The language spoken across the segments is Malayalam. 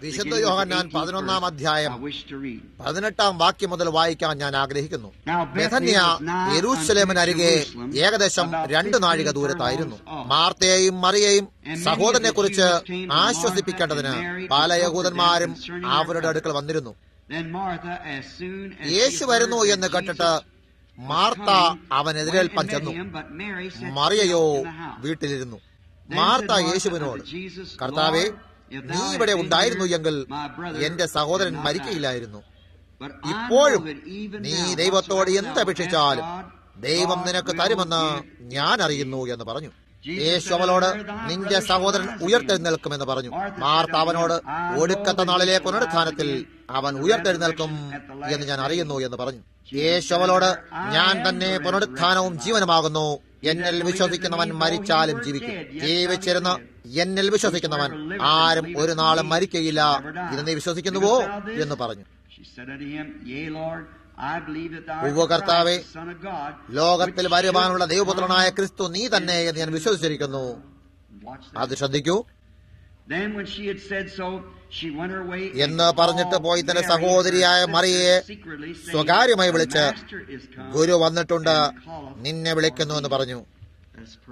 വിശുദ്ധ യോഹന്നാൻ 11-ാം അധ്യായം 18-ാം വാക്യം മുതൽ വായിക്കാൻ ഞാൻ ആഗ്രഹിക്കുന്നു. ബെഥന്യ യെരൂശലേമിനരികെ ഏകദേശം 2 നാഴിക ദൂരത്തായിരുന്നു. മാർത്തയെയും മറിയയെയും സഹോദരനെ കുറിച്ച് ആശ്വസിപ്പിക്കേണ്ടതിന് പല യഹൂദന്മാരും അവരുടെ അടുക്കൽ വന്നിരുന്നു. യേശു വരുന്നു എന്ന് കേട്ടിട്ട് മാർത്ത അവനെതിരേൽപ്പാൻ ചെന്നു. മറിയയോ വീട്ടിലിരുന്നു. മാർത്ത യേശുവിനോട്, കർത്താവേ, നീ ഇവിടെ ഉണ്ടായിരുന്നു എങ്കിൽ എന്റെ സഹോദരൻ മരിക്കയില്ലായിരുന്നു. ഇപ്പോഴും നീ ദൈവത്തോട് എന്തപേക്ഷിച്ചാലും ദൈവം നിനക്ക് തരുമെന്ന് ഞാൻ അറിയുന്നു എന്ന് പറഞ്ഞു. യേശു അവളോട്, നിന്റെ സഹോദരൻ ഉയർത്തെഴുന്നേൽക്കുമെന്ന് പറഞ്ഞു. മാർത്ത അവനോട്, ഒടുക്കത്തെ നാളിലെ പുനരുത്ഥാനത്തിൽ അവൻ ഉയർത്തെഴുന്നേൽക്കും എന്ന് ഞാൻ അറിയുന്നു എന്ന് പറഞ്ഞു. യേശു അവളോട്, ഞാൻ തന്നെ പുനരുത്ഥാനവും ജീവനുമാകുന്നു. എന്നിൽ വിശ്വസിക്കുന്നവൻ മരിച്ചാലും ജീവിക്കും. ജീവിച്ചിരുന്ന് എന്നിൽ വിശ്വസിക്കുന്നവൻ ആരും ഒരു നാളും മരിക്കയില്ല. ഇത് നീ വിശ്വസിക്കുന്നുവോ എന്ന് പറഞ്ഞു. കർത്താവേ, ലോകത്തിൽ വരുവാനുള്ള ദൈവപുത്രനായ ക്രിസ്തു നീ തന്നെ എന്ന് ഞാൻ വിശ്വസിച്ചിരിക്കുന്നു. അത് ശ്രദ്ധിക്കൂ. എന്ന് പറഞ്ഞിട്ട് പോയി തന്റെ സഹോദരിയായ മറിയയെ സ്വകാര്യമായി വിളിച്ച്, ഗുരു വന്നിട്ടുണ്ട്, നിന്നെ വിളിക്കുന്നു എന്ന് പറഞ്ഞു.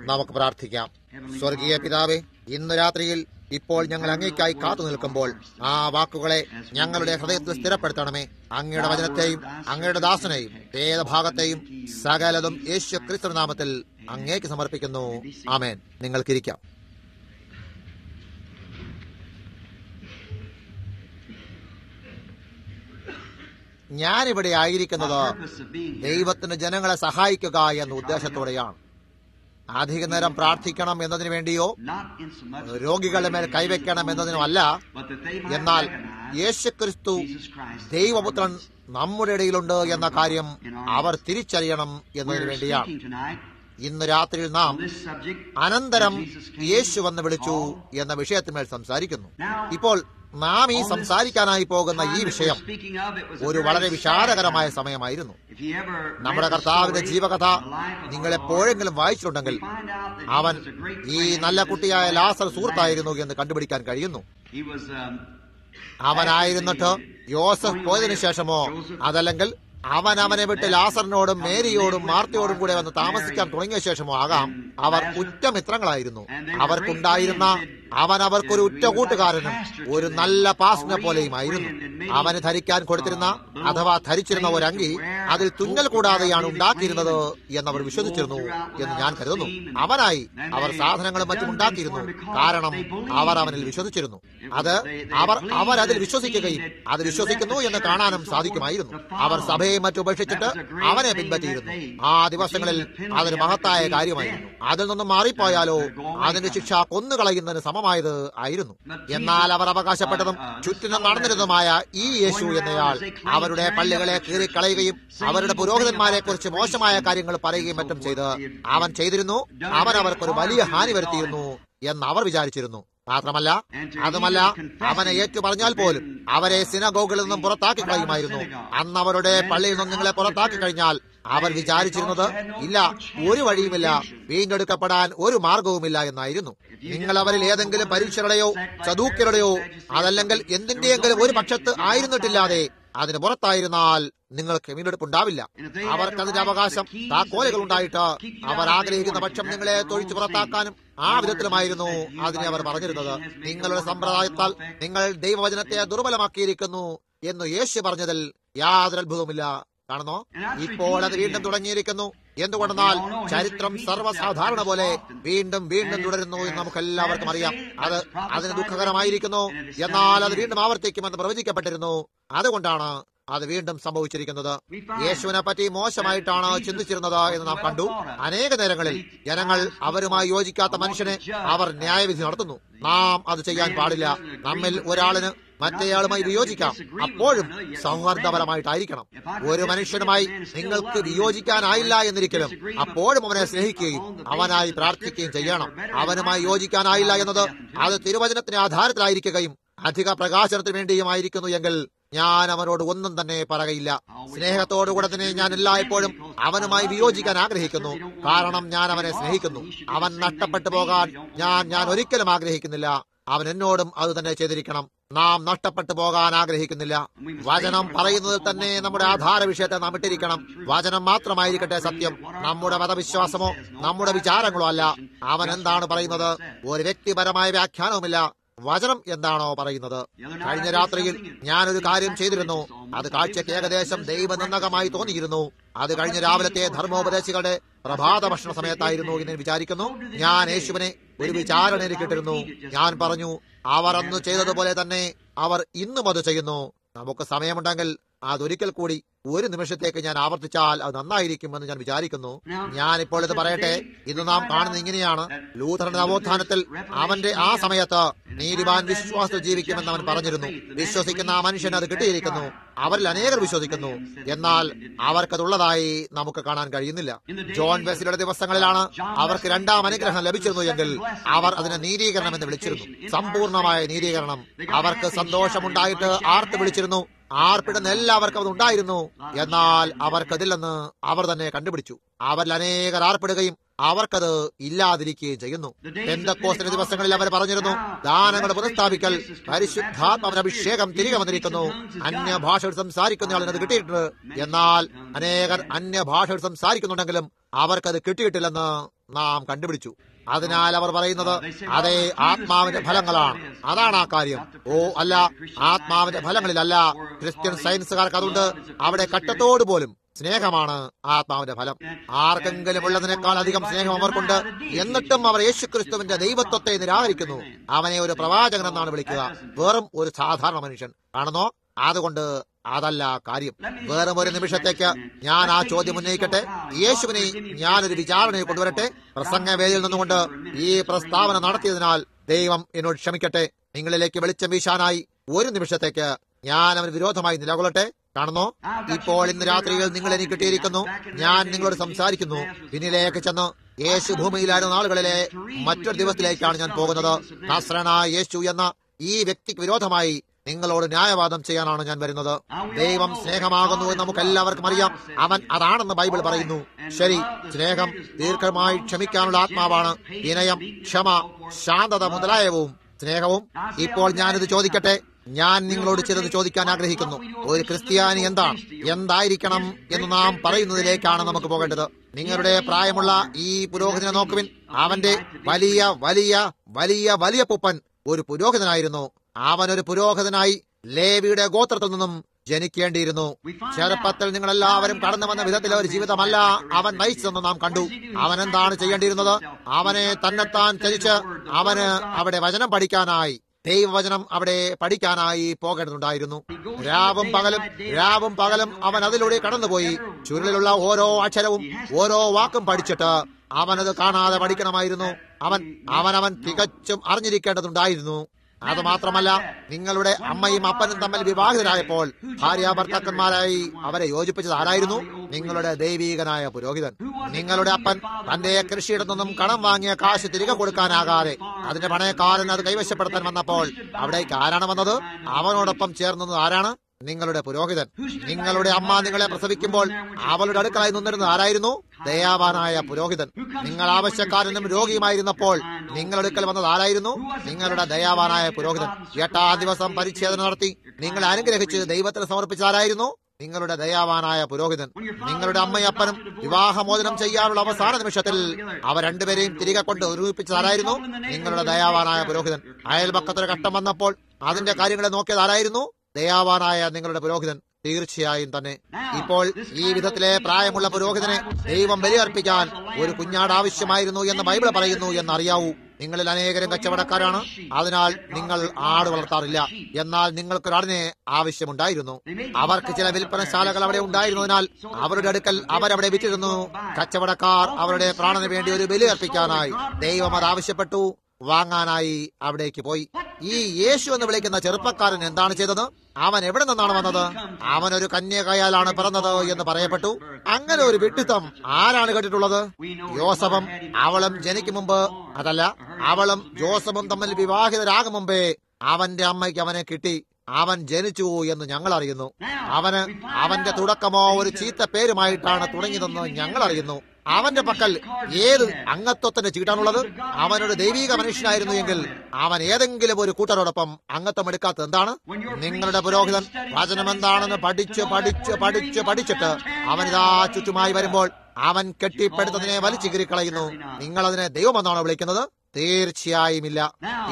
നമുക്ക് പ്രാർത്ഥിക്കാം. സ്വർഗീയ പിതാവേ, ഇന്ന് രാത്രിയിൽ ഇപ്പോൾ ഞങ്ങൾ അങ്ങേക്കായി കാത്തു നിൽക്കുമ്പോൾ ആ വാക്കുകളെ ഞങ്ങളുടെ ഹൃദയത്തിൽ സ്ഥിരപ്പെടുത്തണമേ. അങ്ങയുടെ വചനത്തെയും അങ്ങയുടെ ദാസനെയും വേദഭാഗത്തെയും സകലതും യേശു ക്രിസ്തു നാമത്തിൽ അങ്ങേക്ക് സമർപ്പിക്കുന്നു. ആമേൻ. നിങ്ങൾക്കിരിക്കാം. ഞാനിവിടെ ആയിരിക്കുന്നത് ദൈവത്തിന് ജനങ്ങളെ സഹായിക്കുക എന്ന ഉദ്ദേശത്തോടെയാണ്. അധിക നേരം പ്രാർത്ഥിക്കണം എന്നതിനു വേണ്ടിയോ രോഗികളുടെ മേൽ കൈവയ്ക്കണം എന്നതിനോ അല്ല. എന്നാൽ യേശുക്രിസ്തു ദൈവപുത്രൻ നമ്മുടെ ഇടയിലുണ്ട് എന്ന കാര്യം അവർ തിരിച്ചറിയണം എന്നതിനു വേണ്ടിയാണ്. ഇന്ന് രാത്രിയിൽ നാം അനന്തരം യേശു വന്ന് വിളിച്ചു എന്ന വിഷയത്തിന്മേൽ സംസാരിക്കുന്നു. ഇപ്പോൾ നാം ഈ സംസാരിക്കാനായി പോകുന്ന ഈ വിഷയം ഒരു വളരെ വിഷാദകരമായ സമയമായിരുന്നു. നമ്മുടെ കർത്താവിന്റെ ജീവകഥ നിങ്ങൾ എപ്പോഴെങ്കിലും വായിച്ചിട്ടുണ്ടെങ്കിൽ അവൻ ഈ നല്ല കുട്ടിയായ ലാസർ സുഹൃത്തായിരുന്നു എന്ന് കണ്ടുപിടിക്കാൻ കഴിയുന്നു. അവനായിരുന്നിട്ട് യോസഫ് പോയതിനു ശേഷമോ അതല്ലെങ്കിൽ അവനെ വിട്ട് ലാസറിനോടും മേരിയോടും മാർത്തയോടും കൂടെ വന്ന് താമസിക്കാൻ തുടങ്ങിയ ശേഷമോ ആകാം അവർ ഉറ്റമിത്രങ്ങളായിരുന്നു. അവർക്കുണ്ടായിരുന്ന അവർക്കൊരു ഉറ്റ കൂട്ടുകാരനും ഒരു നല്ല പാസ്റ്റിനെ പോലെയുമായിരുന്നു. അവന് ധരിക്കാൻ കൊടുത്തിരുന്ന അഥവാ ധരിച്ചിരുന്ന ഒരു അങ്കി അതിൽ തുന്നൽ കൂടാതെയാണ് ഉണ്ടാക്കിയിരുന്നത് എന്നവർ വിശ്വസിച്ചിരുന്നു എന്ന് ഞാൻ കരുതുന്നു. അവനായി അവർ സാധനങ്ങളും മറ്റും ഉണ്ടാക്കിയിരുന്നു. കാരണം അവർ അവനിൽ വിശ്വസിച്ചിരുന്നു. അവരതിൽ വിശ്വസിക്കുകയും അത് വിശ്വസിക്കുന്നു എന്ന് കാണാനും സാധിക്കുമായിരുന്നു. അവർ സഭയെ മറ്റും ഉപേക്ഷിച്ചിട്ട് അവനെ പിൻപറ്റിയിരുന്നു. ആ ദിവസങ്ങളിൽ അതൊരു മഹത്തായ കാര്യമായിരുന്നു. അതിൽ നിന്നും മാറിപ്പോയാലോ അതിന്റെ ശിക്ഷ കൊന്നുകളയുന്നതിന് സമമായത് ആയിരുന്നു. എന്നാൽ അവർ അവകാശപ്പെട്ടതും ചുറ്റിനും നടന്നിരുന്നതുമായ ഈ യേശു എന്നയാൾ അവരുടെ പള്ളികളെ കീറിക്കളയുകയും അവരുടെ പുരോഹിതന്മാരെ കുറിച്ച് മോശമായ കാര്യങ്ങൾ പറയുകയും മറ്റും അവൻ ചെയ്തിരുന്നു. അവൻ അവർക്കൊരു വലിയ ഹാനി വരുത്തിയിരുന്നു എന്ന് അവർ വിചാരിച്ചിരുന്നു. മാത്രമല്ല അവനെ ഏറ്റു പറഞ്ഞാൽ പോലും അവരെ സിനഗോഗിൽ നിന്നും പുറത്താക്കി കളയുമായിരുന്നു. അന്ന് അവരുടെ പള്ളിയിൽ നിന്നും നിങ്ങളെ പുറത്താക്കി കഴിഞ്ഞാൽ അവർ വിചാരിച്ചിരുന്നത് ഇല്ല, ഒരു വഴിയുമില്ല, വീണ്ടെടുക്കപ്പെടാൻ ഒരു മാർഗവുമില്ല എന്നായിരുന്നു. നിങ്ങൾ അവരിൽ ഏതെങ്കിലും പരീക്ഷരുടെയോ സദൂക്യരുടെയോ അതല്ലെങ്കിൽ എന്തിന്റെയെങ്കിലും ഒരു പക്ഷത്ത് ആയിരുന്നിട്ടില്ലാതെ അതിന് പുറത്തായിരുന്നാൽ നിങ്ങൾക്ക് വീണ്ടെടുപ്പുണ്ടാവില്ല. അവർക്കതിന്റെ അവകാശം താക്കോലുകൾ ഉണ്ടായിട്ട് അവർ ആഗ്രഹിക്കുന്ന പക്ഷം നിങ്ങളെ തൊഴിച്ചു പുറത്താക്കാനും ആ വിധത്തിലുമായിരുന്നു അതിനെ അവർ പറഞ്ഞിരുന്നത്. നിങ്ങളുടെ സമ്പ്രദായത്താൽ നിങ്ങൾ ദൈവവചനത്തെ ദുർബലമാക്കിയിരിക്കുന്നു എന്ന് യേശു പറഞ്ഞതിൽ യാതൊരു അത്ഭുതവുമില്ല. കാണുന്നോ, ഇപ്പോൾ അത് വീണ്ടും തുടങ്ങിയിരിക്കുന്നു. എന്തുകൊണ്ടെന്നാൽ ചരിത്രം സർവ്വസാധാരണ പോലെ വീണ്ടും വീണ്ടും തുടരുന്നു എന്ന് നമുക്ക് എല്ലാവർക്കും അറിയാം. അതിന് ദുഃഖകരമായിരിക്കുന്നു. എന്നാൽ അത് വീണ്ടും ആവർത്തിക്കുമെന്ന് പ്രവചിക്കപ്പെട്ടിരുന്നു. അതുകൊണ്ടാണ് അത് വീണ്ടും സംഭവിച്ചിരിക്കുന്നത്. യേശുവിനെ പറ്റി മോശമായിട്ടാണ് ചിന്തിച്ചിരുന്നത് എന്ന് നാം കണ്ടു. അനേക നേരങ്ങളിൽ ജനങ്ങൾ അവരുമായി യോജിക്കാത്ത മനുഷ്യനെ അവർ ന്യായവിധി നടത്തുന്നു. നാം അത് ചെയ്യാൻ പാടില്ല. നമ്മിൽ ഒരാളിന് മറ്റേയാളുമായി വിയോജിക്കാം, അപ്പോഴും സൗഹാർദ്ദപരമായിട്ടായിരിക്കണം. ഒരു മനുഷ്യനുമായി നിങ്ങൾക്ക് വിയോജിക്കാനായില്ല എന്നിരിക്കലും അപ്പോഴും അവനെ സ്നേഹിക്കുകയും അവനായി പ്രാർത്ഥിക്കുകയും ചെയ്യണം. അവനുമായി യോജിക്കാനായില്ല എന്നത് അത് തിരുവചനത്തിന്റെ ആധാരത്തിലായിരിക്കുകയും അധിക പ്രകാശനത്തിന് വേണ്ടിയുമായിരിക്കുന്നു എങ്കിൽ ഞാൻ അവനോട് ഒന്നും തന്നെ പറയില്ല. സ്നേഹത്തോടുകൂടെ തന്നെ ഞാൻ എല്ലായ്പ്പോഴും അവനുമായി വിയോജിക്കാൻ ആഗ്രഹിക്കുന്നു. കാരണം ഞാൻ അവനെ സ്നേഹിക്കുന്നു. അവൻ നഷ്ടപ്പെട്ടു പോകാൻ ഞാൻ ഒരിക്കലും ആഗ്രഹിക്കുന്നില്ല. അവൻ എന്നോടും അത് തന്നെ ചെയ്തിരിക്കണം. നാം നഷ്ടപ്പെട്ടു പോകാൻ ആഗ്രഹിക്കുന്നില്ല. വചനം പറയുന്നതിൽ തന്നെ നമ്മുടെ ആധാര വിഷയത്തെ നാം ഇട്ടിരിക്കണം. വചനം മാത്രമായിരിക്കട്ടെ സത്യം, നമ്മുടെ മതവിശ്വാസമോ നമ്മുടെ വിചാരങ്ങളോ അല്ല. അവൻ എന്താണ് പറയുന്നത്? ഒരു വ്യക്തിപരമായ വ്യാഖ്യാനവുമില്ല. വചനം എന്താണോ പറയുന്നത്. കഴിഞ്ഞ രാത്രിയിൽ ഞാനൊരു കാര്യം ചെയ്തിരുന്നു. അത് കാഴ്ചയ്ക്ക് ഏകദേശം ദൈവനിന്ദകമായി തോന്നിയിരുന്നു. അത് കഴിഞ്ഞ രാവിലത്തെ ധർമ്മോപദേശികളുടെ പ്രഭാത ഭക്ഷണ സമയത്തായിരുന്നു എന്ന് വിചാരിക്കുന്നു. ഞാൻ യേശുവിനെ ഒരു വിചാരണയിൽ കിട്ടിരുന്നു. ഞാൻ പറഞ്ഞു, അവർ അന്ന് ചെയ്തതുപോലെ തന്നെ അവർ ഇന്നും അത് ചെയ്യുന്നു. നമുക്ക് സമയമുണ്ടെങ്കിൽ അതൊരിക്കൽ കൂടി ഒരു നിമിഷത്തേക്ക് ഞാൻ ആവർത്തിച്ചാൽ അത് നന്നായിരിക്കുമെന്ന് ഞാൻ വിചാരിക്കുന്നു. ഞാൻ ഇപ്പോൾ ഇത് പറയട്ടെ. ഇന്ന് നാം കാണുന്നത് ഇങ്ങനെയാണ്. ലൂഥറിന്റെ നവോത്ഥാനത്തിൽ അവന്റെ ആ സമയത്ത് നീതിമാൻ വിശ്വാസത്തിൽ ജീവിക്കുമെന്ന് അവൻ പറഞ്ഞിരുന്നു. വിശ്വസിക്കുന്ന ആ മനുഷ്യന് അത് കിട്ടിയിരിക്കുന്നു. അവരിൽ അനേകർ വിശ്വസിക്കുന്നു, എന്നാൽ അവർക്കതുള്ളതായി നമുക്ക് കാണാൻ കഴിയുന്നില്ല. ജോൺ വെസ്ലിയുടെ ദിവസങ്ങളിലാണ് അവർക്ക് രണ്ടാം അനുഗ്രഹം ലഭിച്ചിരുന്നു എങ്കിൽ അവർ അതിനെ നീതീകരണം എന്ന് വിളിച്ചിരുന്നു. സമ്പൂർണമായ നീതീകരണം. അവർക്ക് സന്തോഷമുണ്ടായിട്ട് ആർത്ത് വിളിച്ചിരുന്നു. ആർപ്പിടുന്ന എല്ലാവർക്കും അത് ഉണ്ടായിരുന്നു, എന്നാൽ അവർക്കതില്ലെന്ന് അവർ തന്നെ കണ്ടുപിടിച്ചു. അവരിൽ അനേകർ ആർപ്പിടുകയും അവർക്കത് ഇല്ലാതിരിക്കുകയും ചെയ്യുന്നു. പെന്തക്കോസ്തിന്റെ ദിവസങ്ങളിൽ അവർ പറഞ്ഞിരുന്നു, ദാനങ്ങൾ പുനഃസ്ഥാപിക്കൽ, പരിശുദ്ധാത്മാവിന്റെ അഭിഷേകം തിരികെ വന്നിരിക്കുന്നു. അന്യഭാഷകൾ സംസാരിക്കുന്ന ആളിന് അത് കിട്ടിയിട്ടുണ്ട്. എന്നാൽ അനേകർ അന്യഭാഷകൾ സംസാരിക്കുന്നുണ്ടെങ്കിലും അവർക്കത് കിട്ടിയിട്ടില്ലെന്ന് നാം കണ്ടുപിടിച്ചു. അതിനാൽ അവർ പറയുന്നത് അതേ ആത്മാവിന്റെ ഫലങ്ങളാണ്. അതാണ് ആ കാര്യം. ഓ അല്ല, ആത്മാവിന്റെ ഫലങ്ങളിലല്ല. ക്രിസ്ത്യൻ സയൻസുകാർക്ക് അതുണ്ട്. അവിടെ കട്ടത്തോട് പോലും സ്നേഹമാണ് ആത്മാവിന്റെ ഫലം. ആർക്കെങ്കിലും ഉള്ളതിനേക്കാൾ അധികം സ്നേഹം അവർക്കുണ്ട്. എന്നിട്ടും അവർ യേശുക്രിസ്തുവിന്റെ ദൈവത്വത്തെ നിരാകരിക്കുന്നു. അവനെ ഒരു പ്രവാചകൻ എന്നാണ് വിളിക്കുക. വെറും ഒരു സാധാരണ മനുഷ്യൻ ആണെന്നോ? അതുകൊണ്ട് അതല്ല കാര്യം. വേറും ഒരു നിമിഷത്തേക്ക് ഞാൻ ആ ചോദ്യം ഉന്നയിക്കട്ടെ. യേശുവിനെ ഞാനൊരു വിചാരണയെ കൊണ്ടുവരട്ടെ. പ്രസംഗവേദിയിൽ നിന്നുകൊണ്ട് ഈ പ്രസ്താവന നടത്തിയതിനാൽ ദൈവം എന്നോട് ക്ഷമിക്കട്ടെ. നിങ്ങളിലേക്ക് വെളിച്ചം വീശാനായി ഒരു നിമിഷത്തേക്ക് ഞാൻ അവന് വിരോധമായി നിലകൊള്ളട്ടെ. കാണുന്നോ? ഇപ്പോൾ ഇന്ന് രാത്രിയിൽ നിങ്ങൾ എനിക്ക് കിട്ടിയിരിക്കുന്നു. ഞാൻ നിങ്ങളോട് സംസാരിക്കുന്നു. പിന്നിലേക്ക് ചെന്ന് യേശു ഭൂമിയിലായിരുന്ന നാളുകളിലെ മറ്റൊരു ദിവസത്തിലേക്കാണ് ഞാൻ പോകുന്നത്. നസ്രനായ യേശു എന്ന ഈ വ്യക്തിക്ക് വിരോധമായി നിങ്ങളോട് ന്യായവാദം ചെയ്യാനാണ് ഞാൻ വരുന്നത്. ദൈവം സ്നേഹമാകുന്നു എന്ന് നമുക്ക് എല്ലാവർക്കും അറിയാം. അവൻ അതാണെന്ന് ബൈബിൾ പറയുന്നു. ശരി, സ്നേഹം ദീർഘമായി ക്ഷമിക്കാനുള്ള ആത്മാവാണ്. വിനയം, ക്ഷമ, ശാന്തത മുതലായവും സ്നേഹവും. ഇപ്പോൾ ഞാനിത് ചോദിക്കട്ടെ. ഞാൻ നിങ്ങളോട് ചിലത് ചോദിക്കാൻ ആഗ്രഹിക്കുന്നു. ഒരു ക്രിസ്ത്യാനി എന്തായിരിക്കണം എന്ന് നാം പറയുന്നതിലേക്കാണ് നമുക്ക് പോകേണ്ടത്. നിങ്ങളുടെ പ്രായമുള്ള ഈ പുരോഹിതനെ നോക്കുവിൻ. അവന്റെ വലിയ വലിയ വലിയ വലിയ പുപ്പൻ ഒരു പുരോഹിതനായിരുന്നു. അവനൊരു പുരോഹിതനായി ലേവിയുടെ ഗോത്രത്തിൽ നിന്നും ജനിക്കേണ്ടിയിരുന്നു. ചെറുപ്പത്തിൽ നിങ്ങൾ എല്ലാവരും കടന്നു വന്ന വിധത്തിലെ ഒരു ജീവിതമല്ല അവൻ നയിച്ചതെന്ന് നാം കണ്ടു. അവൻ എന്താണ് ചെയ്യേണ്ടിയിരുന്നത്? അവനെ തന്നെത്താൻ ചരിച്ച് അവന് അവിടെ വചനം പഠിക്കാനായി, ദൈവവചനം അവിടെ പഠിക്കാനായി പോകേണ്ടതുണ്ടായിരുന്നു. രാവും പകലും അവൻ അതിലൂടെ കടന്നുപോയി. ചുരുളിലുള്ള ഓരോ അക്ഷരവും ഓരോ വാക്കും പഠിച്ചിട്ട് അവനത് കാണാതെ പഠിക്കണമായിരുന്നു. അവൻ തികച്ചും അറിഞ്ഞിരിക്കേണ്ടതുണ്ടായിരുന്നു. അത് മാത്രമല്ല, നിങ്ങളുടെ അമ്മയും അപ്പനും തമ്മിൽ വിവാഹിതരായപ്പോൾ ഭാര്യ ഭർത്താക്കന്മാരായി അവരെ യോജിപ്പിച്ചത് ആരായിരുന്നു? നിങ്ങളുടെ ദൈവീകനായ പുരോഹിതൻ. നിങ്ങളുടെ അപ്പൻ തന്റെ കൃഷിയിടത്തു നിന്നും കടം വാങ്ങിയ കാശ് തിരികെ കൊടുക്കാനാകാതെ അതിന്റെ പണയക്കാരൻ അത് കൈവശപ്പെടുത്താൻ വന്നപ്പോൾ അവിടേക്ക് ആരാണ് വന്നത്? അവനോടൊപ്പം ചേർന്നത് ആരാണ്? നിങ്ങളുടെ പുരോഹിതൻ. നിങ്ങളുടെ അമ്മ നിങ്ങളെ പ്രസവിക്കുമ്പോൾ അവളുടെ അടുക്കളയിൽ നിന്നിരുന്നത് ആരായിരുന്നു? ദയാവാനായ പുരോഹിതൻ. നിങ്ങൾ ആവശ്യക്കാരനും രോഗിയുമായിരുന്നപ്പോൾ നിങ്ങളുടെ അടുക്കൽ വന്നത് ആരായിരുന്നു? നിങ്ങളുടെ ദയാവാനായ പുരോഹിതൻ. 8ാം ദിവസം പരിച്ഛേദന നടത്തി നിങ്ങളെ അനുഗ്രഹിച്ച് ദൈവത്തിന് സമർപ്പിച്ചാരായിരുന്നു? നിങ്ങളുടെ ദയാവാനായ പുരോഹിതൻ. നിങ്ങളുടെ അമ്മയും അപ്പനും വിവാഹമോചനം ചെയ്യാനുള്ള അവസാന നിമിഷത്തിൽ അവർ രണ്ടുപേരെയും തിരികെ കൊണ്ട് ഒരുമിപ്പിച്ചതാരായിരുന്നു? നിങ്ങളുടെ ദയാവാനായ പുരോഹിതൻ. അയൽപക്കത്തൊരു കഷ്ടം വന്നപ്പോൾ അതിന്റെ കാര്യങ്ങളെ നോക്കിയത് ആരായിരുന്നു? ദയാവാനായ നിങ്ങളുടെ പുരോഹിതൻ. തീർച്ചയായും തന്നെ. ഇപ്പോൾ ഈ വിധത്തിലെ പ്രായമുള്ള പുരോഹിതനെ ദൈവം ബലിയർപ്പിക്കാൻ ഒരു കുഞ്ഞാട് ആവശ്യമായിരുന്നു എന്ന് ബൈബിൾ പറയുന്നു എന്നറിയാവൂ. നിങ്ങളിൽ അനേകരും കച്ചവടക്കാരാണ്. അതിനാൽ നിങ്ങൾ ആട് വളർത്താറില്ല. എന്നാൽ നിങ്ങൾക്കൊരാടിനെ ആവശ്യമുണ്ടായിരുന്നു. അവർക്ക് ചില വിൽപ്പനശാലകൾ അവിടെ ഉണ്ടായിരുന്നതിനാൽ അവരുടെ അടുക്കൽ അവരവിടെ വിറ്റിരുന്നു. കച്ചവടക്കാർ അവരുടെ പ്രാണന് വേണ്ടി ഒരു ബലി അർപ്പിക്കാനായി ദൈവം അത് ആവശ്യപ്പെട്ടു. വാങ്ങാനായി അവിടേക്ക് പോയി. ഈ യേശു എന്ന് വിളിക്കുന്ന ചെറുപ്പക്കാരൻ എന്താണ് ചെയ്തത്? അവൻ എവിടെ നിന്നാണ് വന്നത്? അവനൊരു കന്യകയാലാണ് പിറന്നത് എന്ന് പറയപ്പെട്ടു. അങ്ങനെ ഒരു വിഡ്ഢിത്തം ആരാണ് കേട്ടിട്ടുള്ളത്? യോസഫും അവളും ജനിക്കും മുമ്പ്, അതല്ല, അവളും ജോസഫും തമ്മിൽ വിവാഹിതരാകും മുമ്പേ അവന്റെ അമ്മയ്ക്ക് അവനെ കിട്ടി. അവൻ ജനിച്ചു എന്ന് ഞങ്ങൾ അറിയുന്നു. അവന്റെ തുടക്കമോ ഒരു ചീത്ത പേരുമായിട്ടാണ് തുടങ്ങിയതെന്ന് ഞങ്ങൾ അറിയുന്നു. അവന്റെ പക്കൽ ഏത് അംഗത്വത്തിന്റെ ചീട്ടാണുള്ളത്? അവനൊരു ദൈവീക മനുഷ്യനായിരുന്നു എങ്കിൽ അവൻ ഏതെങ്കിലും ഒരു കൂട്ടരോടൊപ്പം അംഗത്വം എടുക്കാത്തത് എന്താണ്? നിങ്ങളുടെ പുരോഹിതൻ വചനം എന്താണെന്ന് പഠിച്ചിട്ട് അവനിതാ ചുറ്റുമായി വരുമ്പോൾ അവൻ കെട്ടിപ്പടുത്തതിനെ വലിച്ചു കീറിക്കളയുന്നു. നിങ്ങളതിനെ ദൈവമെന്നാണോ വിളിക്കുന്നത്? തീർച്ചയായും ഇല്ല.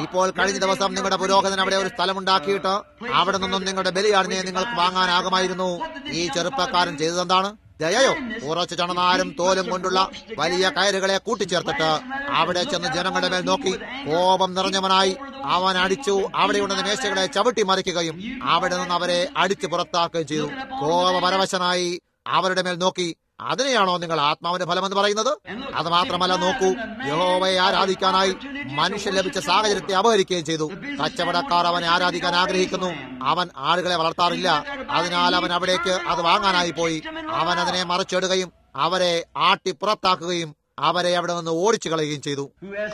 ഇപ്പോൾ കഴിഞ്ഞ ദിവസം നിങ്ങളുടെ പുരോഹിതൻ അവിടെ ഒരു സ്ഥലമുണ്ടാക്കിയിട്ട് അവിടെ നിന്നും നിങ്ങളുടെ ബലിയാടിനെ നിങ്ങൾക്ക് വാങ്ങാനാകുമായിരുന്നു. ഈ ചെറുപ്പക്കാരൻ ചെയ്തതെന്താണ്? ദയയോ ഉറച്ചു ചണനാരും തോലും കൊണ്ടുള്ള വലിയ കയറുകളെ കൂട്ടിച്ചേർത്തിട്ട് അവിടെ ചെന്ന് ജനങ്ങളുടെ മേൽ നോക്കി കോപം നിറഞ്ഞവനായി അവൻ അടിച്ചു. അവിടെയുണ്ടെന്ന മേശകളെ ചവിട്ടി മറിക്കുകയും അവിടെ നിന്ന് അവരെ അടിച്ചു പുറത്താക്കുകയും ചെയ്തു. കോപപരവശനായി അവരുടെ മേൽ നോക്കി. അതിനെയാണോ നിങ്ങൾ ആത്മാവിന്റെ ഫലമെന്ന് പറയുന്നത്? അത് മാത്രമല്ല, നോക്കൂ, യഹോവയെ ആരാധിക്കാനായി മനുഷ്യൻ ലഭിച്ച സാഹചര്യത്തെ അപഹരിക്കുകയും ചെയ്തു. കച്ചവടക്കാർ അവനെ ആരാധിക്കാൻ ആഗ്രഹിക്കുന്നു. അവൻ ആളുകളെ വളർത്താറില്ല. അതിനാൽ അവൻ അവിടേക്ക് അത് വാങ്ങാനായി പോയി. അവൻ അതിനെ മറിച്ചിടുകയും അവരെ ആട്ടി പുറത്താക്കുകയും അവരെ അവിടെ നിന്ന് ഓടിച്ചു കളയുകയും ചെയ്തു.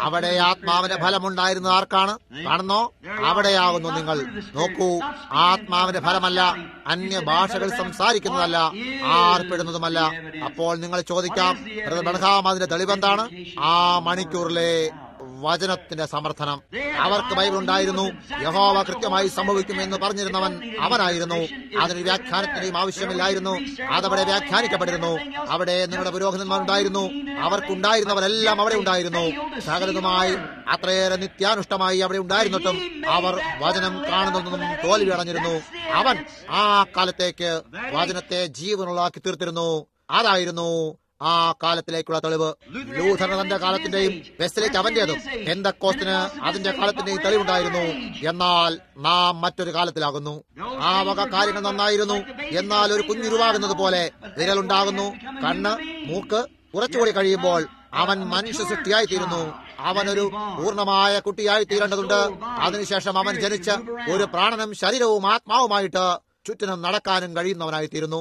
അവിടെ ആത്മാവിന്റെ ഫലമുണ്ടായിരുന്നത് ആർക്കാണ്? കാണുന്നോ? അവിടെയാകുന്നു നിങ്ങൾ. നോക്കൂ, ആത്മാവിന്റെ ഫലമല്ല, അന്യഭാഷകൾ സംസാരിക്കുന്നതല്ല, ആർപ്പിടുന്നതുമല്ല. അപ്പോൾ നിങ്ങൾ ചോദിക്കാം, ബർഹാം അതിന്റെ തെളിവെന്താണ്? ആ മണിക്കൂറിലെ വചനത്തിന്റെ സമർത്ഥനം. അവർക്ക് ബൈബിൾ ഉണ്ടായിരുന്നു. യഹോവ കൃത്യമായി സംഭവിക്കുമെന്ന് പറഞ്ഞിരുന്നവൻ അവനായിരുന്നു. അതിന് വ്യാഖ്യാനത്തിന്റെയും ആവശ്യമില്ലായിരുന്നു. അതവിടെ വ്യാഖ്യാനിക്കപ്പെട്ടിരുന്നു. അവിടെ നിങ്ങളുടെ പുരോഹിതന്മാരുണ്ടായിരുന്നു. അവർക്കുണ്ടായിരുന്നവരെല്ലാം അവിടെ ഉണ്ടായിരുന്നു. സകലതുമായി അത്രയേറെ നിത്യാനുഷ്ഠമായി അവിടെ ഉണ്ടായിരുന്നിട്ടും അവർ വചനം കാണുന്നതൊന്നും തോൽവി അടഞ്ഞിരുന്നു. അവൻ ആ കാലത്തേക്ക് വചനത്തെ ജീവനുള്ളാക്കി തീർത്തിരുന്നു. അതായിരുന്നു ആ കാലത്തിലേക്കുള്ള തെളിവ്. ലൂഥറിന് തന്റെ കാലത്തിന്റെയും വെസ്ലിക്ക് അവന്റേതും പെന്തക്കോസ്തിന് അതിന്റെ കാലത്തിന്റെയും തെളിവുണ്ടായിരുന്നു. എന്നാൽ നാം മറ്റൊരു കാലത്തിലാകുന്നു. ആ വക കാര്യങ്ങൾ നന്നായിരുന്നു. എന്നാൽ ഒരു കുഞ്ഞുരുവാകുന്നത് പോലെ വിരലുണ്ടാകുന്നു, കണ്ണ്, മൂക്ക്. കുറച്ചുകൂടി കഴിയുമ്പോൾ അവൻ മനുഷ്യ സൃഷ്ടിയായിത്തീരുന്നു. അവനൊരു പൂർണ്ണമായ കുട്ടിയായി തീരേണ്ടതുണ്ട്. അതിനുശേഷം അവൻ ജനിച്ച് ഒരു പ്രാണനും ശരീരവും ആത്മാവുമായിട്ട് ചുറ്റിനും നടക്കാനും കഴിയുന്നവനായിത്തീരുന്നു.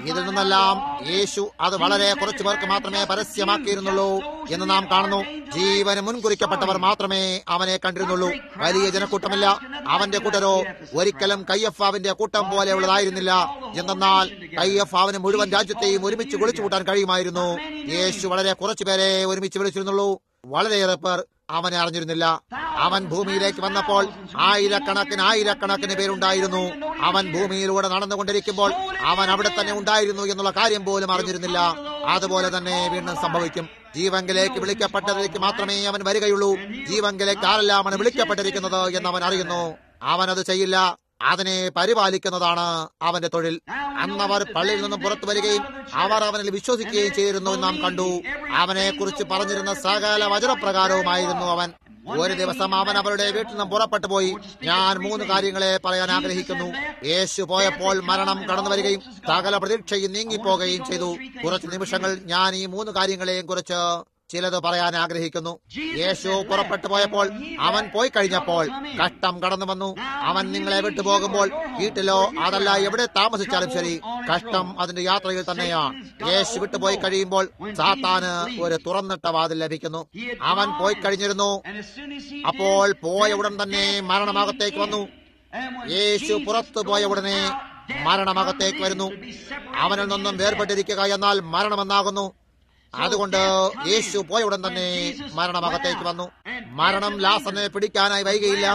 ഇതിൽ നിന്നെല്ലാം യേശു അത് വളരെ കുറച്ചു പേർക്ക് മാത്രമേ പരസ്യമാക്കിയിരുന്നുള്ളൂ എന്ന് നാം കാണുന്നു. ജീവന് മുൻകുറിക്കപ്പെട്ടവർ മാത്രമേ അവനെ കണ്ടിരുന്നുള്ളൂ. വലിയ ജനക്കൂട്ടമില്ല. അവന്റെ കൂട്ടരോ ഒരിക്കലും കയ്യഫാവിന്റെ കൂട്ടം പോലെയുള്ളതായിരുന്നില്ല. എന്തെന്നാൽ കയ്യഫാവിന് മുഴുവൻ രാജ്യത്തെയും ഒരുമിച്ച് വിളിച്ചു കൂട്ടാൻ കഴിയുമായിരുന്നു. യേശു വളരെ കുറച്ചുപേരെ ഒരുമിച്ച് വിളിച്ചിരുന്നുള്ളൂ. വളരെയേറെ പേർ അവനെ അറിഞ്ഞിരുന്നില്ല. അവൻ ഭൂമിയിലേക്ക് വന്നപ്പോൾ ആയിരക്കണക്കിന് പേരുണ്ടായിരുന്നു. അവൻ ഭൂമിയിലൂടെ നടന്നുകൊണ്ടിരിക്കുമ്പോൾ അവൻ അവിടെ തന്നെ ഉണ്ടായിരുന്നു എന്നുള്ള കാര്യം പോലും അറിഞ്ഞിരുന്നില്ല. അതുപോലെ തന്നെ വീണ്ടും സംഭവിക്കും. ജീവങ്കിലേക്ക് വിളിക്കപ്പെട്ടതിലേക്ക് മാത്രമേ അവൻ വരികയുള്ളൂ. ജീവങ്കിലേക്ക് ആരെല്ലാമാണ് വിളിക്കപ്പെട്ടിരിക്കുന്നത് എന്നവൻ അറിയുന്നു. അവനത് ചെയ്യില്ല. അതിനെ പരിപാലിക്കുന്നതാണ് അവന്റെ തൊഴിൽ. അന്നവർ പള്ളിയിൽ നിന്നും പുറത്തു വരികയും അവർ അവനിൽ വിശ്വസിക്കുകയും ചെയ്തിരുന്നു എന്ന് നാം കണ്ടു. അവനെ കുറിച്ച് പറഞ്ഞിരുന്ന സകല വചനപ്രകാരവുമായിരുന്നു അവൻ. ഒരു ദിവസം അവൻ അവരുടെ വീട്ടിൽ നിന്നും പുറപ്പെട്ടു പോയി. ഞാൻ 3 കാര്യങ്ങളെ പറയാൻ ആഗ്രഹിക്കുന്നു. യേശു പോയപ്പോൾ മരണം കടന്നു വരികയും സകല പ്രതീക്ഷയും നീങ്ങിപ്പോകുകയും ചെയ്തു. കുറച്ച് നിമിഷങ്ങൾ ഞാൻ ഈ 3 കാര്യങ്ങളെയും കുറിച്ച് ചിലത് പറയാൻ ആഗ്രഹിക്കുന്നു. യേശു പുറപ്പെട്ടു പോയപ്പോൾ, അവൻ പോയി കഴിഞ്ഞപ്പോൾ കഷ്ടം കടന്നു വന്നു. അവൻ നിങ്ങളെ വിട്ടുപോകുമ്പോൾ വീട്ടിലോ അതല്ല എവിടെ താമസിച്ചാലും ശരി, കഷ്ടം അതിന്റെ യാത്രയിൽ തന്നെയാണ്. യേശു വിട്ടുപോയി കഴിയുമ്പോൾ സാത്താന് ഒരു തുറന്നിട്ട വാതിൽ ലഭിക്കുന്നു. അവൻ പോയി കഴിഞ്ഞിരുന്നു. അപ്പോൾ പോയ ഉടൻ തന്നെ മരണമകത്തേക്ക് വന്നു. യേശു പുറത്തു പോയ ഉടനെ മരണമകത്തേക്ക് വരുന്നു. അവനിൽ നിന്നും വേർപെട്ടിരിക്കുക എന്നാൽ മരണമെന്നാകുന്നു. അതുകൊണ്ട് യേശു പോയ ഉടൻ തന്നെ മരണമകത്തേക്ക് വന്നു. മരണം ലാസറിനെ പിടിക്കാനായി വൈകിയില്ല.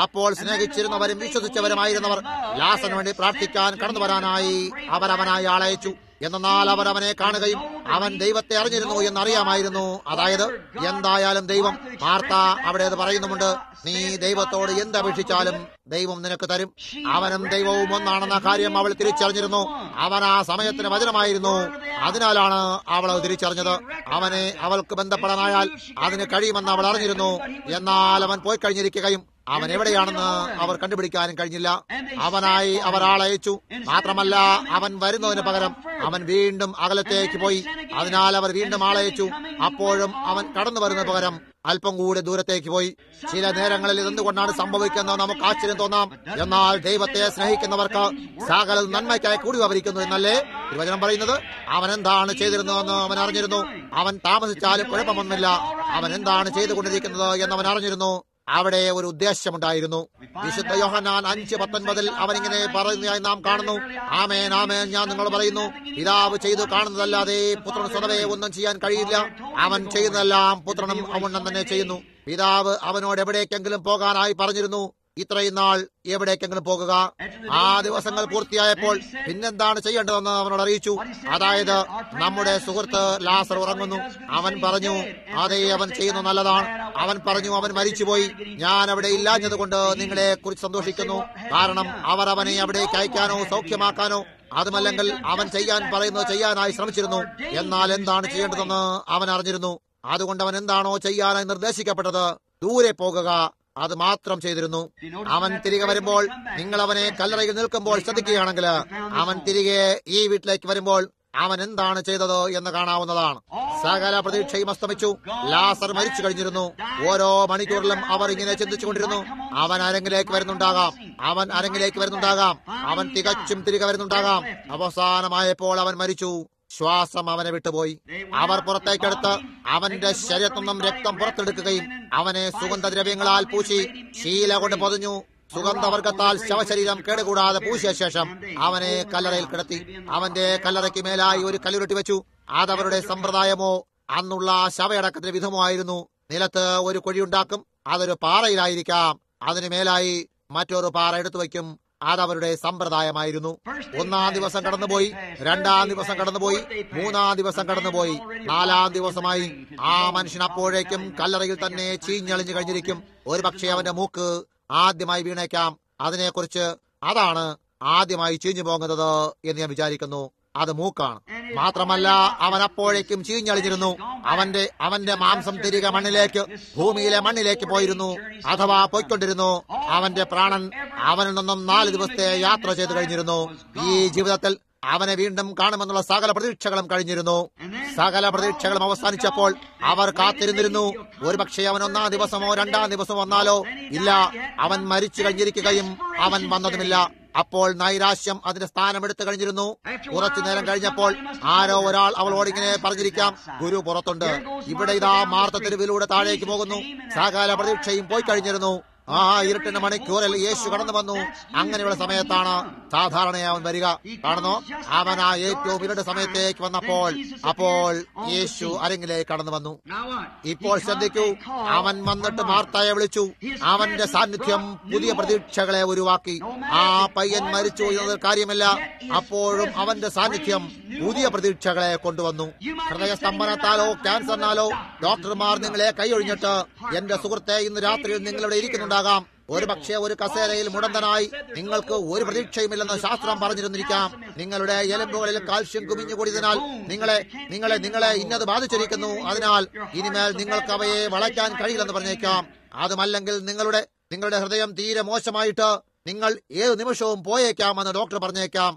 അപ്പോൾ സ്നേഹിച്ചിരുന്നവരും വിശ്വസിച്ചവരുമായിരുന്നവർ ലാസറിന് വേണ്ടി പ്രാർത്ഥിക്കാൻ കടന്നു വരാനായി അവരവനായി ആളയച്ചു. എന്നാൽ അവർ അവനെ കാണുകയും അവൻ ദൈവത്തെ അറിഞ്ഞിരുന്നു എന്നറിയാമായിരുന്നു. അതായത് എന്തായാലും ദൈവം, മാർത്ത അവിടെ അത് പറയുന്നുമുണ്ട്, നീ ദൈവത്തോട് എന്തപേക്ഷിച്ചാലും ദൈവം നിനക്ക് തരും. അവനും ദൈവവും ഒന്നാണെന്ന കാര്യം അവൾ തിരിച്ചറിഞ്ഞിരുന്നു. അവൻ ആ സമയത്തിന് വചനമായിരുന്നു. അതിനാലാണ് അവൾ അത് തിരിച്ചറിഞ്ഞത്. അവനെ അവൾക്ക് ബന്ധപ്പെടാനായാൽ അതിന് കഴിയുമെന്ന് അവൾ അറിഞ്ഞിരുന്നു. എന്നാൽ അവൻ പോയി കഴിഞ്ഞിരിക്കുകയും അവൻ എവിടെയാണെന്ന് അവർ കണ്ടുപിടിക്കാനും കഴിഞ്ഞില്ല. അവനായി അവർ ആളയച്ചു. മാത്രമല്ല, അവൻ വരുന്നതിന് പകരം അവൻ വീണ്ടും അകലത്തേക്ക് പോയി. അതിനാൽ അവർ വീണ്ടും ആളയച്ചു. അപ്പോഴും അവൻ കടന്നു വരുന്നതിന് പകരം അല്പം കൂടി ദൂരത്തേക്ക് പോയി. ചില നേരങ്ങളിൽ ഇതെന്തുകൊണ്ടാണ് സംഭവിക്കുന്നത് നമുക്ക് ആശ്ചര്യം തോന്നാം. എന്നാൽ ദൈവത്തെ സ്നേഹിക്കുന്നവർക്ക് സകല നന്മയ്ക്കായി കൂടി വരിക്കുന്നു എന്നല്ലേ തിരുവചനം പറയുന്നത്. അവൻ എന്താണ് ചെയ്തിരുന്നതെന്ന് അവൻ അറിഞ്ഞിരുന്നു. അവൻ താമസിച്ചാലും കുഴപ്പമൊന്നുമില്ല. അവൻ എന്താണ് ചെയ്തുകൊണ്ടിരിക്കുന്നത് എന്നവൻ അറിഞ്ഞിരുന്നു. അവിടെ ഒരു ഉദ്ദേശമുണ്ടായിരുന്നു. വിശുദ്ധ യോഹന്നാൻ 5:19 അവനിങ്ങനെ പറയുന്നതായി നാം കാണുന്നു. ആമേൻ ആമേൻ, ഞാൻ നിങ്ങൾ പറയുന്നു, പിതാവ് ചെയ്തു കാണുന്നതല്ലാതെ പുത്രൻ സ്വതവേ ഒന്നും ചെയ്യാൻ കഴിയില്ല. അവൻ ചെയ്യുന്നതെല്ലാം പുത്രനും അവണ്ണം തന്നെ ചെയ്യുന്നു. പിതാവ് അവനോട് എവിടേക്കെങ്കിലും പോകാനായി പറഞ്ഞിരുന്നു. ഇത്രയും നാൾ എവിടേക്കെങ്കിലും പോകുക. ആ ദിവസങ്ങൾ പൂർത്തിയായപ്പോൾ പിന്നെന്താണ് ചെയ്യേണ്ടതെന്ന് അവനോട് അറിയിച്ചു. അതായത്, നമ്മുടെ സുഹൃത്ത് ലാസർ ഉറങ്ങുന്നു. അവൻ പറഞ്ഞു, അതേ, അവൻ ചെയ്യുന്നു നല്ലതാണ്. അവൻ പറഞ്ഞു, അവൻ മരിച്ചുപോയി. ഞാൻ അവിടെ ഇല്ലാഞ്ഞതുകൊണ്ട് നിങ്ങളെ കുറിച്ച് സന്തോഷിക്കുന്നു. കാരണം അവർ അവനെ അവിടേക്ക് അയക്കാനോ സൗഖ്യമാക്കാനോ അതുമല്ലെങ്കിൽ അവൻ ചെയ്യാൻ പറയുന്നത് ചെയ്യാനായി ശ്രമിച്ചിരുന്നു. എന്നാൽ എന്താണ് ചെയ്യേണ്ടതെന്ന് അവൻ അറിഞ്ഞിരുന്നു. അതുകൊണ്ട് അവൻ എന്താണോ ചെയ്യാനായി നിർദ്ദേശിക്കപ്പെട്ടത്, ദൂരെ പോകുക, അത് മാത്രം ചെയ്തിരുന്നു. അവൻ തിരികെ വരുമ്പോൾ, നിങ്ങൾ അവനെ കല്ലറയിൽ നിൽക്കുമ്പോൾ ശ്രദ്ധിക്കുകയാണെങ്കിൽ, അവൻ തിരികെ ഈ വീട്ടിലേക്ക് വരുമ്പോൾ അവൻ എന്താണ് ചെയ്തത് എന്ന് കാണാവുന്നതാണ്. സകല പ്രതീക്ഷയും അസ്തമിച്ചു. ലാസർ മരിച്ചു കഴിഞ്ഞിരുന്നു. ഓരോ മണിക്കൂറിലും അവർ ഇങ്ങനെ ചിന്തിച്ചുകൊണ്ടിരുന്നു, അവൻ അരങ്ങിലേക്ക് വരുന്നുണ്ടാകാം, അവൻ അരങ്ങിലേക്ക് വരുന്നുണ്ടാകാം, അവൻ തികച്ചും തിരികെ വരുന്നുണ്ടാകാം. അവസാനമായപ്പോൾ അവൻ മരിച്ചു. ശ്വാസം അവനെ വിട്ടുപോയി. അവർ പുറത്തേക്കെടുത്ത് അവന്റെ ശരീരത്തിൽ നിന്നും രക്തം പുറത്തെടുക്കുകയും അവനെ സുഗന്ധദ്രവ്യങ്ങളാൽ പൂശി ശീല കൊണ്ട് പൊതിഞ്ഞു. സുഗന്ധവർഗത്താൽ ശവശരീരം കേടുകൂടാതെ പൂശിയ ശേഷം അവനെ കല്ലറയിൽ കിടത്തി. അവന്റെ കല്ലറയ്ക്ക് മേലായി ഒരു കല്ലുരുട്ടി വെച്ചു. അതവരുടെ സമ്പ്രദായമോ അന്നുള്ള ശവയടക്കത്തിന് വിധമോ ആയിരുന്നു. നിലത്ത് ഒരു കുഴിയുണ്ടാക്കും. അതൊരു പാറയിലായിരിക്കാം. അതിനു മേലായി മറ്റൊരു പാറ എടുത്തു വയ്ക്കും. അതവരുടെ സമ്പ്രദായമായിരുന്നു. 1-ാം ദിവസം കടന്നുപോയി, 2-ാം ദിവസം കടന്നുപോയി, 3-ാം ദിവസം കടന്നുപോയി, 4-ാം ദിവസമായി. ആ മനുഷ്യൻ അപ്പോഴേക്കും കല്ലറയിൽ തന്നെ ചീഞ്ഞളിഞ്ഞു കഴിഞ്ഞിരിക്കും. ഒരു പക്ഷേ അവന്റെ മൂക്ക് ആദ്യമായി വീണേക്കാം. അതിനെക്കുറിച്ച് അതാണ് ആദ്യമായി ചീഞ്ഞു പോകുന്നത് എന്ന് ഞാൻ വിചാരിക്കുന്നു. അത് മൂക്കാണ്. മാത്രമല്ല, അവൻ അപ്പോഴേക്കും ചീഞ്ഞളിഞ്ഞിരുന്നു. അവന്റെ മാംസം തിരികെ മണ്ണിലേക്ക്, ഭൂമിയിലെ മണ്ണിലേക്ക് പോയിരുന്നു, അഥവാ പോയിക്കൊണ്ടിരുന്നു. അവന്റെ പ്രാണൻ അവനിൽ നിന്നും 4 ദിവസത്തെ യാത്ര ചെയ്തു കഴിഞ്ഞിരുന്നു. ഈ ജീവിതത്തിൽ അവനെ വീണ്ടും കാണുമെന്നുള്ള സകല പ്രതീക്ഷകളും കഴിഞ്ഞിരുന്നു. സകല പ്രതീക്ഷകളും അവസാനിച്ചപ്പോൾ അവർ കാത്തിരുന്നിരുന്നു. ഒരുപക്ഷെ അവൻ 1-ാം ദിവസമോ 2-ാം ദിവസമോ വന്നാലോ. ഇല്ല, അവൻ മരിച്ചു കഴിഞ്ഞിരിക്കുകയും അവൻ വന്നതുമില്ല. അപ്പോൾ നൈരാശ്യം അതിന്റെ സ്ഥാനം എടുത്തു കഴിഞ്ഞിരുന്നു. കുറച്ചു നേരം കഴിഞ്ഞപ്പോൾ ആരോ ഒരാൾ അവളോട് ഇങ്ങനെ പറഞ്ഞിരിക്കാം, ഗുരു പുറത്തുണ്ട്. ഇവിടെ ഇതാ മാർത്ത തെരുവിലൂടെ താഴേക്ക് പോകുന്നു. സകല പ്രതീക്ഷയും പോയി കഴിഞ്ഞിരുന്നു. ആ ഇരുട്ടിന്റെ മണിക്കൂറിൽ യേശു കടന്നു വന്നു. അങ്ങനെയുള്ള സമയത്താണ് സാധാരണയായി അവൻ വരിക. കാണുന്നു, അവൻ ആ ഏറ്റവും ഇരുട്ട് സമയത്തേക്ക് വന്നപ്പോൾ അപ്പോൾ യേശു അരങ്ങിലേക്ക് കടന്നു വന്നു. ഇപ്പോൾ ശ്രദ്ധിക്കൂ, അവൻ വന്നിട്ട് മാർത്തയെ വിളിച്ചു. അവന്റെ സാന്നിധ്യം പുതിയ പ്രതീക്ഷകളെ ഉരുവാക്കി. ആ പയ്യൻ മരിച്ചു എന്നത് കാര്യമില്ല, അപ്പോഴും അവന്റെ സാന്നിധ്യം പുതിയ പ്രതീക്ഷകളെ കൊണ്ടുവന്നു. ഹൃദയസ്തംഭനത്താലോ ക്യാൻസറിനാലോ ഡോക്ടർമാർ നിങ്ങളെ കൈയൊഴിഞ്ഞിട്ട്, എന്റെ സുഹൃത്തെ, ഇന്ന് രാത്രിയിൽ നിങ്ങളിവിടെ ഇരിക്കുന്നുണ്ടാകാം. ഒരു പക്ഷേ ഒരു കസേരയിൽ മുടന്തനായി നിങ്ങൾക്ക് ഒരു പ്രതീക്ഷയുമില്ലെന്ന് ശാസ്ത്രം പറഞ്ഞിരുന്നിരിക്കാം. നിങ്ങളുടെ എലുമ്പുകളിൽ കാൽഷ്യം കുമിഞ്ഞുകൂടിയതിനാൽ നിങ്ങളെ ഇന്നത് ബാധിച്ചിരിക്കുന്നു. അതിനാൽ ഇനിമേൽ നിങ്ങൾക്ക് അവയെ വളയ്ക്കാൻ കഴിയില്ലെന്ന് പറഞ്ഞേക്കാം. അതുമല്ലെങ്കിൽ നിങ്ങളുടെ ഹൃദയം തീരെ മോശമായിട്ട് നിങ്ങൾ ഏത് നിമിഷവും പോയേക്കാമെന്ന് ഡോക്ടർ പറഞ്ഞേക്കാം.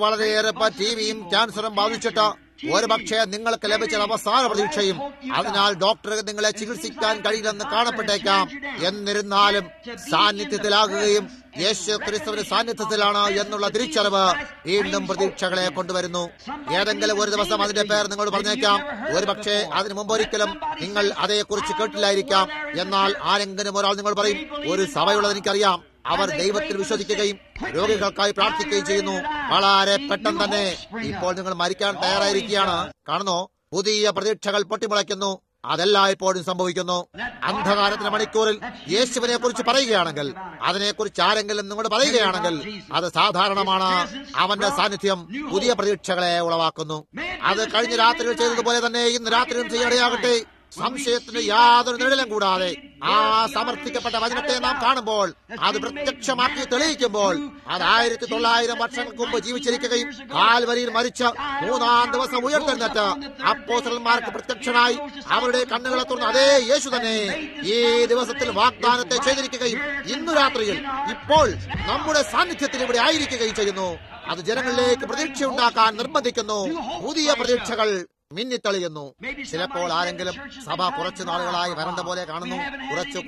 വളരെയേറെ ടിവിയും ക്യാൻസറും ബാധിച്ചിട്ട് ഒരു പക്ഷേ നിങ്ങൾക്ക് ലഭിച്ച അവസാന പ്രതീക്ഷയും. അതിനാൽ ഡോക്ടർ നിങ്ങളെ ചികിത്സിക്കാൻ കഴിയില്ലെന്ന് കാണപ്പെട്ടേക്കാം. എന്നിരുന്നാലും സാന്നിധ്യത്തിലാകുകയും യേശു ക്രിസ്തുവിന്റെ സാന്നിധ്യത്തിലാണ് എന്നുള്ള തിരിച്ചറിവ് വീണ്ടും പ്രതീക്ഷകളെ കൊണ്ടുവരുന്നു. ഏതെങ്കിലും ഒരു ദിവസം അതിന്റെ പേർ നിങ്ങളോട് പറഞ്ഞേക്കാം. ഒരു പക്ഷേ അതിനു മുമ്പൊരിക്കലും നിങ്ങൾ അതേക്കുറിച്ച് കേട്ടില്ലായിരിക്കാം. എന്നാൽ ആരെങ്കിലും ഒരാൾ നിങ്ങൾ പറയും, ഒരു സഭയുള്ളത് എനിക്കറിയാം, അവർ ദൈവത്തിൽ വിശ്വസിക്കുകയും രോഗികൾക്കായി പ്രാർത്ഥിക്കുകയും ചെയ്യുന്നു. വളരെ പെട്ടെന്ന് തന്നെ ഇപ്പോൾ നിങ്ങൾ മരിക്കാൻ തയ്യാറായിരിക്കുകയാണ്. കാണുന്നു, പുതിയ പ്രതീക്ഷകൾ പൊട്ടിമുളയ്ക്കുന്നു. അതെല്ലായ്പ്പോഴും സംഭവിക്കുന്നു. അന്ധകാരത്തിന്റെ മണിക്കൂറിൽ യേശുവിനെ കുറിച്ച് പറയുകയാണെങ്കിൽ, അതിനെക്കുറിച്ച് ആരെങ്കിലും നിങ്ങളോട് പറയുകയാണെങ്കിൽ, അത് സാധാരണമാണ്. അവന്റെ സാന്നിധ്യം പുതിയ പ്രതീക്ഷകളെ ഉളവാക്കുന്നു. അത് കഴിഞ്ഞ രാത്രിയിൽ ചെയ്തതുപോലെ തന്നെ ഇന്ന് രാത്രിയും ചെയ്യാതെയാകട്ടെ. സംശയത്തിന് യാതൊരു നിഴലും കൂടാതെ ആ സമർത്ഥിക്കപ്പെട്ട വചനത്തെ നാം കാണുമ്പോൾ, അത് പ്രത്യക്ഷമാക്കി തെളിയിക്കുമ്പോൾ, അത് 1900 വർഷങ്ങൾക്ക് മുമ്പ് ജീവിച്ചിരിക്കുകയും കാൽവരിയിൽ മരിച്ച 3-ാം ദിവസം ഉയർത്തെഴുന്നേറ്റ് അപ്പോസ്തലന്മാർക്ക് പ്രത്യക്ഷനായി അവരുടെ കണ്ണുകളെ തുറന്ന് അതേ യേശു തന്നെ ഈ ദിവസത്തിൽ വാഗ്ദാനത്തെ ചെയ്തിരിക്കുകയും ഇന്നു രാത്രിയിൽ ഇപ്പോൾ നമ്മുടെ സാന്നിധ്യത്തിൽ ഇവിടെ ആയിരിക്കുകയും ചെയ്യുന്നു. അത് ജനങ്ങളിലേക്ക് പ്രതീക്ഷ ഉണ്ടാക്കാൻ നിർബന്ധിക്കുന്നു. പുതിയ പ്രതീക്ഷകൾ മിന്നിത്തെളിയുന്നു. ചിലപ്പോൾ ആരെങ്കിലും സഭ കുറച്ചു നാളുകളായി വരണ്ട പോലെ കാണുന്നു.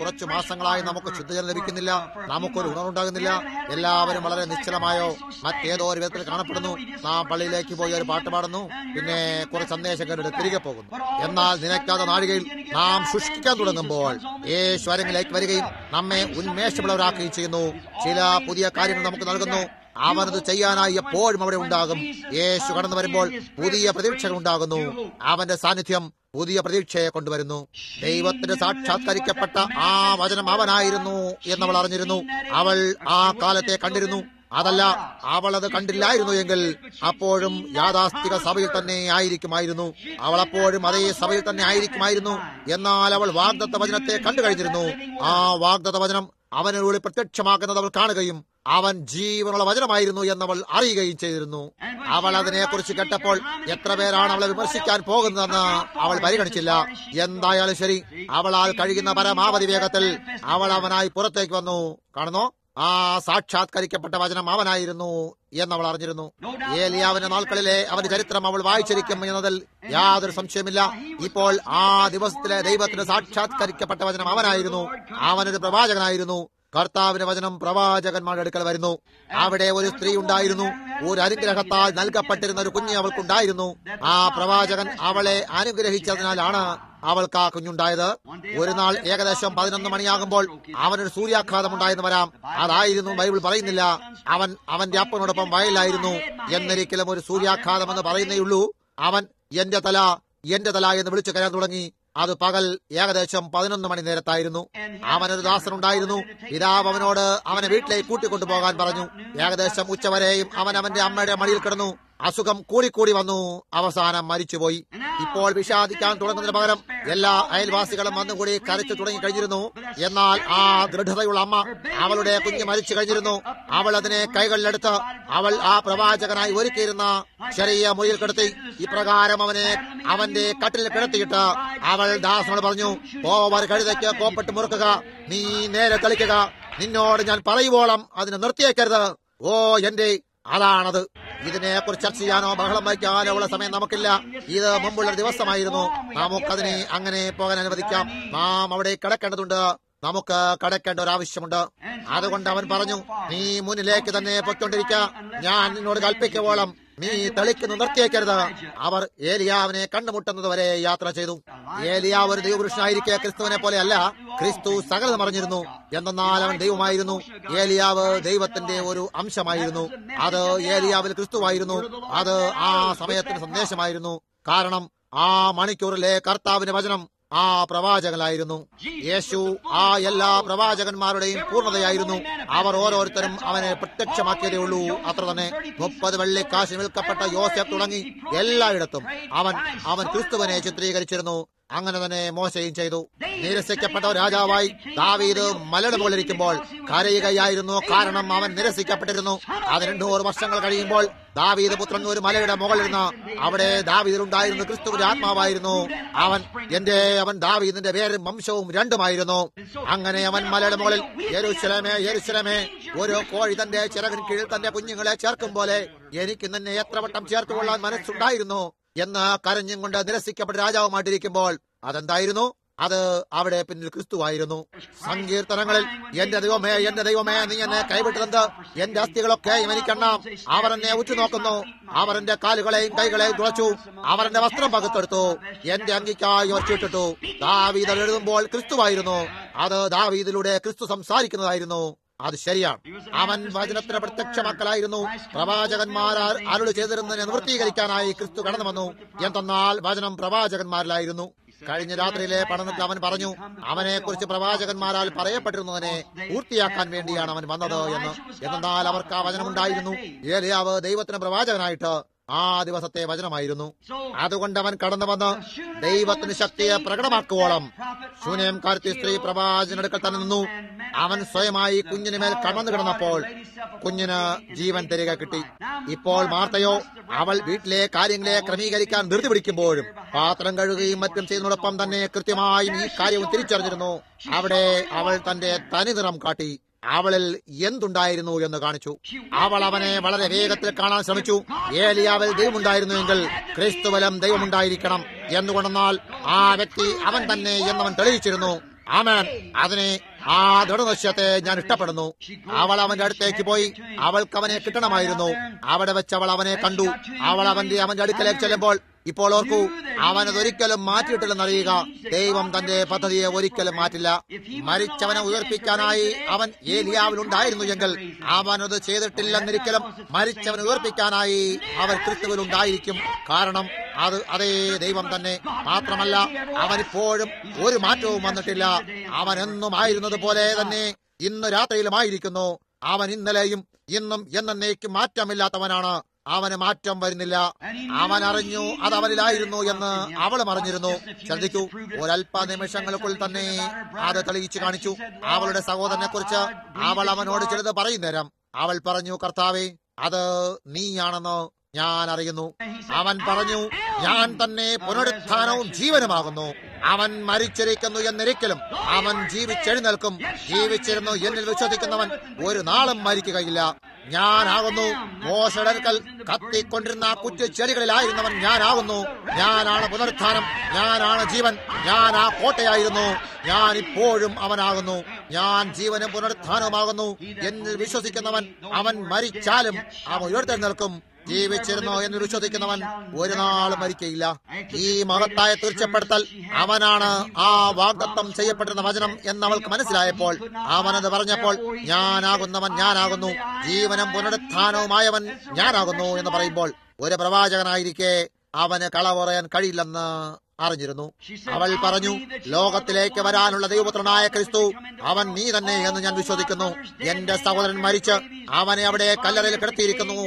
കുറച്ചു മാസങ്ങളായി നമുക്ക് ശുദ്ധജലം ലഭിക്കുന്നില്ല, നമുക്കൊരു ഉണർവുണ്ടാകുന്നില്ല. എല്ലാവരും വളരെ നിശ്ചലമായോ മറ്റേതോ ഒരു വിധത്തിൽ കാണപ്പെടുന്നു. നാം പള്ളിയിലേക്ക് പോയി ഒരു പാട്ട് പാടുന്നു, പിന്നെ കുറച്ച് സന്ദേശം കേട്ടിട്ട് തിരികെ പോകുന്നു. എന്നാൽ നിലയ്ക്കാത്ത നാഴികയിൽ നാം ശുഷ്കിക്കാൻ തുടങ്ങുമ്പോൾ യേശുവിലേക്ക് വരികയും നമ്മെ ഉന്മേഷമുള്ളവരാക്കുകയും ചെയ്യുന്നു. ചില പുതിയ കാര്യങ്ങൾ നമുക്ക് നൽകുന്നു. അവനത് ചെയ്യാനായി എപ്പോഴും അവിടെ ഉണ്ടാകും. യേശു കടന്നു വരുമ്പോൾ പുതിയ പ്രതീക്ഷകൾ ഉണ്ടാകുന്നു. അവന്റെ സാന്നിധ്യം പുതിയ പ്രതീക്ഷയെ കൊണ്ടുവരുന്നു. ദൈവത്തിന് സാക്ഷാത്കരിക്കപ്പെട്ട ആ വചനം അവനായിരുന്നു എന്നവൾ അറിഞ്ഞിരുന്നു. അവൾ ആ കാലത്തെ കണ്ടിരുന്നു. അതല്ല, അവൾ അത് കണ്ടില്ലായിരുന്നു എങ്കിൽ അപ്പോഴും യാഥാസ്ഥിക സഭയിൽ തന്നെ ആയിരിക്കുമായിരുന്നു. അവൾ അപ്പോഴും അതേ സഭയിൽ തന്നെ ആയിരിക്കുമായിരുന്നു. എന്നാൽ അവൾ വാഗ്ദത്ത വചനത്തെ കണ്ടു കഴിഞ്ഞിരുന്നു. ആ വാഗ്ദത്ത വചനം അവനുള്ളിൽ പ്രത്യക്ഷമാക്കുന്നത് അവൾ കാണുകയും അവൻ ജീവനുള്ള വചനമായിരുന്നു എന്നവൾ അറിയുകയും ചെയ്തിരുന്നു. അവൾ അതിനെക്കുറിച്ച് കേട്ടപ്പോൾ എത്ര പേരാണ് അവളെ വിമർശിക്കാൻ പോകുന്നതെന്ന് അവൾ പരിഗണിച്ചില്ല. എന്തായാലും ശരി, അവളാൽ കഴിയുന്ന പരമാവധി വേഗത്തിൽ അവൾ അവനായി പുറത്തേക്ക് വന്നു. കാണുന്നോ, ആ സാക്ഷാത്കരിക്കപ്പെട്ട വചനം അവനായിരുന്നു എന്നവൾ അറിഞ്ഞിരുന്നു. ഏലിയാവിന്റെ നാൾക്കളിലെ അവന്റെ ചരിത്രം അവൾ വായിച്ചിരിക്കും എന്നതിൽ യാതൊരു സംശയമില്ല. ഇപ്പോൾ ആ ദിവസത്തിലെ ദൈവത്തിന് സാക്ഷാത്കരിക്കപ്പെട്ട വചനം അവനായിരുന്നു. അവനൊരു പ്രവാചകനായിരുന്നു. കർത്താവിന്റെ വചനം പ്രവാചകന്മാരുടെ അടുക്കൽ വരുന്നു. അവിടെ ഒരു സ്ത്രീ ഉണ്ടായിരുന്നു. ഒരു അനുഗ്രഹത്താൽ നൽകപ്പെട്ടിരുന്ന ഒരു കുഞ്ഞ് അവൾക്കുണ്ടായിരുന്നു. ആ പ്രവാചകൻ അവളെ അനുഗ്രഹിച്ചതിനാലാണ് അവൾക്ക് ആ കുഞ്ഞുണ്ടായത്. ഒരു നാൾ ഏകദേശം 11 മണിയാകുമ്പോൾ അവനൊരു സൂര്യാഘാതം ഉണ്ടായെന്ന് വരാം. അതായിരുന്നു ബൈബിൾ പറയുന്നില്ല. അവന്റെ അപ്പനോടൊപ്പം വയലിലായിരുന്നു. എന്നൊരിക്കലും ഒരു സൂര്യാഘാതം എന്ന് പറയുന്നേയുള്ളൂ. അവൻ എന്റെ തല എന്ന് വിളിച്ചു കയറാൻ തുടങ്ങി. അത് പകൽ ഏകദേശം 11 മണി നേരത്തായിരുന്നു. അവനൊരു ദാസനുണ്ടായിരുന്നു. പിതാവ് അവനോട് അവനെ വീട്ടിലേക്ക് കൂട്ടിക്കൊണ്ടുപോകാൻ പറഞ്ഞു. ഏകദേശം ഉച്ചവരെയും അവൻ അവന്റെ അമ്മയുടെ മടിയിൽ കിടന്നു. അസുഖം കൂടിക്കൂടി വന്നു. അവസാനം മരിച്ചുപോയി. ഇപ്പോൾ വിഷാദിക്കാൻ തുടങ്ങുന്നതിന് പകരം എല്ലാ അയൽവാസികളും വന്നുകൂടി കരച്ചു തുടങ്ങി കഴിഞ്ഞിരുന്നു. എന്നാൽ ആ ദൃഢതയുള്ള അമ്മ, അവളുടെ കുഞ്ഞ് മരിച്ചു കഴിഞ്ഞിരുന്നു. അവൾ അതിനെ കൈകളിലെടുത്ത് അവൾ ആ പ്രവാചകനായി ഒരുക്കിയിരുന്ന ചെറിയ മുറിയിൽ കിടത്തി. ഇപ്രകാരം അവനെ അവന്റെ കട്ടിൽ കിടത്തിയിട്ട് അവൾ ദാസനോട് പറഞ്ഞു, പോവർ കഴുതയ്ക്ക് കോപ്പിട്ട് മുറുക്കുക, നീ നേരെ കളിക്കുക, നിന്നോട് ഞാൻ പറയുവോളം അതിനെ നിർത്തിയേക്കരുത്. ഓ എന്റെ, അതാണത്. ഇതിനെക്കുറിച്ച് ചർച്ച ചെയ്യാനോ ബഹളം വയ്ക്കാനോ ഉള്ള സമയം നമുക്കില്ല. ഇത് മുമ്പുള്ള ദിവസമായിരുന്നു. നമുക്കതിനെ അങ്ങനെ പോകാൻ അനുവദിക്കാം. നാം അവിടെ കിടക്കേണ്ടതുണ്ട്. നമുക്ക് കടക്കേണ്ട ഒരു ആവശ്യമുണ്ട്. അതുകൊണ്ട് അവൻ പറഞ്ഞു, നീ മുന്നിലേക്ക് തന്നെ പൊയ്ക്കൊണ്ടിരിക്കുക, ഞാൻ നിന്നോട് കൽപ്പിക്കുവോളം നീ തെളിക്കുന്നു നിർത്തിയേക്കരുത്. അവർ ഏലിയാവിനെ കണ്ടുമുട്ടുന്നത് വരെ യാത്ര ചെയ്തു. ഏലിയാവ് ഒരു ദൈവപുരുഷനായിരിക്കെ ക്രിസ്തുവിനെ പോലെ അല്ല. ക്രിസ്തു സകലം അറിഞ്ഞിരുന്നു. എന്നാൽ അവൻ ദൈവമായിരുന്നു. ഏലിയാവ് ദൈവത്തിന്റെ ഒരു അംശമായിരുന്നു. അത് ഏലിയാവിൽ ക്രിസ്തുവായിരുന്നു. അത് ആ സമയത്തിന് സന്ദേശമായിരുന്നു. കാരണം ആ മണിക്കൂറിലെ കർത്താവിന്റെ വചനം ആ പ്രവാചകനായിരുന്നു. യേശു ആ എല്ലാ പ്രവാചകന്മാരുടെയും പൂർണ്ണതയായിരുന്നു. അവർ ഓരോരുത്തരും അവനെ പ്രത്യക്ഷമാക്കിയതേ ഉള്ളൂ. അത്ര തന്നെ 30 വെള്ളിക്കാശ് വിൽക്കപ്പെട്ട യോസേഫ് തുടങ്ങി എല്ലായിടത്തും അവൻ ക്രിസ്തുവിനെ ചിത്രീകരിച്ചിരുന്നു. അങ്ങനെ തന്നെ മോശയും ചെയ്തു. നിരസിക്കപ്പെട്ട രാജാവായി ദാവീദ് മലയുടെ പോലിരിക്കുമ്പോൾ കരയുകയായിരുന്നു. കാരണം അവൻ നിരസിക്കപ്പെട്ടിരുന്നു. അത് 200 വർഷങ്ങൾ കഴിയുമ്പോൾ ദാവീദ് പുത്രൻ ഒരു മലയുടെ മുകളിലിരുന്ന് അവിടെ ദാവീദിലുണ്ടായിരുന്ന ക്രിസ്തുവിന്റെ ആത്മാവായിരുന്നു. അവൻ ദാവീദിന്റെ പേരും വംശവും രണ്ടുമായിരുന്നു. അങ്ങനെ അവൻ മലയുടെ മുകളിൽ, യെരൂശലേമേ യെരൂശലേമേ, ഓരോ കോഴി തന്റെ ചിറകിന് കീഴിൽ തന്റെ കുഞ്ഞുങ്ങളെ ചേർക്കും പോലെ എനിക്ക് നിന്നെ എത്ര വട്ടം ചേർത്തുകൊള്ളാൻ മനസ്സുണ്ടായിരുന്നു എന്ന് കരഞ്ഞും കൊണ്ട് നിരസിക്കപ്പെട്ട രാജാവുമായിട്ടിരിക്കുമ്പോൾ അതെന്തായിരുന്നു? അത് അവിടെ പിന്നിൽ ക്രിസ്തുവായിരുന്നു. സങ്കീർത്തനങ്ങളിൽ എന്റെ ദൈവമേ നീ എന്നെ കൈവിട്ടതെന്ത്? എന്റെ അസ്ഥികളൊക്കെയും എനിക്കെണ്ണാം. അവർ എന്നെ ഉറ്റുനോക്കുന്നു. അവർ എന്റെ കാലുകളെയും കൈകളെയും തുളച്ചു. അവർ എന്റെ വസ്ത്രം പകുത്തെടുത്തു. എന്റെ അങ്കിക്കായി ഒച്ചിട്ടിട്ടു. ദാവീദ് എഴുതുമ്പോൾ ക്രിസ്തുവായിരുന്നു. അത് ദാവീദിലൂടെ ക്രിസ്തു സംസാരിക്കുന്നതായിരുന്നു. അത് ശരിയാണ്. അവൻ വചനത്തിന് പ്രത്യക്ഷമാക്കലായിരുന്നു. പ്രവാചകന്മാരാൽ അരുളി ചെയ്തിരുന്നതിനെ നിവൃത്തീകരിക്കാനായി ക്രിസ്തു കടന്നു വന്നു. എന്തെന്നാൽ വചനം പ്രവാചകന്മാരിലായിരുന്നു. കഴിഞ്ഞ രാത്രിയിലെ പഠനത്തിൽ അവൻ പറഞ്ഞു, അവനെ കുറിച്ച് പ്രവാചകന്മാരാൽ പറയപ്പെട്ടിരുന്നതിനെ പൂർത്തിയാക്കാൻ വേണ്ടിയാണ് അവൻ വന്നത് എന്ന്. എന്നാൽ അവർക്ക് ആ വചനമുണ്ടായിരുന്നു. ഏലിയാവ് ദൈവത്തിന് പ്രവാചകനായിട്ട് ആ ദിവസത്തെ വചനമായിരുന്നു. അതുകൊണ്ട് അവൻ കടന്നു വന്ന് ദൈവത്തിന് ശക്തിയെ പ്രകടമാക്കുവോളം ശൂന്യംകാരത്തി സ്ത്രീ പ്രവാചകനടുക്കൽ തന്നെ നിന്നു. അവൻ സ്വയമായി കുഞ്ഞിന് മേൽ കടന്നു കിടന്നപ്പോൾ കുഞ്ഞിന് ജീവൻ തിരികെ കിട്ടി. ഇപ്പോൾ മാർത്തയോ അവൾ വീട്ടിലെ കാര്യങ്ങളെ ക്രമീകരിക്കാൻ ധൃതി പിടിക്കുമ്പോഴും പാത്രം കഴുകുകയും മറ്റും ചെയ്യുന്നതോടൊപ്പം തന്നെ കൃത്യമായും ഈ കാര്യവും തിരിച്ചറിഞ്ഞിരുന്നു. അവിടെ അവൾ തന്റെ തനിനിറം കാട്ടി. അവളിൽ എന്തുണ്ടായിരുന്നു എന്ന് കാണിച്ചു. അവൾ അവനെ വളരെ വേഗത്തിൽ കാണാൻ ശ്രമിച്ചു. ഏലിയാവിൽ ദൈവമുണ്ടായിരുന്നുവെങ്കിൽ ക്രിസ്തുവിലും ദൈവമുണ്ടായിരിക്കണം. എന്തുകൊണ്ടെന്നാൽ ആ വ്യക്തി അവൻ തന്നെ എന്നവൻ തെളിയിച്ചിരുന്നു. ആമേൻ. അതിനെ ആ ദൃഢനിശ്ചയത്തെ ഞാൻ ഇഷ്ടപ്പെടുന്നു. അവൾ അവന്റെ അടുത്തേക്ക് പോയി. അവൾക്ക് അവനെ കിട്ടണമായിരുന്നു. അവിടെ വെച്ച് അവൾ അവനെ കണ്ടു. അവൾ അവന്റെ അടുക്കലേക്ക് ചെല്ലുമ്പോൾ, ഇപ്പോൾ ഓർക്കൂ, അവനതൊരിക്കലും മാറ്റിയിട്ടില്ലെന്നറിയുക. ദൈവം തന്റെ പദ്ധതിയെ ഒരിക്കലും മാറ്റില്ല. മരിച്ചവനെ ഉയർപ്പിക്കാനായി അവൻ ഏലിയാവിലുണ്ടായിരുന്നു എങ്കിൽ അവനത് ചെയ്തിട്ടില്ലെന്നിരിക്കലും മരിച്ചവനെ ഉയർപ്പിക്കാനായി അവർ ക്രിസ്തുവിലുണ്ടായിരിക്കും. കാരണം അത് അതേ ദൈവം തന്നെ. മാത്രമല്ല, അവനിപ്പോഴും ഒരു മാറ്റവും വന്നിട്ടില്ല. അവൻ എന്നും ആയിരുന്നത് പോലെ തന്നെ ഇന്ന് രാത്രിയിലുമായിരിക്കുന്നു. അവൻ ഇന്നലെയും ഇന്നും എന്നേക്കും മാറ്റമില്ലാത്തവനാണ്. അവന് മാറ്റം വരുന്നില്ല. അവൻ അറിഞ്ഞു അത് അവനിലായിരുന്നു എന്ന് അവളും അറിഞ്ഞിരുന്നു. ശ്രദ്ധിക്കൂ, ഒരല്പ നിമിഷങ്ങൾക്കുള്ളിൽ തന്നെ അത് തെളിയിച്ചു കാണിച്ചു. അവളുടെ സഹോദരനെ കുറിച്ച് അവൾ അവനോട് ചിലത് പറയുന്നേരം അവൾ പറഞ്ഞു, കർത്താവേ, അത് നീയാണെന്ന് ഞാൻ അറിയുന്നു. അവൻ പറഞ്ഞു, ഞാൻ തന്നെ പുനരുത്ഥാനവും ജീവനുമാകുന്നു. അവൻ മരിച്ചിരിക്കുന്നു എന്നിരിക്കലും അവൻ ജീവിച്ചെഴുന്നേൽക്കും. ജീവിച്ചിരുന്നു എന്നിൽ വിശ്വസിക്കുന്നവൻ ഒരു നാളും മരിക്കുകയില്ല. ഞാനാകുന്നു മോശടൽക്കൽ കത്തിക്കൊണ്ടിരുന്ന ആ കുറ്റിച്ചെടികളിലായിരുന്നവൻ ഞാനാകുന്നു. ഞാനാണ് പുനരുത്ഥാനം, ഞാനാണ് ജീവൻ. ഞാൻ ആ കോട്ടയായിരുന്നു. ഞാൻ ഇപ്പോഴും അവനാകുന്നു. ഞാൻ ജീവനും പുനരുത്ഥാനവുമാകുന്നു. എന്നിൽ വിശ്വസിക്കുന്നവൻ അവൻ മരിച്ചാലും അവൻ ഉയർത്തെഴുന്നേൽക്കും. ജീവിച്ചിരുന്നോ എന്ന് വിശ്വസിക്കുന്നവൻ ഒരു നാളും മരിക്കയില്ല. ഈ മഹത്തായ തീർച്ചപ്പെടുത്തൽ അവനാണ് ആ വാഗ്ദത്തം ചെയ്യപ്പെട്ടിരുന്ന വചനം എന്നവൾക്ക് മനസ്സിലായപ്പോൾ അവനത് പറഞ്ഞപ്പോൾ, ഞാനാകുന്നവൻ ഞാനാകുന്നു, ജീവനും പുനരുത്ഥാനവുമായവൻ ഞാനാകുന്നു എന്ന് പറയുമ്പോൾ ഒരു പ്രവാചകനായിരിക്കെ അവന് കളവ് പറയാൻ കഴിയില്ലെന്ന് അറിഞ്ഞിരുന്നു. അവൾ പറഞ്ഞു, ലോകത്തിലേക്ക് വരാനുള്ള ദൈവപുത്രനായ ക്രിസ്തു അവൻ നീ തന്നെ എന്ന് ഞാൻ വിശ്വസിക്കുന്നു. എന്റെ സഹോദരൻ മരിച്ച് അവനെ അവിടെ കല്ലറയിൽ കിടത്തിയിരിക്കുന്നു.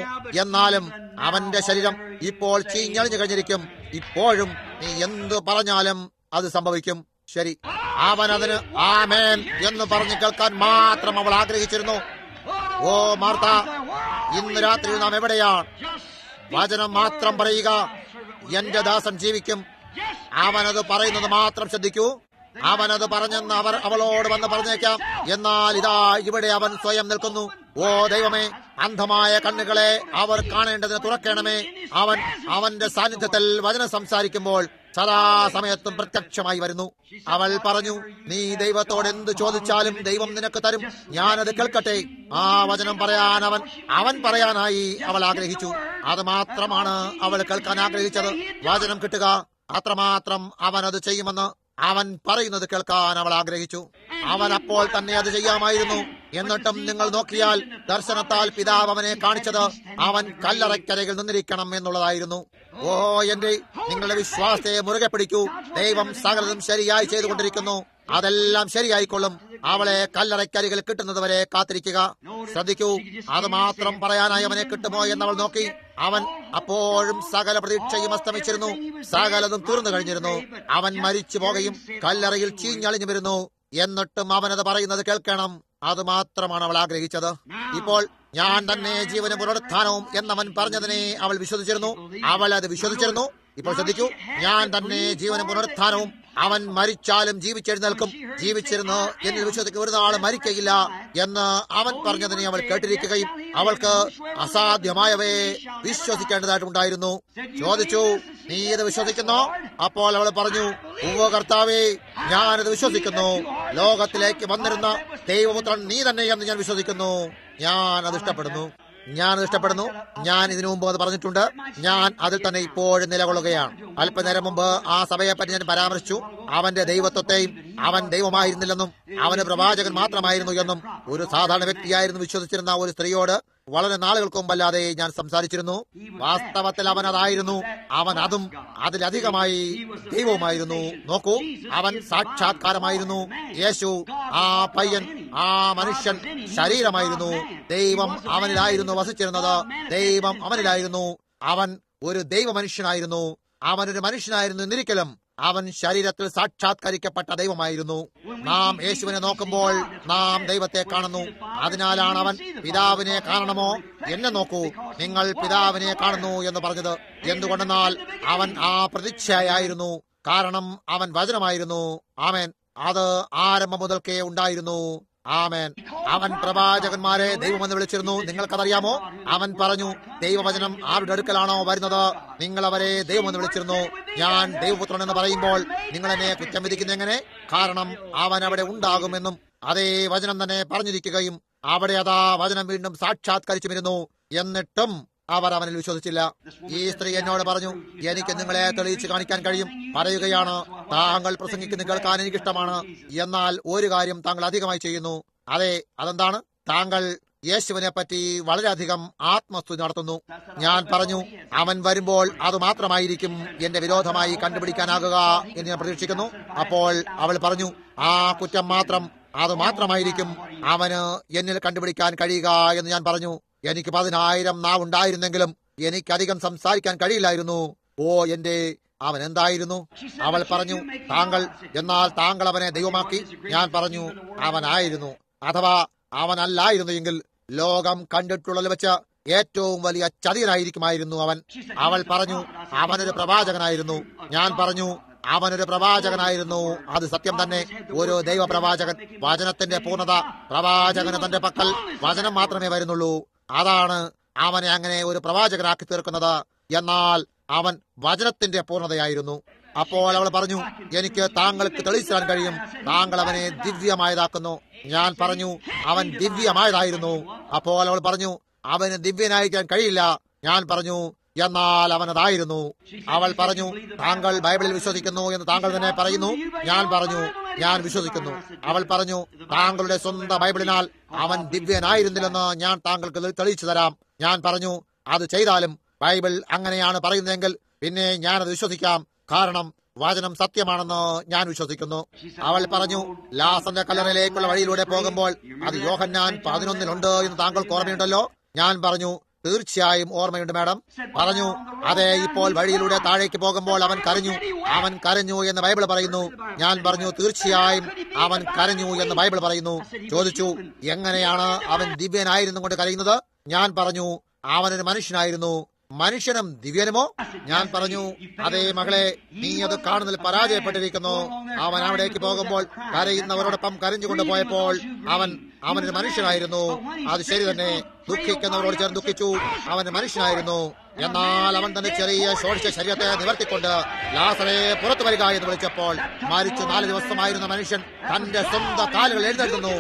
എന്നാലും അവന്റെ ശരീരം ഇപ്പോൾ ചീഞ്ഞളിഞ്ഞു കഴിഞ്ഞിരിക്കും. ഇപ്പോഴും നീ എന്തു പറഞ്ഞാലും അത് സംഭവിക്കും. ശരി, അവൻ അതിന് ആമേൻ എന്ന് പറഞ്ഞു കേൾക്കാൻ മാത്രം അവൾ ആഗ്രഹിച്ചിരുന്നു. ഓ മാർത്ത, ഇന്ന് രാത്രി നാം എവിടെയാണ്? വചനം മാത്രം പറയുക, എന്റെ ദാസൻ ജീവിക്കും. അവനത് പറയുന്നത് മാത്രം ശ്രദ്ധിക്കൂ. അവനത് പറഞ്ഞെന്ന് അവളോട് വന്ന് പറഞ്ഞേക്കാം. എന്നാൽ ഇതാ ഇവിടെ അവൻ സ്വയം നിൽക്കുന്നു. ഓ ദൈവമേ, അന്ധമായ കണ്ണുകളെ അവർ കാണേണ്ടതിന് തുറക്കണമേ. അവന്റെ സാന്നിധ്യത്തിൽ വചനം സംസാരിക്കുമ്പോൾ സദാസമയത്തും പ്രത്യക്ഷമായി വരുന്നു. അവൾ പറഞ്ഞു, നീ ദൈവത്തോട് എന്ത് ചോദിച്ചാലും ദൈവം നിനക്ക് തരും. ഞാനത് കേൾക്കട്ടെ. ആ വചനം പറയാൻ അവൻ പറയാനായി അവൾ ആഗ്രഹിച്ചു. അത് മാത്രമാണ് അവൾ കേൾക്കാൻ ആഗ്രഹിച്ചത്. വചനം കിട്ടുക, അത്രമാത്രം അവനത് ചെയ്യുമെന്ന് അവൻ പറയുന്നത് കേൾക്കാൻ അവൾ ആഗ്രഹിച്ചു. അവൻ അപ്പോൾ തന്നെ അത് ചെയ്യാമായിരുന്നു. എന്നിട്ടും നിങ്ങൾ നോക്കിയാൽ ദർശനത്താൽ പിതാവ് അവനെ കാണിച്ചത് അവൻ കല്ലറയ്ക്കരയിൽ നിന്നിരിക്കണം എന്നുള്ളതായിരുന്നു. ഓ എന്റെ, നിങ്ങളുടെ വിശ്വാസത്തെ മുറുകെ പിടിക്കൂ. ദൈവം സകലതും ശരിയായി ചെയ്തുകൊണ്ടിരിക്കുന്നു. അതെല്ലാം ശരിയായിക്കൊള്ളും. അവളെ കല്ലറയ്ക്കരികിൽ കിട്ടുന്നതുവരെ കാത്തിരിക്കുക. ശ്രദ്ധിക്കൂ, അത് മാത്രം പറയാനായി അവനെ കിട്ടുമോ എന്നവൾ നോക്കി. അവൻ അപ്പോഴും സകല പ്രതീക്ഷയും അസ്തമിച്ചിരുന്നു. സകലതും തീർന്നു കഴിഞ്ഞിരുന്നു. അവൻ മരിച്ചു പോകുകയും കല്ലറയിൽ ചീഞ്ഞളിഞ്ഞു വരുന്നു. എന്നിട്ടും അവനത് പറയുന്നത് കേൾക്കണം. അത് മാത്രമാണ് അവൾ ആഗ്രഹിച്ചത്. ഇപ്പോൾ ഞാൻ തന്നെ ജീവനും പുനരുത്ഥാനവും എന്നവൻ പറഞ്ഞതിനെ അവൾ വിശ്വസിച്ചിരുന്നു. അവൾ അത് വിശ്വസിച്ചിരുന്നു. ഇപ്പോൾ ശ്രദ്ധിക്കൂ, ഞാൻ തന്നെ ജീവനും പുനരുത്ഥാനവും, അവൻ മരിച്ചാലും ജീവിച്ചെഴുന്നേൽക്കും. ജീവിച്ചിരുന്ന് എന്നിൽ വിശ്വസിക്കുക ഒരു നാൾ മരിക്കയില്ല എന്ന് അവൻ പറഞ്ഞതിനെ അവൾ കേട്ടിരിക്കുകയും അവൾക്ക് അസാധ്യമായവയെ വിശ്വസിക്കേണ്ടതായിട്ടുണ്ടായിരുന്നു. ചോദിച്ചു, നീ ഇത് വിശ്വസിക്കുന്നോ? അപ്പോൾ അവൾ പറഞ്ഞു, ഉവ്വ് കർത്താവേ, ഞാനിത് വിശ്വസിക്കുന്നു. ലോകത്തിലേക്ക് വന്നിരുന്ന ദൈവപുത്രൻ നീ തന്നെ എന്ന് ഞാൻ വിശ്വസിക്കുന്നു. ഞാനത് ഇഷ്ടപ്പെടുന്നു. ഞാൻ ഇതിനു മുമ്പ് അത് പറഞ്ഞിട്ടുണ്ട്. ഞാൻ അതിൽ തന്നെ ഇപ്പോഴും നിലകൊള്ളുകയാണ്. അല്പനേരം മുമ്പ് ആ സഭയെപ്പറ്റി ഞാൻ പരാമർശിച്ചു. അവന്റെ ദൈവത്വത്തെയും അവൻ ദൈവമായിരുന്നില്ലെന്നും അവന് പ്രവാചകൻ മാത്രമായിരുന്നു എന്നും ഒരു സാധാരണ വ്യക്തിയായിരുന്നു വിശ്വസിച്ചിരുന്ന ഒരു സ്ത്രീയോട് വളരെ നാളുകൾക്ക് മുമ്പല്ലാതെ ഞാൻ സംസാരിച്ചിരുന്നു. വാസ്തവത്തിൽ അവൻ അതായിരുന്നു. അവൻ അതും അതിലധികമായി ദൈവവുമായിരുന്നു. നോക്കൂ, അവൻ സാക്ഷാത്കാരമായിരുന്നു. യേശു, ആ പയ്യൻ, ആ മനുഷ്യൻ ശരീരമായിരുന്നു. ദൈവം അവനിലായിരുന്നു വസിച്ചിരുന്നത്. ദൈവം അവനിലായിരുന്നു. അവൻ ഒരു ദൈവ മനുഷ്യനായിരുന്നു. അവനൊരു മനുഷ്യനായിരുന്നു എന്നിരിക്കലും അവൻ ശരീരത്തിൽ സാക്ഷാത്കരിക്കപ്പെട്ട ദൈവമായിരുന്നു. നാം യേശുവിനെ നോക്കുമ്പോൾ നാം ദൈവത്തെ കാണുന്നു. അതിനാലാണ് അവൻ പിതാവിനെ കാണണമോ എന്നെ നോക്കൂ, നിങ്ങൾ പിതാവിനെ കാണുന്നു എന്ന് പറഞ്ഞത്. എന്തുകൊണ്ടെന്നാൽ അവൻ ആ പ്രതീക്ഷയായിരുന്നു. കാരണം അവൻ വചനമായിരുന്നു. ആമേൻ. അത് ആരംഭം മുതൽക്കേ ഉണ്ടായിരുന്നു. ആമേൻ. അവൻ പ്രവാചകന്മാരെ ദൈവമെന്ന് വിളിച്ചിരുന്നു. നിങ്ങൾക്കതറിയാമോ? അവൻ പറഞ്ഞു, ദൈവവചനം ആരുടെ അടുക്കലാണോ വരുന്നത്, നിങ്ങൾ അവരെ ദൈവമെന്ന് വിളിച്ചിരുന്നു. ഞാൻ ദൈവപുത്രൻ എന്ന് പറയുമ്പോൾ നിങ്ങൾ എന്നെ കുറ്റം വിധിക്കുന്ന എങ്ങനെ? കാരണം അവൻ അവിടെ ഉണ്ടാകുമെന്നും അതേ വചനം തന്നെ പറഞ്ഞിരിക്കുകയും അവിടെ അതാ വചനം വീണ്ടും സാക്ഷാത്കരിച്ചുമിരുന്നു. എന്നിട്ടും അവർ അവനിൽ വിശ്വസിച്ചില്ല. ഈ സ്ത്രീ എന്നോട് പറഞ്ഞു, എനിക്ക് നിങ്ങളെ തെളിയിച്ച് കാണിക്കാൻ കഴിയും. പറയുകയാണ്, താങ്കൾ പ്രസംഗിക്കുന്ന കേൾക്കാൻ എനിക്കിഷ്ടമാണ്, എന്നാൽ ഒരു കാര്യം താങ്കൾ അധികമായി ചെയ്യുന്നു. അതെ, അതെന്താണ്? താങ്കൾ യേശുവിനെ പറ്റി വളരെയധികം ആത്മസ്തുതി നടത്തുന്നു. ഞാൻ പറഞ്ഞു, അവൻ വരുമ്പോൾ അത് മാത്രമായിരിക്കും എന്റെ വിരോധമായി കണ്ടുപിടിക്കാനാകുക എന്ന് ഞാൻ പ്രതീക്ഷിക്കുന്നു. അപ്പോൾ അവൾ പറഞ്ഞു, ആ കുറ്റം മാത്രം, അത് മാത്രമായിരിക്കും അവന് എന്നിൽ കണ്ടുപിടിക്കാൻ കഴിയുക എന്ന് ഞാൻ പറഞ്ഞു. എനിക്ക് 10,000 നാവുണ്ടായിരുന്നെങ്കിലും എനിക്കധികം സംസാരിക്കാൻ കഴിയില്ലായിരുന്നു. ഓ എന്റെ അവൻ എന്തായിരുന്നു? അവൾ പറഞ്ഞു, താങ്കൾ, എന്നാൽ താങ്കൾ അവനെ ദൈവമാക്കി. ഞാൻ പറഞ്ഞു, അവനായിരുന്നു, അഥവാ അവനല്ലായിരുന്നു എങ്കിൽ ലോകം കണ്ടിട്ടുള്ളതിൽ വെച്ച് ഏറ്റവും വലിയ ചതിയനായിരിക്കുമായിരുന്നു അവൻ. അവൾ പറഞ്ഞു, അവനൊരു പ്രവാചകനായിരുന്നു. ഞാൻ പറഞ്ഞു, അവനൊരു പ്രവാചകനായിരുന്നു. അത് സത്യം തന്നെ, ഒരു ദൈവപ്രവാചകൻ. വചനത്തിന്റെ പൂർണ്ണത, പ്രവാചകന് തന്റെ പക്കൽ വചനം മാത്രമേ വരുന്നുള്ളൂ. അതാണ് അവനെ അങ്ങനെ ഒരു പ്രവാചകനാക്കി തീർക്കുന്നത്. എന്നാൽ അവൻ വചനത്തിന്റെ പൂർണ്ണതയായിരുന്നു. അപ്പോൾ അവൾ പറഞ്ഞു, എനിക്ക് താങ്കൾക്ക് തെളിയിച്ചാൻ കഴിയും, താങ്കൾ അവനെ ദിവ്യമായതാക്കുന്നു. ഞാൻ പറഞ്ഞു, അവൻ ദിവ്യമായതായിരുന്നു. അപ്പോൾ അവൾ പറഞ്ഞു, അവന് ദിവ്യനായിരിക്കാൻ കഴിയില്ല. ഞാൻ പറഞ്ഞു, എന്നാൽ അവനതായിരുന്നു. അവൾ പറഞ്ഞു, താങ്കൾ ബൈബിളിൽ വിശ്വസിക്കുന്നു എന്ന് താങ്കൾ തന്നെ പറയുന്നു. ഞാൻ പറഞ്ഞു, ഞാൻ വിശ്വസിക്കുന്നു. അവൾ പറഞ്ഞു, താങ്കളുടെ സ്വന്തം ബൈബിളിനാൽ അവൻ ദിവ്യനായിരുന്നില്ലെന്ന് ഞാൻ താങ്കൾക്ക് തെളിയിച്ചു തരാം. ഞാൻ പറഞ്ഞു, അത് ചെയ്താലും ബൈബിൾ അങ്ങനെയാണ് പറയുന്നതെങ്കിൽ പിന്നെ ഞാനത് വിശ്വസിക്കാം, കാരണം വചനം സത്യമാണെന്ന് ഞാൻ വിശ്വസിക്കുന്നു. അവൾ പറഞ്ഞു, ലാസറിന്റെ കല്ലറയിലേക്കുള്ള വഴിയിലൂടെ പോകുമ്പോൾ അത് യോഹന്നാൻ 11 എന്ന് താങ്കൾക്ക് ഓർമ്മയുണ്ടല്ലോ? ഞാൻ പറഞ്ഞു, തീർച്ചയായും ഓർമ്മയുണ്ട് മാഡം. പറഞ്ഞു, അതെ, ഇപ്പോൾ വഴിയിലൂടെ താഴേക്ക് പോകുമ്പോൾ അവൻ കരഞ്ഞു എന്ന് ബൈബിൾ പറയുന്നു. ഞാൻ പറഞ്ഞു, തീർച്ചയായും അവൻ കരഞ്ഞു എന്ന് ബൈബിൾ പറയുന്നു. ചോദിച്ചു, എങ്ങനെയാണ് അവൻ ദിവ്യനായിരുന്നു കൊണ്ട് കരയുന്നത്? ഞാൻ പറഞ്ഞു, അവനൊരു മനുഷ്യനായിരുന്നു. മനുഷ്യനും ദിവ്യനുമോ? ഞാൻ പറഞ്ഞു, അതേ മകളെ, നീ അത് കാണുന്നതിൽ പരാജയപ്പെട്ടിരിക്കുന്നു. അവൻ അവിടേക്ക് പോകുമ്പോൾ കരയുന്നവരോടൊപ്പം കരഞ്ഞുകൊണ്ട് പോയപ്പോൾ അവനൊരു മനുഷ്യനായിരുന്നു. അത് ശരി തന്നെ, ദുഃഖിക്കുന്നവരോട് ചേർന്ന് ദുഃഖിച്ചു. അവന് മനുഷ്യനായിരുന്നു. എന്നാൽ അവൻ തന്റെ ചെറിയ ശോഷിച്ച ശരീരത്തെ നിവർത്തിക്കൊണ്ട് ലാസറേ പുറത്തു വരിക എന്ന് വിളിച്ചപ്പോൾ മരിച്ചു 4 ദിവസമായിരുന്ന മനുഷ്യൻ തന്റെ സ്വന്തം കാലുകൾ എഴുന്നേൽക്കുന്നു.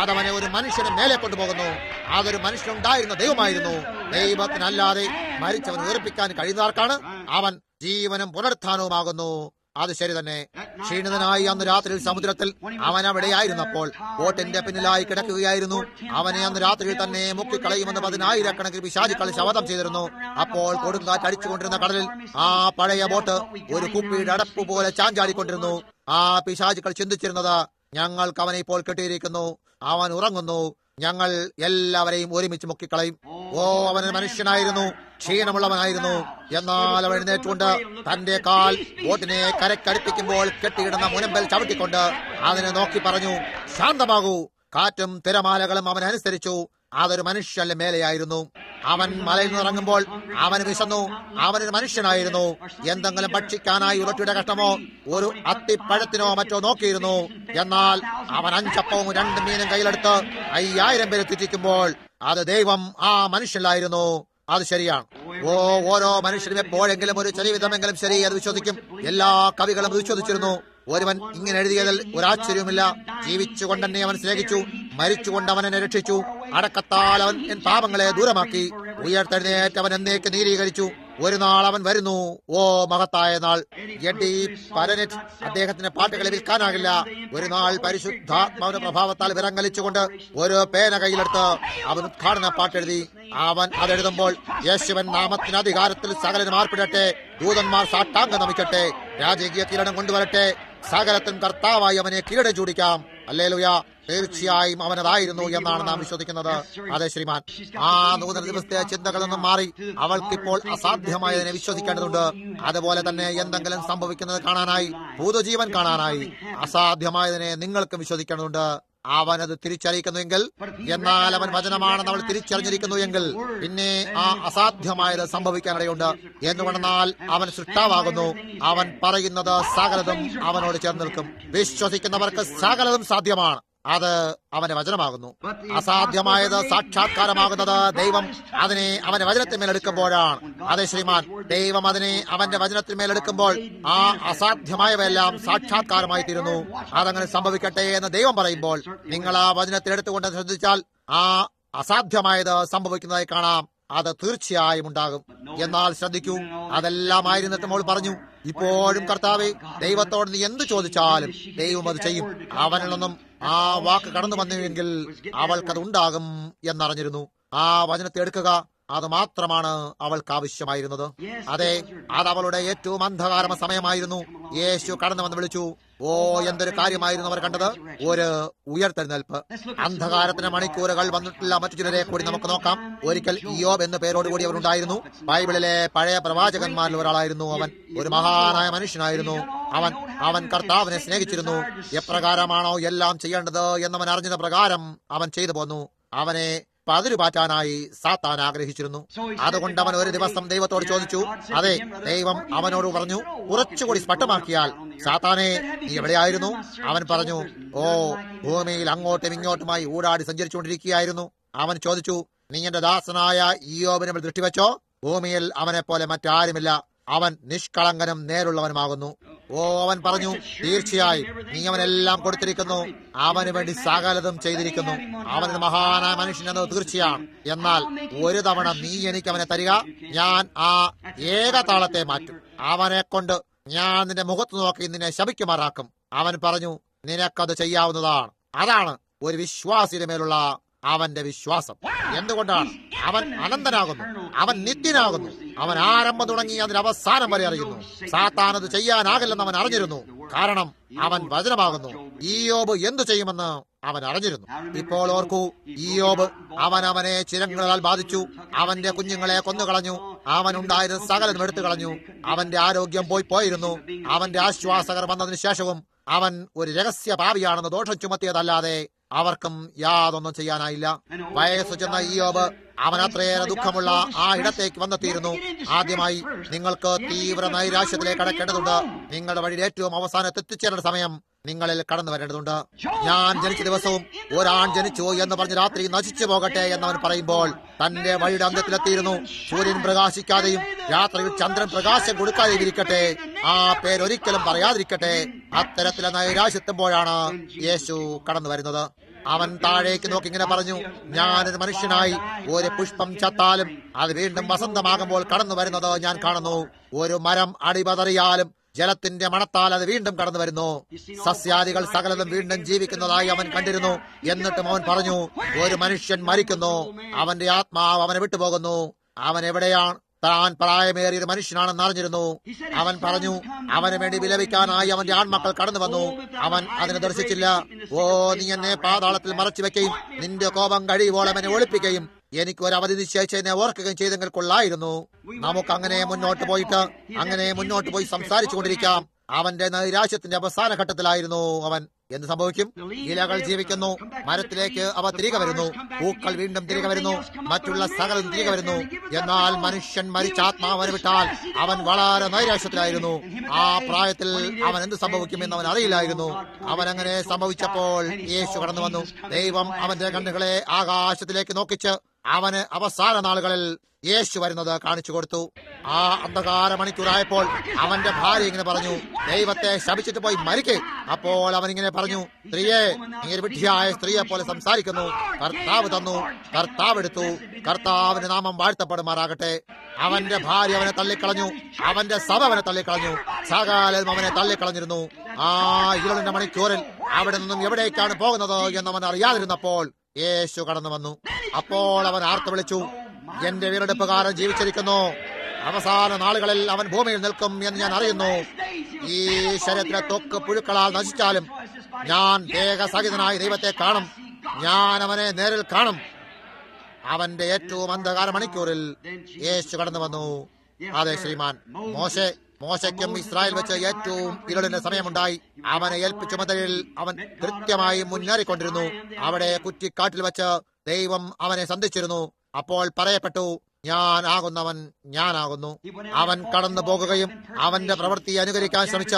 അതവനെ ഒരു മനുഷ്യന് മേലെ കൊണ്ടുപോകുന്നു. അതൊരു മനുഷ്യനുണ്ടായിരുന്ന ദൈവമായിരുന്നു. ദൈവത്തിനല്ലാതെ മരിച്ചവൻ ഉയർപ്പിക്കാൻ കഴിയുന്നവർക്കാണ്. അവൻ ജീവനും പുനരുത്ഥാനവുമാകുന്നു. അത് ശരി തന്നെ. ക്ഷീണിതനായി അന്ന് രാത്രിയിൽ സമുദ്രത്തിൽ അവൻ അവിടെയായിരുന്നപ്പോൾ ബോട്ടിന്റെ പിന്നിലായി കിടക്കുകയായിരുന്നു. അവനെ അന്ന് രാത്രിയിൽ തന്നെ മുക്കിക്കളയുമെന്ന് 10,000 പിശാചുക്കൾ ശപഥം ചെയ്തിരുന്നു. അപ്പോൾ കൊടുങ്കാറ്റ് അടിച്ചുകൊണ്ടിരുന്ന കടലിൽ ആ പഴയ ബോട്ട് ഒരു കുപ്പിയുടെ അടപ്പ് പോലെ ചാഞ്ചാടിക്കൊണ്ടിരുന്നു. ആ പിശാചുക്കൾ ചിന്തിച്ചിരുന്നത്, ഞങ്ങൾക്ക് അവനെ ഇപ്പോൾ കെട്ടിയിരിക്കുന്നു, അവൻ ഉറങ്ങുന്നു, ഞങ്ങൾ എല്ലാവരെയും ഒരുമിച്ച് മുക്കിക്കളയും. ഓ, അവനൊരു മനുഷ്യനായിരുന്നു, ക്ഷീണമുള്ളവനായിരുന്നു. എന്നാൽ അവൻ എഴുന്നേറ്റുകൊണ്ട് തന്റെ കാൽ ബോട്ടിനെ കരക്കടുപ്പിക്കുമ്പോൾ കെട്ടിയിടുന്ന മുനമ്പൽ ചവിട്ടിക്കൊണ്ട് അതിനെ നോക്കി പറഞ്ഞു, ശാന്തമാകൂ. കാറ്റും തിരമാലകളും അവനനുസരിച്ചു. അതൊരു മനുഷ്യന്റെ മേലെയായിരുന്നു. അവൻ മലയിൽ നിന്നിറങ്ങുമ്പോൾ അവന് വിശന്നു. അവനൊരു മനുഷ്യനായിരുന്നു. എന്തെങ്കിലും ഭക്ഷിക്കാനായി ഉരുട്ടിയുടെ കഷ്ണമോ ഒരു അത്തിപ്പഴത്തിനോ മറ്റോ നോക്കിയിരുന്നു. എന്നാൽ അവൻ 5 അപ്പവും 2 മീനും കയ്യിലെടുത്ത് 5000 പേരെ തെറ്റിക്കുമ്പോൾ അത് ദൈവം ആ മനുഷ്യനിലായിരുന്നു. അത് ശരിയാണ്. ഓരോ മനുഷ്യരും എപ്പോഴെങ്കിലും ഒരു ചെറിയ വിധമെങ്കിലും ശരി അത് വിശ്വസിക്കും. എല്ലാ കവികളും വിശ്വസിച്ചിരുന്നു. ഒരുവൻ ഇങ്ങനെ എഴുതിയതിൽ ഒരാശ്ചര്യവുമില്ല. ജീവിച്ചുകൊണ്ട് തന്നെ അവൻ സ്നേഹിച്ചു, മരിച്ചുകൊണ്ട് അവൻ എന്നെ രക്ഷിച്ചു, അടക്കത്താൽ അവൻ എൻ പാപങ്ങളെ ദൂരമാക്കി, ഉയർത്തെഴുന്നേറ്റ് അവൻ എന്നേക്ക് നീരീകരിച്ചു. ഒരു നാൾ അവൻ വരുന്നു, ഓ മഹത്തായ നാൾ. എഡി പരനെറ്റ് അദ്ദേഹത്തിന്റെ പാട്ടുകളെ വിൽക്കാനാകില്ല. ഒരു നാൾ പരിശുദ്ധാത്മാവിന്റെ പ്രഭാവത്താൽ വിറങ്ങലിച്ചുകൊണ്ട് ഒരു പേന കയ്യിലെടുത്ത് അവൻ ഉദ്ഘാടന പാട്ടെഴുതി. അവൻ അതെഴുതുമ്പോൾ, യേശുവൻ നാമത്തിന് അധികാരത്തിൽ സകലനും ആർപ്പിടട്ടെ, ദൂതന്മാർ സാഷ്ടാംഗം നമിക്കട്ടെ, രാജകീയ കിരീടം കൊണ്ടുവരട്ടെ, സകലത്തിനും കർത്താവായി അവനെ കിരീടം ചൂടിക്കാം. ഹല്ലേലൂയ. തീർച്ചയായും അവനതായിരുന്നു എന്നാണ് നാം വിശ്വസിക്കുന്നത്. അതെ ശ്രീമാൻ. ആ നൂതന ദിവസത്തെ ചിന്തകളൊന്നും മാറി അവൾക്കിപ്പോൾ അസാധ്യമായതിനെ വിശ്വസിക്കേണ്ടതുണ്ട്. അതുപോലെ തന്നെ എന്തെങ്കിലും സംഭവിക്കുന്നത് കാണാനായി, പുതുജീവൻ കാണാനായി അസാധ്യമായതിനെ നിങ്ങൾക്ക് വിശ്വസിക്കേണ്ടതുണ്ട്. അവനത് തിരിച്ചറിയിക്കുന്നുവെങ്കിൽ, എന്നാൽ അവൻ വചനമാണെന്ന് അവൾ തിരിച്ചറിഞ്ഞിരിക്കുന്നു എങ്കിൽ പിന്നെ ആ അസാധ്യമായത് സംഭവിക്കാനിടയുണ്ട്. എന്നുകൊണ്ടെന്നാൽ അവൻ സൃഷ്ടാവാകുന്നു. അവൻ പറയുന്നത് സകലതും അവനോട് ചേർന്ന് നിൽക്കും. വിശ്വസിക്കുന്നവർക്ക് സകലതും സാധ്യമാണ്. അത് അവന്റെ വചനമാകുന്നു. അസാധ്യമായത് സാക്ഷാത്കാരമാകുന്നത് ദൈവം അതിനെ അവന്റെ വചനത്തിന്മേലെടുക്കുമ്പോഴാണ്. അതെ ശ്രീമാൻ, ദൈവം അതിനെ അവന്റെ വചനത്തിന്മേലെടുക്കുമ്പോൾ ആ അസാധ്യമായവയെല്ലാം സാക്ഷാത്കാരമായി തീരുന്നു. അതങ്ങനെ സംഭവിക്കട്ടെ എന്ന് ദൈവം പറയുമ്പോൾ നിങ്ങൾ ആ വചനത്തിലെടുത്തുകൊണ്ട് ശ്രദ്ധിച്ചാൽ ആ അസാധ്യമായത് സംഭവിക്കുന്നതായി കാണാം. അത് തീർച്ചയായും ഉണ്ടാകും. എന്നാൽ ശ്രദ്ധിക്കൂ, അതെല്ലാം ആയിരുന്നിട്ട് മോൾ പറഞ്ഞു, ഇപ്പോഴും കർത്താവേ, ദൈവത്തോട് നീ എന്ത് ചോദിച്ചാലും ദൈവം അത് ചെയ്യും. അവനിൽ നിന്നും ആ വാക്ക് കടന്നു വന്നുവെങ്കിൽ അവൾക്കത് ഉണ്ടാകും എന്നറിഞ്ഞിരുന്നു. ആ വചനത്തെ എടുക്കുക, അത് മാത്രമാണ് അവൾക്ക് ആവശ്യമായിരുന്നത്. അതെ, അത് അവളുടെ ഏറ്റവും അന്ധകാരമ സമയമായിരുന്നു. യേശു കടന്നു വന്ന് വിളിച്ചു. ഓ, എന്തൊരു കാര്യമായിരുന്നു അവർ കണ്ടത്! ഒരു ഉയർത്തെഴുന്നേൽപ്പ്. അന്ധകാരത്തിന് മണിക്കൂറുകൾ വന്നിട്ടുള്ള മറ്റു ചിലരെ കൂടി നമുക്ക് നോക്കാം. ഒരിക്കൽ ഇയ്യോബ് എന്ന പേരോടുകൂടി അവരുണ്ടായിരുന്നു. ബൈബിളിലെ പഴയ പ്രവാചകന്മാരിൽ ഒരാളായിരുന്നു അവൻ. ഒരു മഹാനായ മനുഷ്യനായിരുന്നു അവൻ കർത്താവിനെ സ്നേഹിച്ചിരുന്നു. എപ്രകാരമാണോ എല്ലാം ചെയ്യേണ്ടത് എന്നവൻ അറിഞ്ഞത് പ്രകാരം അവൻ ചെയ്തു പോന്നു. അവനെ പതിരുപാറ്റാനായി സാത്താൻ ആഗ്രഹിച്ചിരുന്നു. അതുകൊണ്ട് അവൻ ഒരു ദിവസം ദൈവത്തോട് ചോദിച്ചു. അതെ, ദൈവം അവനോട് പറഞ്ഞു, കുറച്ചുകൂടി സ്പഷ്ടമാക്കിയാൽ, സാത്താനെ, നീ എവിടെയായിരുന്നു? അവൻ പറഞ്ഞു, ഓ, ഭൂമിയിൽ അങ്ങോട്ടും ഇങ്ങോട്ടുമായി ഊടാടി സഞ്ചരിച്ചുകൊണ്ടിരിക്കുകയായിരുന്നു. അവൻ ചോദിച്ചു, നീ എന്റെ ദാസനായ ഇയ്യോബിനെ ദൃഷ്ടിവെച്ചോ? ഭൂമിയിൽ അവനെ പോലെ മറ്റാരുമില്ല. അവൻ നിഷ്കളങ്കനും നേരുള്ളവനുമാകുന്നു. ഓ, അവൻ പറഞ്ഞു, തീർച്ചയായും നീ അവനെല്ലാം കൊടുത്തിരിക്കുന്നു. അവന് വേണ്ടി സകലതും ചെയ്തിരിക്കുന്നു. അവനൊരു മഹാനായ മനുഷ്യനെന്നത് തീർച്ചയാണ്. എന്നാൽ ഒരു തവണ നീ എനിക്ക് അവനെ തരിക, ഞാൻ ആ ഏകതാളത്തെ മാറ്റും. അവനെ കൊണ്ട് ഞാൻ നിന്റെ മുഖത്ത് നോക്കി നിന്നെ ശപിക്കുമാറാക്കും. അവൻ പറഞ്ഞു, നിനക്കത് ചെയ്യാവുന്നതാണ്. അതാണ് ഒരു വിശ്വാസിയുടെ മേലുള്ള അവന്റെ വിശ്വാസം. എന്തുകൊണ്ടാണ്? അവൻ അനന്തനാകുന്നു, അവൻ നിത്യനാകുന്നു. അവൻ ആരംഭം തുടങ്ങി അതിന്റെ അവസാനം വരെ അറിയുന്നു. സാത്താൻ അത് ചെയ്യാനാകില്ലെന്ന് അവൻ അറിഞ്ഞിരുന്നു. കാരണം അവൻ വചനമാകുന്നു. ഇയ്യോബ് എന്തു ചെയ്യുമെന്ന് അവൻ അറിഞ്ഞിരുന്നു. ഇപ്പോൾ ഓർക്കൂ, ഇയ്യോബ് അവനെ ചിരങ്ങളാൽ ബാധിച്ചു. അവന്റെ കുഞ്ഞുങ്ങളെ കൊന്നുകളഞ്ഞു. അവനുണ്ടായിരുന്ന സകലം എടുത്തു കളഞ്ഞു. അവന്റെ ആരോഗ്യം പോയിരുന്നു. അവന്റെ ആശ്വാസകർ വന്നതിന് ശേഷവും അവൻ ഒരു രഹസ്യ പാപിയാണെന്ന് ദോഷം ചുമത്തിയതല്ലാതെ അവർക്കും യാതൊന്നും ചെയ്യാനായില്ല. വയസ്സു ചെന്ന ഇയ്യോബ് അവൻ അത്രയേറെ ദുഃഖമുള്ള ആ ഇടത്തേക്ക് വന്നെത്തിയിരുന്നു. ആദ്യമായി നിങ്ങൾക്ക് തീവ്ര നൈരാശ്യത്തിലേക്ക് കടക്കേണ്ടതുണ്ട്. നിങ്ങളുടെ വഴിയിൽ ഏറ്റവും അവസാനത്ത് എത്തിച്ചേരേണ്ട സമയം നിങ്ങളിൽ കടന്നു വരേണ്ടതുണ്ട്. ഞാൻ ജനിച്ച ദിവസവും ഒരാൺ ജനിച്ചു എന്ന് പറഞ്ഞ് രാത്രി നശിച്ചു പോകട്ടെ എന്നവൻ പറയുമ്പോൾ തന്റെ വഴിയുടെ അന്ത്യത്തിലെത്തിയിരുന്നു. സൂര്യൻ പ്രകാശിക്കാതെയും രാത്രിയിൽ ചന്ദ്രൻ പ്രകാശം കൊടുക്കാതെയും ഇരിക്കട്ടെ, ആ പേരൊരിക്കലും പറയാതിരിക്കട്ടെ. അത്തരത്തിലെ നൈരാശ്യത്തുമ്പോഴാണ് യേശു കടന്നു വരുന്നത്. അവൻ താഴേക്ക് നോക്കി ഇങ്ങനെ പറഞ്ഞു, ഞാനൊരു മനുഷ്യനായി ഒരു പുഷ്പം ചത്താലും അത് വീണ്ടും വസന്തമാകുമ്പോൾ കടന്നു വരുന്നത് ഞാൻ കാണുന്നു. ഒരു മരം അടിപതറിയാലും ജലത്തിന്റെ മണത്താൽ അത് വീണ്ടും കടന്നു വരുന്നു. സസ്യാദികൾ സകലതും വീണ്ടും ജീവിക്കുന്നതായി അവൻ കണ്ടിരുന്നു. എന്നിട്ടും അവൻ പറഞ്ഞു, ഒരു മനുഷ്യൻ മരിക്കുന്നു, അവന്റെ ആത്മാവ് അവനെ വിട്ടുപോകുന്നു. അവൻ എവിടെയാണ്? താൻ പ്രായമേറിയൊരു മനുഷ്യനാണെന്ന് അറിഞ്ഞിരുന്നു. അവൻ പറഞ്ഞു, അവന് വേണ്ടി വിലപിക്കാനായി അവന്റെ ആൺമക്കൾ കടന്നു വന്നു. അവൻ അതിനെ ദർശിച്ചില്ല. ഓ, നീ എന്നെ പാതാളത്തിൽ മറച്ചു വെക്കുകയും നിന്റെ കോപം കഴിയുവോളം എന്നെ ഒളിപ്പിക്കുകയും എനിക്ക് ഒരു അവധി നിശ്ചയിച്ച് എന്നെ ഓർക്കുകയും ചെയ്തെങ്കിൽ കൊള്ളായിരുന്നു. നമുക്ക് അങ്ങനെ മുന്നോട്ട് പോയി സംസാരിച്ചു കൊണ്ടിരിക്കാം. അവന്റെ നൈരാശ്യത്തിന്റെ അവസാന ഘട്ടത്തിലായിരുന്നു അവൻ. എന്ത് സംഭവിക്കും? ഇലകൾ ജീവിക്കുന്നു, മരത്തിലേക്ക് അവ തിരികെ വരുന്നു, പൂക്കൾ വീണ്ടും തിരികെ വരുന്നു, മറ്റുള്ള സകലം തിരികെ വരുന്നു. എന്നാൽ മനുഷ്യൻ മരിച്ച ആത്മാവനെ വിട്ടാൽ അവൻ വളരെ നൈരാശ്യത്തിലായിരുന്നു. ആ പ്രായത്തിൽ അവൻ എന്ത് സംഭവിക്കുമെന്ന് അവൻ അറിയില്ലായിരുന്നു. അവൻ അങ്ങനെ സംഭവിച്ചപ്പോൾ യേശു കടന്നു വന്നു. ദൈവം അവന്റെ കണ്ണുകളെ ആകാശത്തിലേക്ക് നോക്കിച്ച് അവന് അവസാന നാളുകളിൽ യേശു വരുന്നത് കാണിച്ചു കൊടുത്തു. ആ അന്ധകാര മണിക്കൂറായപ്പോൾ അവന്റെ ഭാര്യ ഇങ്ങനെ പറഞ്ഞു, ദൈവത്തെ ശപിച്ചിട്ട് പോയി മരിക്കേ. അപ്പോൾ അവൻ ഇങ്ങനെ പറഞ്ഞു, സ്ത്രീയെ, നീ ഒരു വിഡ്ഢിയായ സ്ത്രീയെ പോലെ സംസാരിക്കുന്നു. കർത്താവ് തന്നു, കർത്താവ് എടുത്തു, കർത്താവിന്റെ നാമം വാഴ്ത്തപ്പെടുമാറാകട്ടെ. അവന്റെ ഭാര്യ അവനെ തള്ളിക്കളഞ്ഞു, അവന്റെ സഭ അവനെ തള്ളിക്കളഞ്ഞു, സകലം അവനെ തള്ളിക്കളഞ്ഞിരുന്നു. ആ ഇരുളിന്റെ മണിക്കൂറിൽ അവിടെ നിന്നും എവിടേക്കാണ് പോകുന്നത് എന്നവൻ അറിയാതിരുന്നപ്പോൾ യേശു കടന്നു വന്നു. അപ്പോൾ അവൻ ആർത്തു വിളിച്ചു, എന്റെ വീണ്ടെടുപ്പുകാരൻ ജീവിച്ചിരിക്കുന്നു. അവസാന നാളുകളിൽ അവൻ ഭൂമിയിൽ നിൽക്കും എന്ന് ഞാൻ അറിയുന്നു. ഈ ശരീരത്തിലെ ത്വക്ക് പുഴുക്കളാൽ നശിച്ചാലും ഞാൻ ദേഹസഹിതനായി ദൈവത്തെ കാണും. ഞാൻ അവനെ നേരിൽ കാണും. അവന്റെ ഏറ്റവും അന്ധകാര മണിക്കൂറിൽ യേശു കടന്നു വന്നു. അതെ ശ്രീമാൻ, മോശയ്ക്കും ഇസ്രായേൽ വെച്ച് ഏറ്റവും ഇരുളിന്റെ സമയമുണ്ടായി. അവനെ ഏൽപ്പിച്ച ചുമതലയിൽ അവൻ കൃത്യമായി മുന്നേറിക്കൊണ്ടിരുന്നു. അവിടെ കുറ്റിക്കാട്ടിൽ വെച്ച് ദൈവം അവനെ സന്ധിച്ചിരുന്നു. അപ്പോൾ പറയപ്പെട്ടു, ഞാനാകുന്നവൻ ഞാനാകുന്നു. അവൻ കടന്നു പോകുകയും അവന്റെ പ്രവൃത്തി അനുകരിക്കാൻ ശ്രമിച്ച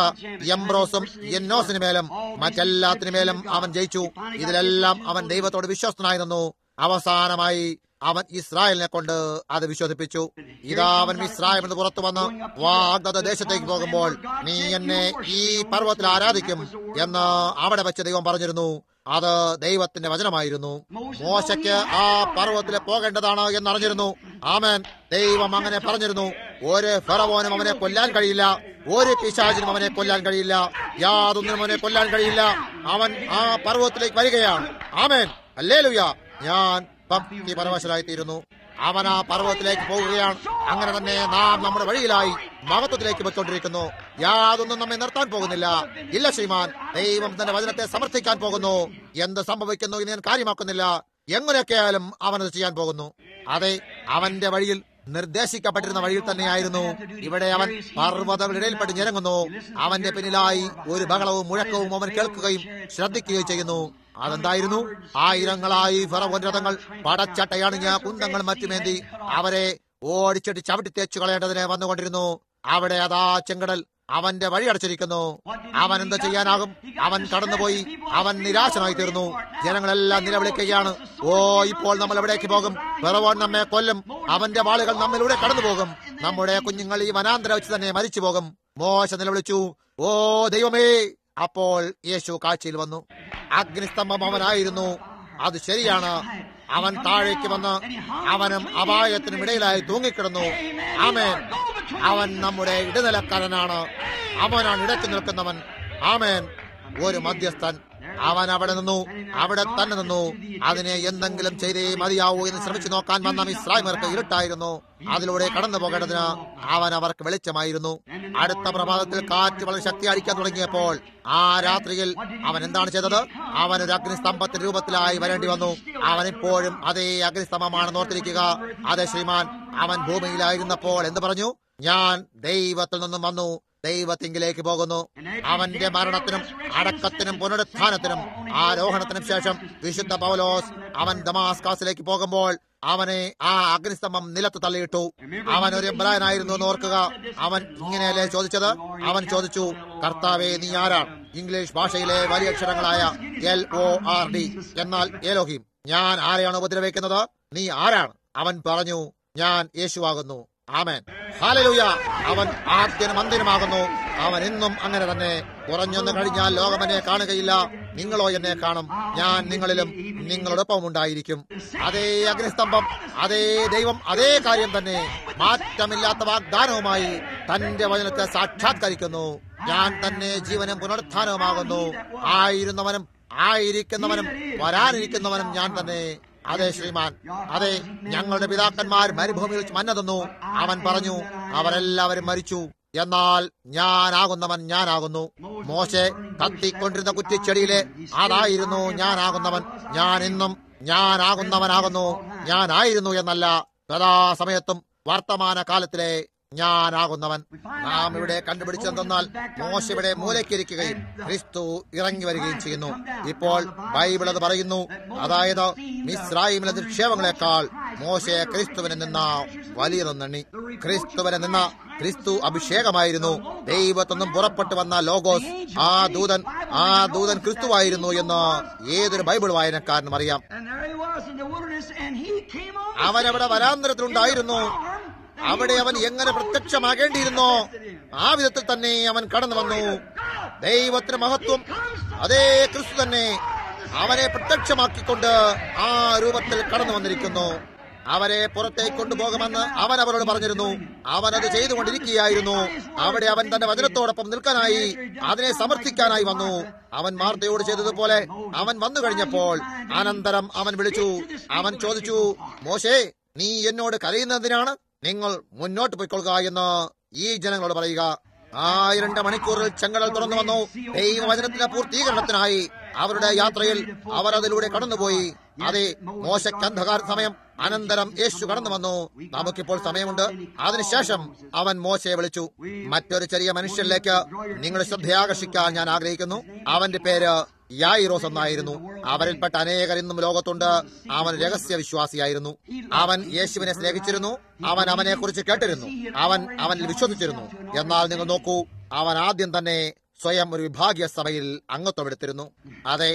എംബ്രോസും എന്നോസിനുമേലും മറ്റെല്ലാത്തിനുമേലും അവൻ ജയിച്ചു. ഇതിലെല്ലാം അവൻ ദൈവത്തോട് വിശ്വസ്തനായി നിന്നു. അവസാനമായി അവൻ ഇസ്രായേലിനെ കൊണ്ട് അത് വിശ്വസിപ്പിച്ചു. ഇതാ അവൻ ഇസ്രായേൽ നിന്ന് പുറത്തു വന്ന് വാഗ്ദത്ത ദേശത്തേക്ക് പോകുമ്പോൾ നീ എന്നെ ഈ പർവ്വതത്തിൽ ആരാധിക്കും എന്ന് അവിടെ വെച്ച് ദൈവം പറഞ്ഞിരുന്നു. അത് ദൈവത്തിന്റെ വചനമായിരുന്നു. മോശയ്ക്ക് ആ പർവ്വതത്തിൽ പോകേണ്ടതാണ് എന്നറിഞ്ഞിരുന്നു. ആമേൻ. ദൈവം അങ്ങനെ പറഞ്ഞിരുന്നു. ഒരു ഫറവോനും അവനെ കൊല്ലാൻ കഴിയില്ല, ഒരു പിശാചിനും അവനെ കൊല്ലാൻ കഴിയില്ല, യാതൊന്നിനും അവനെ കൊല്ലാൻ കഴിയില്ല. അവൻ ആ പർവ്വതത്തിലേക്ക് വരികയാണ്. ആമേൻ. ഹല്ലേലൂയ. ഞാൻ ഭക്തി പരവശരായിത്തീരുന്നു. അവൻ ആ പർവ്വതത്തിലേക്ക് പോകുകയാണ്. അങ്ങനെ തന്നെ നാം നമ്മുടെ വഴിയിലായി മഹത്വത്തിലേക്ക് വെച്ചോണ്ടിരിക്കുന്നു. യാതൊന്നും നമ്മെ നിർത്താൻ പോകുന്നില്ല. ഇല്ല ശ്രീമാൻ, ദൈവം തന്റെ വചനത്തെ സമർത്ഥിക്കാൻ പോകുന്നു. എന്ത് സംഭവിക്കുന്നു എന്ന് ഞാൻ കാര്യമാക്കുന്നില്ല. എങ്ങനെയൊക്കെയായാലും അവനത് ചെയ്യാൻ പോകുന്നു. അതെ, അവന്റെ വഴിയിൽ നിർദ്ദേശിക്കപ്പെട്ടിരുന്ന വഴിയിൽ തന്നെയായിരുന്നു. ഇവിടെ അവൻ പർവ്വതങ്ങളിടയിൽപ്പെട്ട് ഞെരങ്ങുന്നു. അവന്റെ പിന്നിലായി ഒരു ബഹളവും മുഴക്കവും അവൻ കേൾക്കുകയും ശ്രദ്ധിക്കുകയും ചെയ്യുന്നു. അതെന്തായിരുന്നു? ആയിരങ്ങളായി ഫറവോന്റെ രഥങ്ങൾ പടച്ചട്ടയണിഞ്ഞ കുന്തങ്ങൾ മറ്റുമേന്തി അവരെ ഓടിച്ചിട്ട് ചവിട്ടി തേച്ചു കളയേണ്ടതിന് വന്നുകൊണ്ടിരുന്നു. അവിടെ അതാ ചെങ്കടൽ അവന്റെ വഴി അടച്ചിരിക്കുന്നു. അവൻ എന്ത് ചെയ്യാനാകും? അവൻ കടന്നുപോയി. അവൻ നിരാശനായി തീർന്നു. ജനങ്ങളെല്ലാം നിലവിളിക്കുകയാണ്. ഓ, ഇപ്പോൾ നമ്മൾ എവിടേക്ക് പോകും? ഫറവോൻ നമ്മെ കൊല്ലും. അവന്റെ വാളുകൾ നമ്മിലൂടെ കടന്നുപോകും. നമ്മുടെ കുഞ്ഞുങ്ങൾ ഈ വനാന്തര വെച്ച് തന്നെ മരിച്ചു പോകും. മോശ നിലവിളിച്ചു, ഓ ദൈവമേ. അപ്പോൾ യേശു കാഴ്ചയിൽ വന്നു. അഗ്നിസ്തംഭം അവനായിരുന്നു. അത് ശരിയാണ്. അവൻ താഴേക്ക് വന്ന് അവനും അപായത്തിനും ഇടയിലായി തൂങ്ങിക്കിടന്നു. ആമേൻ. അവൻ നമ്മുടെ ഇടനിലക്കാരനാണ്. അവനാണ് ഇടയ്ക്ക് നിൽക്കുന്നവൻ. ആമേൻ. ഒരു മധ്യസ്ഥൻ. അവൻ അവിടെ നിന്നു. അവിടെ തന്നെ നിന്നു. അതിനെ എന്തെങ്കിലും ചെയ്തേ മതിയാവൂ എന്ന് ശ്രമിച്ചു നോക്കാൻ വന്ന ഇസ്രായേൽക്കാർക്ക് ഇരുട്ടായിരുന്നു. അതിലൂടെ കടന്നു പോകേണ്ടതിന് അവൻ അവർക്ക് വെളിച്ചമായിരുന്നു. അടുത്ത പ്രഭാതത്തിൽ കാറ്റ് വളരെ ശക്തി അടിക്കാൻ തുടങ്ങിയപ്പോൾ ആ രാത്രിയിൽ അവൻ എന്താണ് ചെയ്തത്? അവൻ ഒരു അഗ്നിസ്തംഭത്തിന്റെ രൂപത്തിലായി വരേണ്ടി വന്നു. അവനിപ്പോഴും അതേ അഗ്നിസ്തംഭമാണെന്ന് ഓർത്തിരിക്കുക. അതെ ശ്രീമാൻ. അവൻ ഭൂമിയിലായിരുന്നപ്പോൾ എന്ത് പറഞ്ഞു? ഞാൻ ദൈവത്തിൽ നിന്നും വന്നു, ദൈവത്തിങ്കിലേക്ക് പോകുന്നു. അവന്റെ മരണത്തിനും അടക്കത്തിനും പുനരുത്ഥാനത്തിനും ആരോഹണത്തിനും ശേഷം വിശുദ്ധ പൗലോസ് അവൻ ദമാസ്കസിലേക്ക് പോകുമ്പോൾ അവനെ ആ അഗ്നിസ്തംഭം നിലത്ത് തള്ളിയിട്ടു. അവൻ ഒരു എബ്രായനായിരുന്നു എന്ന് ഓർക്കുക. അവൻ ഇങ്ങനെയല്ലേ ചോദിച്ചത്? അവൻ ചോദിച്ചു, കർത്താവേ നീ ആരാണ്? ഇംഗ്ലീഷ് ഭാഷയിലെ വലിയ അക്ഷരങ്ങളായ LORD, എന്നാൽ എലോഹിം. ഞാൻ ആരെയാണ് ഉപദ്രവിക്കുന്നത്? നീ ആരാണ്? അവൻ പറഞ്ഞു, ഞാൻ യേശുവാകുന്നു. ആമേൻ. ഹല്ലേലൂയ. അവൻ ആദ്യനും അന്ത്യനുമാകുന്നു. അവൻ എന്നും അങ്ങനെ തന്നെ. കുറഞ്ഞൊന്നു കഴിഞ്ഞാൽ ലോകം എന്നെ കാണുകയില്ല, നിങ്ങളോ എന്നെ കാണും. ഞാൻ നിങ്ങളിലും നിങ്ങളോടൊപ്പം ഉണ്ടായിരിക്കും. അതേ അഗ്നിസ്തംഭം, അതേ ദൈവം, അതേ കാര്യം തന്നെ മാറ്റമില്ലാത്ത വാഗ്ദാനവുമായി തന്റെ വചനത്തെ സാക്ഷാത്കരിക്കുന്നു. ഞാൻ തന്നെ ജീവനും പുനരുത്ഥാനവുമാകുന്നു. ആയിരുന്നവനും ആയിരിക്കുന്നവനും വരാനിരിക്കുന്നവനും ഞാൻ തന്നെ. അതെ ശ്രീമാൻ. അതെ, ഞങ്ങളുടെ പിതാക്കന്മാർ മരുഭൂമിയിൽ വെച്ച് മന്ന തിന്നു. അവൻ പറഞ്ഞു, അവരെല്ലാവരും മരിച്ചു. എന്നാൽ ഞാനാകുന്നവൻ ഞാനാകുന്നു. മോശെ കത്തിക്കൊണ്ടിരുന്ന കുറ്റിച്ചെടിയിലെ അതായിരുന്നു ഞാനാകുന്നവൻ. ഞാൻ ഇന്നും ഞാനാകുന്നവനാകുന്നു. ഞാനായിരുന്നു എന്നല്ല, സദാസമയത്തും വർത്തമാന കാലത്തിലെ ഞാനാകുന്നവൻ. നാം ഇവിടെ കണ്ടുപിടിച്ചെന്നാൽ മോശ ഇവിടെ മൂലയ്ക്കിരിക്കുകയും ക്രിസ്തു ഇറങ്ങി വരികയും ചെയ്യുന്നു. ഇപ്പോൾ ബൈബിൾ അത് പറയുന്നു. അതായത് മിസ്രയീമിലെ നിക്ഷേപങ്ങളെക്കാൾ മോശയെ ക്രിസ്തുവിനെ നിന്ന വലിയതൊന്നെണ്ണി. ക്രിസ്തുവിനെ നിന്ന ക്രിസ്തു അഭിഷേകമായിരുന്നു. ദൈവത്തൊന്നും പുറപ്പെട്ടു വന്ന ലോഗോസ്, ആ ദൂതൻ ക്രിസ്തുവായിരുന്നു എന്ന് ഏതൊരു ബൈബിൾ വായനക്കാരനും അറിയാം. അവനവിടെ വരാന്തരത്തിലുണ്ടായിരുന്നു. അവിടെ അവൻ എങ്ങനെ പ്രത്യക്ഷമാകേണ്ടിയിരുന്നോ ആ വിധത്തിൽ തന്നെ അവൻ കടന്നു വന്നു. ദൈവത്തിന് മഹത്വം. അതേ ക്രിസ്തു തന്നെ അവനെ പ്രത്യക്ഷമാക്കിക്കൊണ്ട് ആ രൂപത്തിൽ കടന്നു വന്നിരിക്കുന്നു. അവരെ പുറത്തേക്ക് കൊണ്ടുപോകുമെന്ന് അവൻ അവരോട് പറഞ്ഞിരുന്നു. അവൻ അത് ചെയ്തുകൊണ്ടിരിക്കുകയായിരുന്നു. അവിടെ അവൻ തന്റെ വചനത്തോടൊപ്പം നിൽക്കാനായി, അതിനെ സമർത്ഥിക്കാനായി വന്നു. അവൻ മാർത്തയോട് ചെയ്തതുപോലെ അവൻ വന്നു കഴിഞ്ഞപ്പോൾ അനന്തരം അവൻ വിളിച്ചു. അവൻ ചോദിച്ചു, മോശേ, നീ എന്നോട് കരയുന്നതിനാണ്? നിങ്ങൾ മുന്നോട്ട് പോയിക്കൊള്ളുക എന്ന് ഈ ജനങ്ങളോട് പറയുക. 2 മണിക്കൂറിൽ ചെങ്കടൽ തുറന്നു വന്നു. ദൈവവചനത്തിന്റെ പൂർത്തീകരണത്തിനായി അവരുടെ യാത്രയിൽ അവർ അതിലൂടെ കടന്നുപോയി. അതെ, മോശയ്ക്ക് അന്ധകാര സമയം, അനന്തരം യേശു കടന്നു വന്നു. നമുക്കിപ്പോൾ സമയമുണ്ട്. അതിനുശേഷം അവൻ മോശയെ വിളിച്ചു. മറ്റൊരു ചെറിയ മനുഷ്യനിലേക്ക് നിങ്ങളുടെ ശ്രദ്ധയാകർഷിക്കാൻ ഞാൻ ആഗ്രഹിക്കുന്നു. അവന്റെ പേര് യായിറോസ് എന്നായിരുന്നു. അവരിൽപ്പെട്ട അനേകർ ഇന്നും ലോകത്തുണ്ട്. അവൻ രഹസ്യ വിശ്വാസിയായിരുന്നു. അവൻ യേശുവിനെ സ്നേഹിച്ചിരുന്നു. അവൻ അവനെ കുറിച്ച് കേട്ടിരുന്നു. അവൻ അവനിൽ വിശ്വസിച്ചിരുന്നു. എന്നാൽ നിങ്ങൾ നോക്കൂ, അവൻ ആദ്യം തന്നെ സ്വയം ഒരു വിഭാഗീയ സഭയിൽ അംഗത്വമെടുത്തിരുന്നു. അതെ,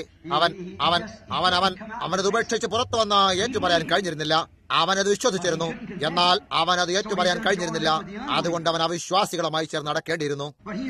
അവനത് ഉപേക്ഷിച്ച് പുറത്തു വന്ന് ഏറ്റുപറയാൻ കഴിഞ്ഞിരുന്നില്ല. അവനത് വിശ്വസിച്ചിരുന്നു. എന്നാൽ അവനത് ഏറ്റുപറയാൻ കഴിഞ്ഞിരുന്നില്ല. അതുകൊണ്ട് അവൻ അവിശ്വാസികളുമായി ചേർന്ന് നടക്കേണ്ടിയിരുന്നു.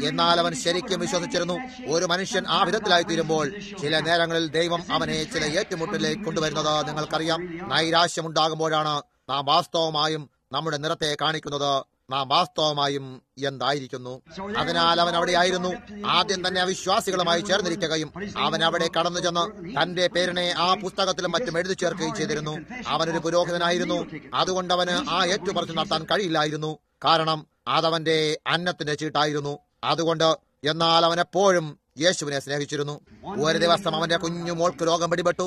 എന്നാൽ അവൻ ശരിക്കും വിശ്വസിച്ചിരുന്നു. ഒരു മനുഷ്യൻ ആ വിധത്തിലായി തീരുമ്പോൾ ചില നേരങ്ങളിൽ ദൈവം അവനെ ചില ഏറ്റുമുട്ടലിലേക്ക് കൊണ്ടുവരുന്നത് നിങ്ങൾക്കറിയാം. നൈരാശ്യമുണ്ടാകുമ്പോഴാണ് നാം വാസ്തവമായും നമ്മുടെ നിറത്തെ കാണിക്കുന്നത്. നാം വാസ്തവമായും എന്തായിരിക്കുന്നു. അതിനാൽ അവൻ അവിടെയായിരുന്നു. ആദ്യം തന്നെ അവിശ്വാസികളുമായി ചേർന്നിരിക്കുകയും അവൻ അവിടെ കടന്നു ചെന്ന് തന്റെ പേരിനെ ആ പുസ്തകത്തിലും മറ്റും എഴുതി ചേർക്കുകയും ചെയ്തിരുന്നു. അവനൊരു പുരോഹിതനായിരുന്നു. അതുകൊണ്ട് അവന് ആ ഏറ്റുപറച്ചിൽ നടത്താൻ കഴിയില്ലായിരുന്നു. കാരണം അതവന്റെ അന്നത്തിന്റെ ചീട്ടായിരുന്നു. അതുകൊണ്ട് എന്നാൽ അവൻ എപ്പോഴും യേശുവിനെ സ്നേഹിച്ചിരുന്നു. ഒരു ദിവസം അവന്റെ കുഞ്ഞു മോൾക്ക് രോഗം പിടിപെട്ടു.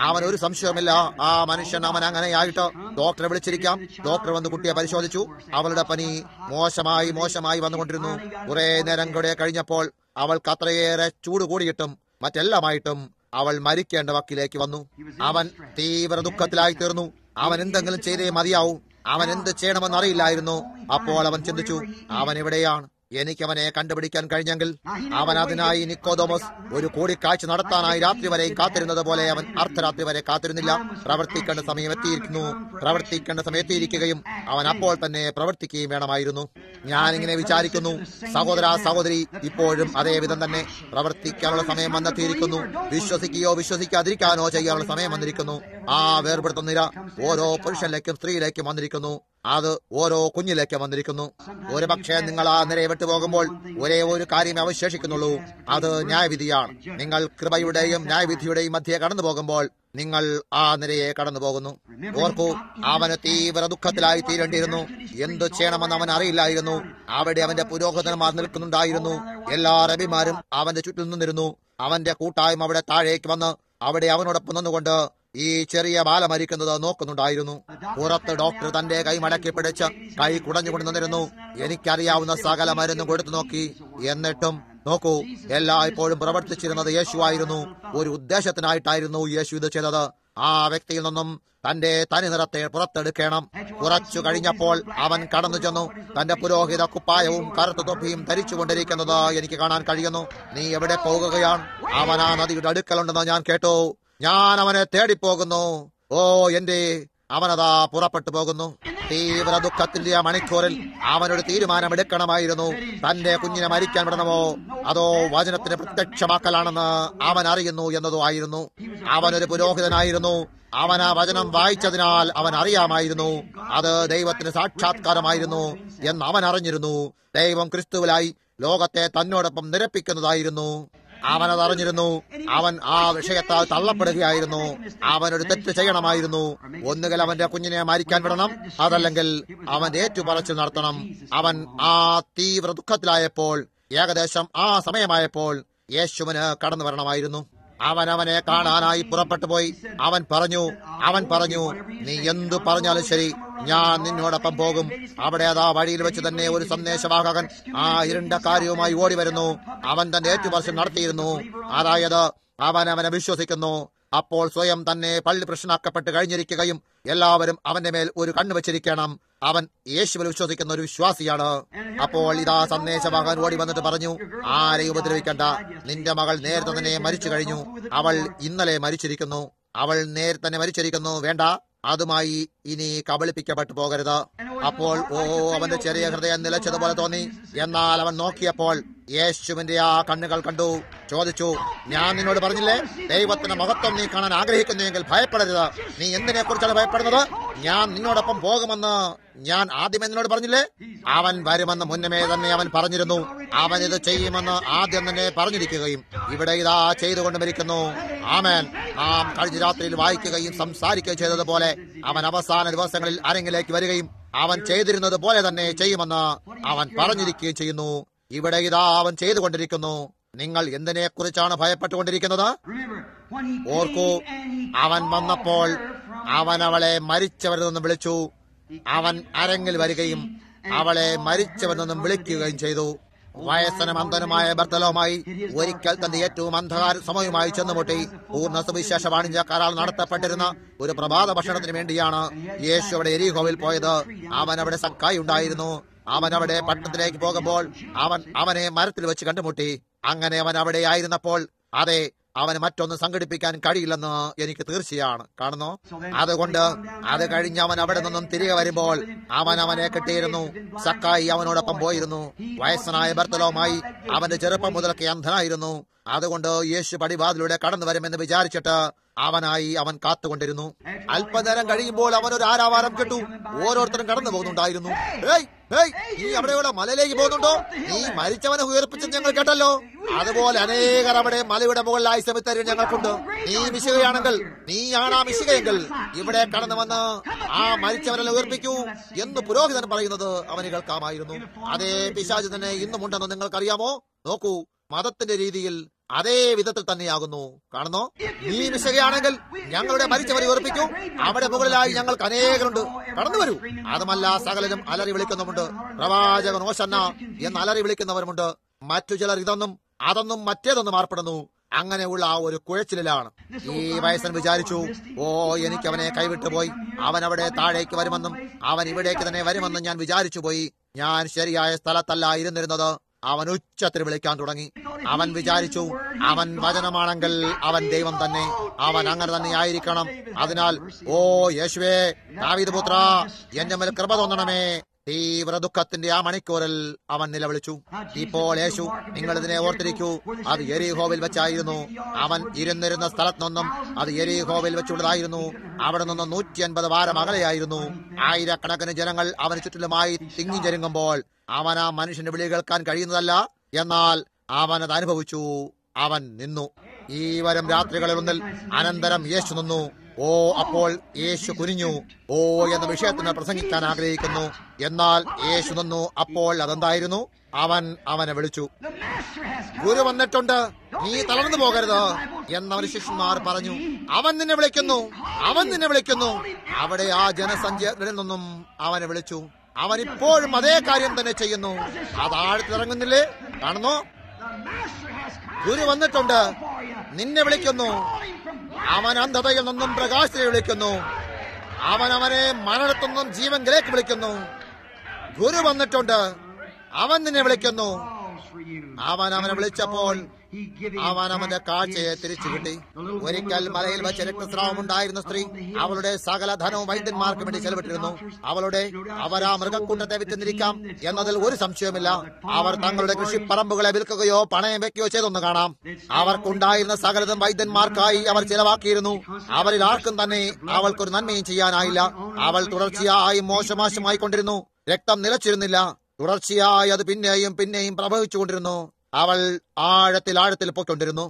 അവൻ ഒരു സംശയവുമില്ല, ആ മനുഷ്യൻ അവൻ അങ്ങനെയായിട്ട് ഡോക്ടറെ വിളിച്ചിരിക്കാം. ഡോക്ടർ വന്ന് കുട്ടിയെ പരിശോധിച്ചു. അവളുടെ പനി മോശമായി വന്നുകൊണ്ടിരുന്നു. കുറെ നേരം കൂടെ കഴിഞ്ഞപ്പോൾ അവൾക്ക് അത്രയേറെ ചൂട് കൂടിയിട്ടും മറ്റെല്ലാമായിട്ടും അവൾ മരിക്കേണ്ട വക്കിലേക്ക് വന്നു. അവൻ തീവ്ര ദുഃഖത്തിലായി തീർന്നു. അവൻ എന്തെങ്കിലും ചെയ്തേ മതിയാവും. അവൻ എന്ത് ചെയ്യണമെന്ന് അറിയില്ലായിരുന്നു. അപ്പോൾ അവൻ ചിന്തിച്ചു, അവൻ എവിടെയാണ്? എനിക്കവനെ കണ്ടുപിടിക്കാൻ കഴിഞ്ഞെങ്കിൽ. അവൻ അതിനായി നിക്കോദോമസ് ഒരു കൂടിക്കാഴ്ച നടത്താനായി രാത്രി വരെയും കാത്തിരുന്നത് പോലെ അവൻ അർദ്ധരാത്രി വരെ കാത്തിരുന്നില്ല. പ്രവർത്തിക്കേണ്ട സമയം എത്തിയിരിക്കുകയും അവൻ അപ്പോൾ തന്നെ പ്രവർത്തിക്കുകയും വേണമായിരുന്നു. ഞാനിങ്ങനെ വിചാരിക്കുന്നു, സഹോദര സഹോദരി, ഇപ്പോഴും അതേ വിധം തന്നെ പ്രവർത്തിക്കാനുള്ള സമയം വന്നെത്തിയിരിക്കുന്നു. വിശ്വസിക്കുകയോ വിശ്വസിക്കാതിരിക്കാനോ ചെയ്യാനുള്ള സമയം വന്നിരിക്കുന്നു. ആ വേർപെടുത്തുന്നില്ല ഓരോ പുരുഷനിലേക്കും സ്ത്രീയിലേക്കും വന്നിരിക്കുന്നു. അത് ഓരോ കുഞ്ഞിലേക്കും വന്നിരിക്കുന്നു. ഒരു പക്ഷേ നിങ്ങൾ ആ നിരയെ വിട്ടുപോകുമ്പോൾ ഒരേ ഒരു കാര്യം അവശേഷിക്കുന്നുള്ളൂ. അത് ന്യായവിധിയാണ്. നിങ്ങൾ കൃപയുടെയും ന്യായവിധിയുടെയും മധ്യേ കടന്നു പോകുമ്പോൾ നിങ്ങൾ ആ നിരയെ കടന്നു പോകുന്നു. ഓർക്കൂ, അവന് തീവ്ര ദുഃഖത്തിലായി തീരേണ്ടിയിരുന്നു. എന്തു ചെയ്യണമെന്ന് അവൻ അറിയില്ലായിരുന്നു. അവിടെ അവന്റെ പുരോഹിതന്മാർ നിൽക്കുന്നുണ്ടായിരുന്നു. എല്ലാ റബിമാരും അവന്റെ ചുറ്റും നിന്നിരുന്നു. അവന്റെ കൂട്ടായ്മ അവിടെ താഴേക്ക് വന്ന് അവിടെ അവനോടൊപ്പം നിന്നുകൊണ്ട് ഈ ചെറിയ ബാല മരിക്കുന്നത് നോക്കുന്നുണ്ടായിരുന്നു. പുറത്ത് ഡോക്ടർ തന്റെ കൈ മടക്കി പിടിച്ച് കൈ കുടഞ്ഞുകൊണ്ട് നിന്നിരുന്നു. എനിക്കറിയാവുന്ന സകല മരുന്നും കൊടുത്തു നോക്കി. എന്നിട്ടും നോക്കൂ, എല്ലായ്പ്പോഴും പ്രവർത്തിച്ചിരുന്നത് യേശുവായിരുന്നു. ഒരു ഉദ്ദേശത്തിനായിട്ടായിരുന്നു യേശു ഇത് ചെയ്തത്. ആ വ്യക്തിയിൽ നിന്നും തന്റെ തനി നിറത്തെ പുറത്തെടുക്കണം. കുറച്ചു കഴിഞ്ഞപ്പോൾ അവൻ കടന്നു ചെന്നു. തന്റെ പുരോഹിത കുപ്പായവും കറുത്ത തൊപ്പിയും ധരിച്ചുകൊണ്ടിരിക്കുന്നത് എനിക്ക് കാണാൻ കഴിയുന്നു. നീ എവിടെ പോകുകയാണ്? അവൻ ആ നദിയുടെ അടുക്കലുണ്ടെന്ന് ഞാൻ കേട്ടു. ഞാൻ അവനെ തേടിപ്പോകുന്നു. അവനതാ പുറപ്പെട്ടു പോകുന്നു. തീവ്ര ദുഃഖത്തിന്റെ ആ മണിക്കൂറിൽ അവനൊരു തീരുമാനമെടുക്കണമായിരുന്നു. തന്റെ കുഞ്ഞിനെ മരിക്കാൻ വിടണമോ അതോ വചനത്തിന് പ്രത്യക്ഷമാക്കലാണെന്ന് അവൻ അറിയുന്നു എന്നതോ ആയിരുന്നു. അവനൊരു പുരോഹിതനായിരുന്നു. അവൻ ആ വചനം വായിച്ചതിനാൽ അവൻ അറിയാമായിരുന്നു അത് ദൈവത്തിന് സാക്ഷാത്കാരമായിരുന്നു എന്ന് അവൻ അറിഞ്ഞിരുന്നു. ദൈവം ക്രിസ്തുവിലായി ലോകത്തെ തന്നോടൊപ്പം നിരപ്പിക്കുന്നതായിരുന്നു. അവനത് അറിഞ്ഞിരുന്നു. അവൻ ആ വിഷയത്താൽ തള്ളപ്പെടുകയായിരുന്നു. അവനൊരു തെറ്റ് ചെയ്യണമായിരുന്നു. ഒന്നുകിൽ അവന്റെ കുഞ്ഞിനെ മരിക്കാൻ വിടണം, അതല്ലെങ്കിൽ അവന്റെ ഏറ്റുപറച്ചിൽ നടത്തണം. അവൻ ആ തീവ്ര ദുഃഖത്തിലായപ്പോൾ, ഏകദേശം ആ സമയമായപ്പോൾ യേശുവിന് കടന്നു വരണമായിരുന്നു. അവനെ കാണാനായി പുറപ്പെട്ടു പോയി. അവൻ പറഞ്ഞു, നീ എന്തു പറഞ്ഞാലും ശരി, ഞാൻ നിന്നോടൊപ്പം പോകും. അവിടെ അതാ വഴിയിൽ വെച്ച് തന്നെ ഒരു സന്ദേശവാഹകൻ ആ ഇരുണ്ട കാര്യവുമായി ഓടി വരുന്നു. അവൻ തന്റെ ഏറ്റുപറച്ചിൽ നടത്തിയിരുന്നു. അതായത് അവനെ വിശ്വസിക്കുന്നു. അപ്പോൾ സ്വയം തന്നെ പള്ളി പ്രശ്നമാക്കപ്പെട്ട് കഴിഞ്ഞിരിക്കുകയും എല്ലാവരും അവന്റെ മേൽ ഒരു കണ്ണു വെച്ചിരിക്കണം. അവൻ യേശുവിൽ വിശ്വസിക്കുന്ന ഒരു വിശ്വാസിയാണ്. അപ്പോൾ ഇതാ സന്ദേശവാഹകൻ ഓടി വന്നിട്ട് പറഞ്ഞു, ആരെയും ഉപദ്രവിക്കണ്ട. നിന്റെ മകൾ നേരത്തെ തന്നെ മരിച്ചു കഴിഞ്ഞു. അവൾ ഇന്നലെ മരിച്ചിരിക്കുന്നു. വേണ്ട, അതുമായി ഇനി കബളിപ്പിക്കപ്പെട്ടു പോകരുത്. അപ്പോൾ അവന്റെ ചെറിയ ഹൃദയം നിലച്ചതുപോലെ തോന്നി. എന്നാൽ അവൻ നോക്കിയപ്പോൾ യേശുവിന്റെ ആ കണ്ണുകൾ കണ്ടു. ചോദിച്ചു, ഞാൻ നിന്നോട് പറഞ്ഞില്ലേ, ദൈവത്തിന്റെ മഹത്വം നീ കാണാൻ ആഗ്രഹിക്കുന്നുവെങ്കിൽ ഭയപ്പെടരുത്. നീ എന്തിനെ കുറിച്ചാണ് ഭയപ്പെടുന്നത്? ഞാൻ നിന്നോടൊപ്പം പോകുമെന്ന് ഞാൻ ആദ്യം നിന്നോട് പറഞ്ഞില്ലേ? അവൻ വരുമെന്ന് മുന്നമേ തന്നെ അവൻ പറഞ്ഞിരുന്നു. അവൻ ഇത് ചെയ്യുമെന്ന് ആദ്യം തന്നെ പറഞ്ഞിരിക്കുകയും ഇവിടെ ഇതാ ചെയ്തുകൊണ്ടുമിരിക്കുന്നു. ആമേൻ. നാം കഴിഞ്ഞ രാത്രിയിൽ വായിക്കുകയും സംസാരിക്കുകയും ചെയ്തതുപോലെ അവൻ അവസാന ദിവസങ്ങളിൽ അരങ്ങിലേക്ക് വരികയും അവൻ ചെയ്തിരുന്നത് പോലെ തന്നെ ചെയ്യുമെന്ന് അവൻ പറഞ്ഞിരിക്കുകയും ചെയ്യുന്നു. ഇവിടെ ഇതാ അവൻ ചെയ്തുകൊണ്ടിരിക്കുന്നു. നിങ്ങൾ എന്തിനെ കുറിച്ചാണ് ഭയപ്പെട്ടുകൊണ്ടിരിക്കുന്നത്? ഓർക്കൂ, അവൻ വന്നപ്പോൾ അവൻ അവളെ മരിച്ചവരിൽ നിന്നും വിളിച്ചു. അവൻ അരങ്ങിൽ വരികയും അവളെ മരിച്ചവരിൽ നിന്നും വിളിക്കുകയും ചെയ്തു. വയസ്സനും അന്ധനുമായ ബർത്തലോമായി ഒരിക്കൽ തന്റെ ഏറ്റവും അന്ധകാര സമയവുമായി ചെന്നുമുട്ടി. പൂർണ്ണ സുവിശേഷ വാണിജ്യക്കാരാൽ നടത്തപ്പെട്ടിരുന്ന ഒരു പ്രഭാത ഭക്ഷണത്തിന് വേണ്ടിയാണ് യേശു അവിടെ എരിഹോവിൽ പോയത്. അവൻ അവിടെ സക്കായി ഉണ്ടായിരുന്നു. അവൻ അവിടെ പട്ടണത്തിലേക്ക് പോകുമ്പോൾ അവനെ മരത്തിൽ വെച്ച് കണ്ടുമുട്ടി. അങ്ങനെ അവൻ അവിടെ ആയിരുന്നപ്പോൾ അതെ, അവന് മറ്റൊന്ന് സംഘടിപ്പിക്കാൻ കഴിയില്ലെന്ന് എനിക്ക് തീർച്ചയാണ്. കാണുന്നു. അതുകൊണ്ട് അത് കഴിഞ്ഞ് അവൻ അവിടെ നിന്നും തിരികെ വരുമ്പോൾ അവനെ കിട്ടിയിരുന്നു. സക്കായി അവനോടൊപ്പം പോയിരുന്നു. വയസ്സനായ ബർത്തലോമായി അവന്റെ ചെറുപ്പം മുതലൊക്കെ അന്ധനായിരുന്നു. അതുകൊണ്ട് യേശു പടിവാതിലൂടെ കടന്നു വരുമെന്ന് വിചാരിച്ചിട്ട് അവൻ കാത്തുകൊണ്ടിരുന്നു. അല്പനേരം കഴിയുമ്പോൾ അവനൊരു ആരാവാരം കേട്ടു. ഓരോരുത്തരും കടന്നു പോകുന്നുണ്ടായിരുന്നു. നീ അവിടെയുള്ള മലയിലേക്ക് പോകുന്നുണ്ടോ? നീ മരിച്ചവനെ ഉയർപ്പിച്ചത് ഞങ്ങൾ കേട്ടല്ലോ. അതുപോലെ അനേകർ അവിടെ മലയുടെ മുകളിലായി സെമിത്തേരി ഞങ്ങൾക്കുണ്ട്. നീ മിശികയാണെങ്കിൽ, നീയാണ് ആ മിശികയെങ്കിൽ ഇവിടെ കടന്നു വന്ന് ആ മരിച്ചവനെ ഉയർപ്പിക്കൂ എന്ന് പുരോഹിതൻ പറയുന്നത് അവന് കേൾക്കാമായിരുന്നു. അതേ പിശാച് തന്നെ ഇന്നുമുണ്ടെന്ന് നിങ്ങൾക്കറിയാമോ? നോക്കൂ, മതത്തിന്റെ രീതിയിൽ അതേ വിധത്തിൽ തന്നെയാകുന്നു. കാണുന്നോ? നീ മിശികയാണെങ്കിൽ ഞങ്ങളുടെ മരിച്ചവരെ ഉറപ്പിക്കൂ. അവിടെ മുകളിലായി ഞങ്ങൾക്ക് അനേകരുണ്ട്, കടന്നു വരൂ. അതുമല്ല, സകലരും അലറി വിളിക്കുന്നുമുണ്ട്. പ്രവാചകൻ ഓശന്ന എന്ന് അലറി വിളിക്കുന്നവരുമുണ്ട്. മറ്റു ചിലർ അതൊന്നും മറ്റേതൊന്നും ഏർപ്പെടുന്നു. അങ്ങനെയുള്ള ആ ഒരു കുഴച്ചിലാണ്. ഈ വയസ്സൻ വിചാരിച്ചു, എനിക്ക് അവനെ കൈവിട്ടുപോയി. അവൻ അവിടെ താഴേക്ക് വരുമെന്നും അവൻ ഇവിടേക്ക് തന്നെ വരുമെന്നും ഞാൻ വിചാരിച്ചു പോയി. ഞാൻ ശരിയായ സ്ഥലത്തല്ല ഇരുന്നിരുന്നത്. അവൻ ഉച്ചത്തിൽ വിളിക്കാൻ തുടങ്ങി. അവൻ വിചാരിച്ചു, അവൻ വചനമാണെങ്കിൽ അവൻ ദൈവം തന്നെ, അവൻ അങ്ങനെ തന്നെ ആയിരിക്കണം. അതിനാൽ യേശുവേ, ദാവീദ് പുത്ര, എന്റെ മേൽ കൃപ തോന്നണമേ. തീവ്ര ദുഃഖത്തിന്റെ ആ മണിക്കൂറിൽ അവൻ നിലവിളിച്ചു. ഇപ്പോൾ യേശു, നിങ്ങൾ ഇതിനെ ഓർത്തിരിക്കൂ, അത് യെരിഹോവിൽ വെച്ചായിരുന്നു. അവൻ ഇരുന്നിരുന്ന സ്ഥലത്ത് നിന്നും അത് യെരിഹോവിൽ വെച്ചുള്ളതായിരുന്നു. അവിടെ നിന്ന് 150 വാരം അകലെയായിരുന്നു. ആയിരക്കണക്കിന് ജനങ്ങൾ അവന് ചുറ്റിലുമായി തിങ്ങിച്ചെരുങ്ങുമ്പോൾ അവൻ ആ മനുഷ്യന്റെ വിളി കേൾക്കാൻ കഴിയുന്നതല്ല. എന്നാൽ അവൻ അത് അനുഭവിച്ചു. അവൻ നിന്നു. ഈ വരും രാത്രികളിലൊന്നിൽ അനന്തരം യേശു നിന്നു. അപ്പോൾ യേശു കുനിഞ്ഞു. എന്ന വിഷയത്തിന് പ്രസംഗിക്കാൻ ആഗ്രഹിക്കുന്നു. എന്നാൽ യേശു നിന്നു. അപ്പോൾ അതെന്തായിരുന്നു? അവനെ വിളിച്ചു. ഗുരു വന്നിട്ടുണ്ട്, നീ തളർന്നു പോകരുത് എന്നവന് ശിഷ്യന്മാർ പറഞ്ഞു. അവൻ നിന്നെ വിളിക്കുന്നു. അവിടെ ആ ജനസഞ്ചയത്തിൽ നിന്നും അവനെ വിളിച്ചു. അവൻ ഇപ്പോഴും അതേ കാര്യം തന്നെ ചെയ്യുന്നു. അത് ആഴത്തിലിറങ്ങുന്നില്ലേ? കാണുന്നു, ഗുരു വന്നിട്ടുണ്ട്, നിന്നെ വിളിക്കുന്നു. അവൻ അന്ധതയിൽ നിന്നും പ്രകാശത്തെ വിളിക്കുന്നു. അവനെ മരണത്തിൽ നിന്നും ജീവനിലേക്ക് വിളിക്കുന്നു. ഗുരു വന്നിട്ടുണ്ട്, അവൻ നിന്നെ വിളിക്കുന്നു. അവനെ വിളിച്ചപ്പോൾ അവന്റെ കാഴ്ചയെ തിരിച്ചു കിട്ടി. ഒരിക്കൽ മലയിൽ വെച്ച് രക്തസ്രാവം ഉണ്ടായിരുന്ന സ്ത്രീ അവളുടെ സകല ധനവും വൈദ്യന്മാർക്ക് വേണ്ടി ചെലവിട്ടിരുന്നു. അവർ ആ മൃഗക്കൂട്ടത്തെ വിറ്റുന്നിരിക്കാം എന്നതിൽ ഒരു സംശയവുമില്ല. അവർ തങ്ങളുടെ കൃഷിപ്പറമ്പുകളെ വിൽക്കുകയോ പണയം വെക്കുകയോ ചെയ്തൊന്ന് കാണാം. അവർക്കുണ്ടായിരുന്ന സകലതും വൈദ്യന്മാർക്കായി അവർ ചെലവാക്കിയിരുന്നു. അവരിൽ ആർക്കും തന്നെ അവൾക്കൊരു നന്മയും ചെയ്യാനായില്ല. അവൾ തുടർച്ചയായി മോശമായി കൊണ്ടിരുന്നു. രക്തം നിലച്ചിരുന്നില്ല. തുടർച്ചയായി അത് പിന്നെയും പ്രവഹിച്ചുകൊണ്ടിരുന്നു. അവൾ ആഴത്തിൽ പോയിക്കൊണ്ടിരുന്നു.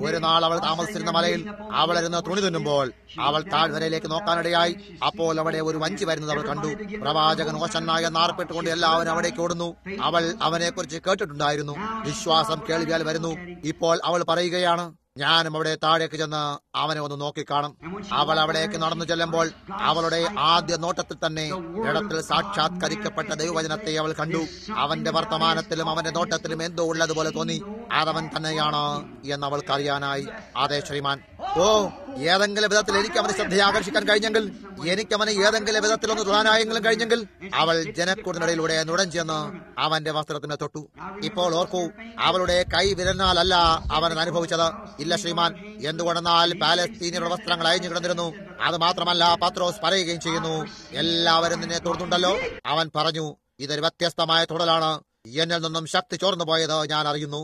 ഒരു നാൾ അവൾ താമസിച്ചിരുന്ന മലയിൽ അവളിരുന്ന് തുണി തുന്നുമ്പോൾ അവൾ താഴ്വരയിലേക്ക് നോക്കാനിടയായി. അപ്പോൾ അവിടെ ഒരു വഞ്ചി വരുന്നത് അവൾ കണ്ടു. പ്രവാചകൻ ഓശന്ന എന്നാർപ്പെട്ടുകൊണ്ട് എല്ലാവരും അവിടേക്ക് ഓടുന്നു. അവൾ അവനെ കുറിച്ച് കേട്ടിട്ടുണ്ടായിരുന്നു. വിശ്വാസം കേൾവിയാൽ വരുന്നു. ഇപ്പോൾ അവൾ പറയുകയാണ്, ഞാനും അവിടെ താഴേക്ക് ചെന്ന് അവനെ ഒന്ന് നോക്കിക്കാണും. അവൾ അവിടേക്ക് നടന്നു ചെല്ലുമ്പോൾ അവളുടെ ആദ്യ നോട്ടത്തിൽ തന്നെ ഇടത്തിൽ സാക്ഷാത്കരിക്കപ്പെട്ട ദൈവവചനത്തെ അവൾ കണ്ടു. അവന്റെ വർത്തമാനത്തിലും അവന്റെ നോട്ടത്തിലും എന്തോ ഉള്ളതുപോലെ തോന്നി. അതവൻ തന്നെയാണ് എന്ന് അവൾക്ക് അറിയാനായി. അതെ ശ്രീമാൻ, ഏതെങ്കിലും വിധത്തിൽ എനിക്ക് അവനെ ശ്രദ്ധയെ ആകർഷിക്കാൻ കഴിഞ്ഞെങ്കിൽ, എനിക്ക് അവനെ ഏതെങ്കിലും വിധത്തിലൊന്ന് തൊടാനായെങ്കിലും കഴിഞ്ഞെങ്കിൽ, അവൾ ജനക്കൂട്ടത്തിനിടയിലൂടെ നുഴഞ്ചെന്ന് അവന്റെ വസ്ത്രത്തിന് തൊട്ടു. ഇപ്പോൾ ഓർക്കൂ, അവളുടെ കൈ വിരലിനാലല്ല അവൻ അനുഭവിച്ചത്. ഇല്ല ശ്രീമാൻ, എന്തുകൊണ്ടെന്നാൽ പാലസ്തീനിയുടെ വസ്ത്രങ്ങൾ അയഞ്ഞു കിടന്നിരുന്നു. അത് മാത്രമല്ല, പത്രോസ് പറയുകയും ചെയ്യുന്നു, എല്ലാവരും നിന്നെ തൊടുന്നുണ്ടല്ലോ. അവൻ പറഞ്ഞു, ഇതൊരു വ്യത്യസ്തമായ തൊടലാണ്. എന്നിൽ നിന്നും ശക്തി ചോർന്നു പോയത് ഞാൻ അറിയുന്നു.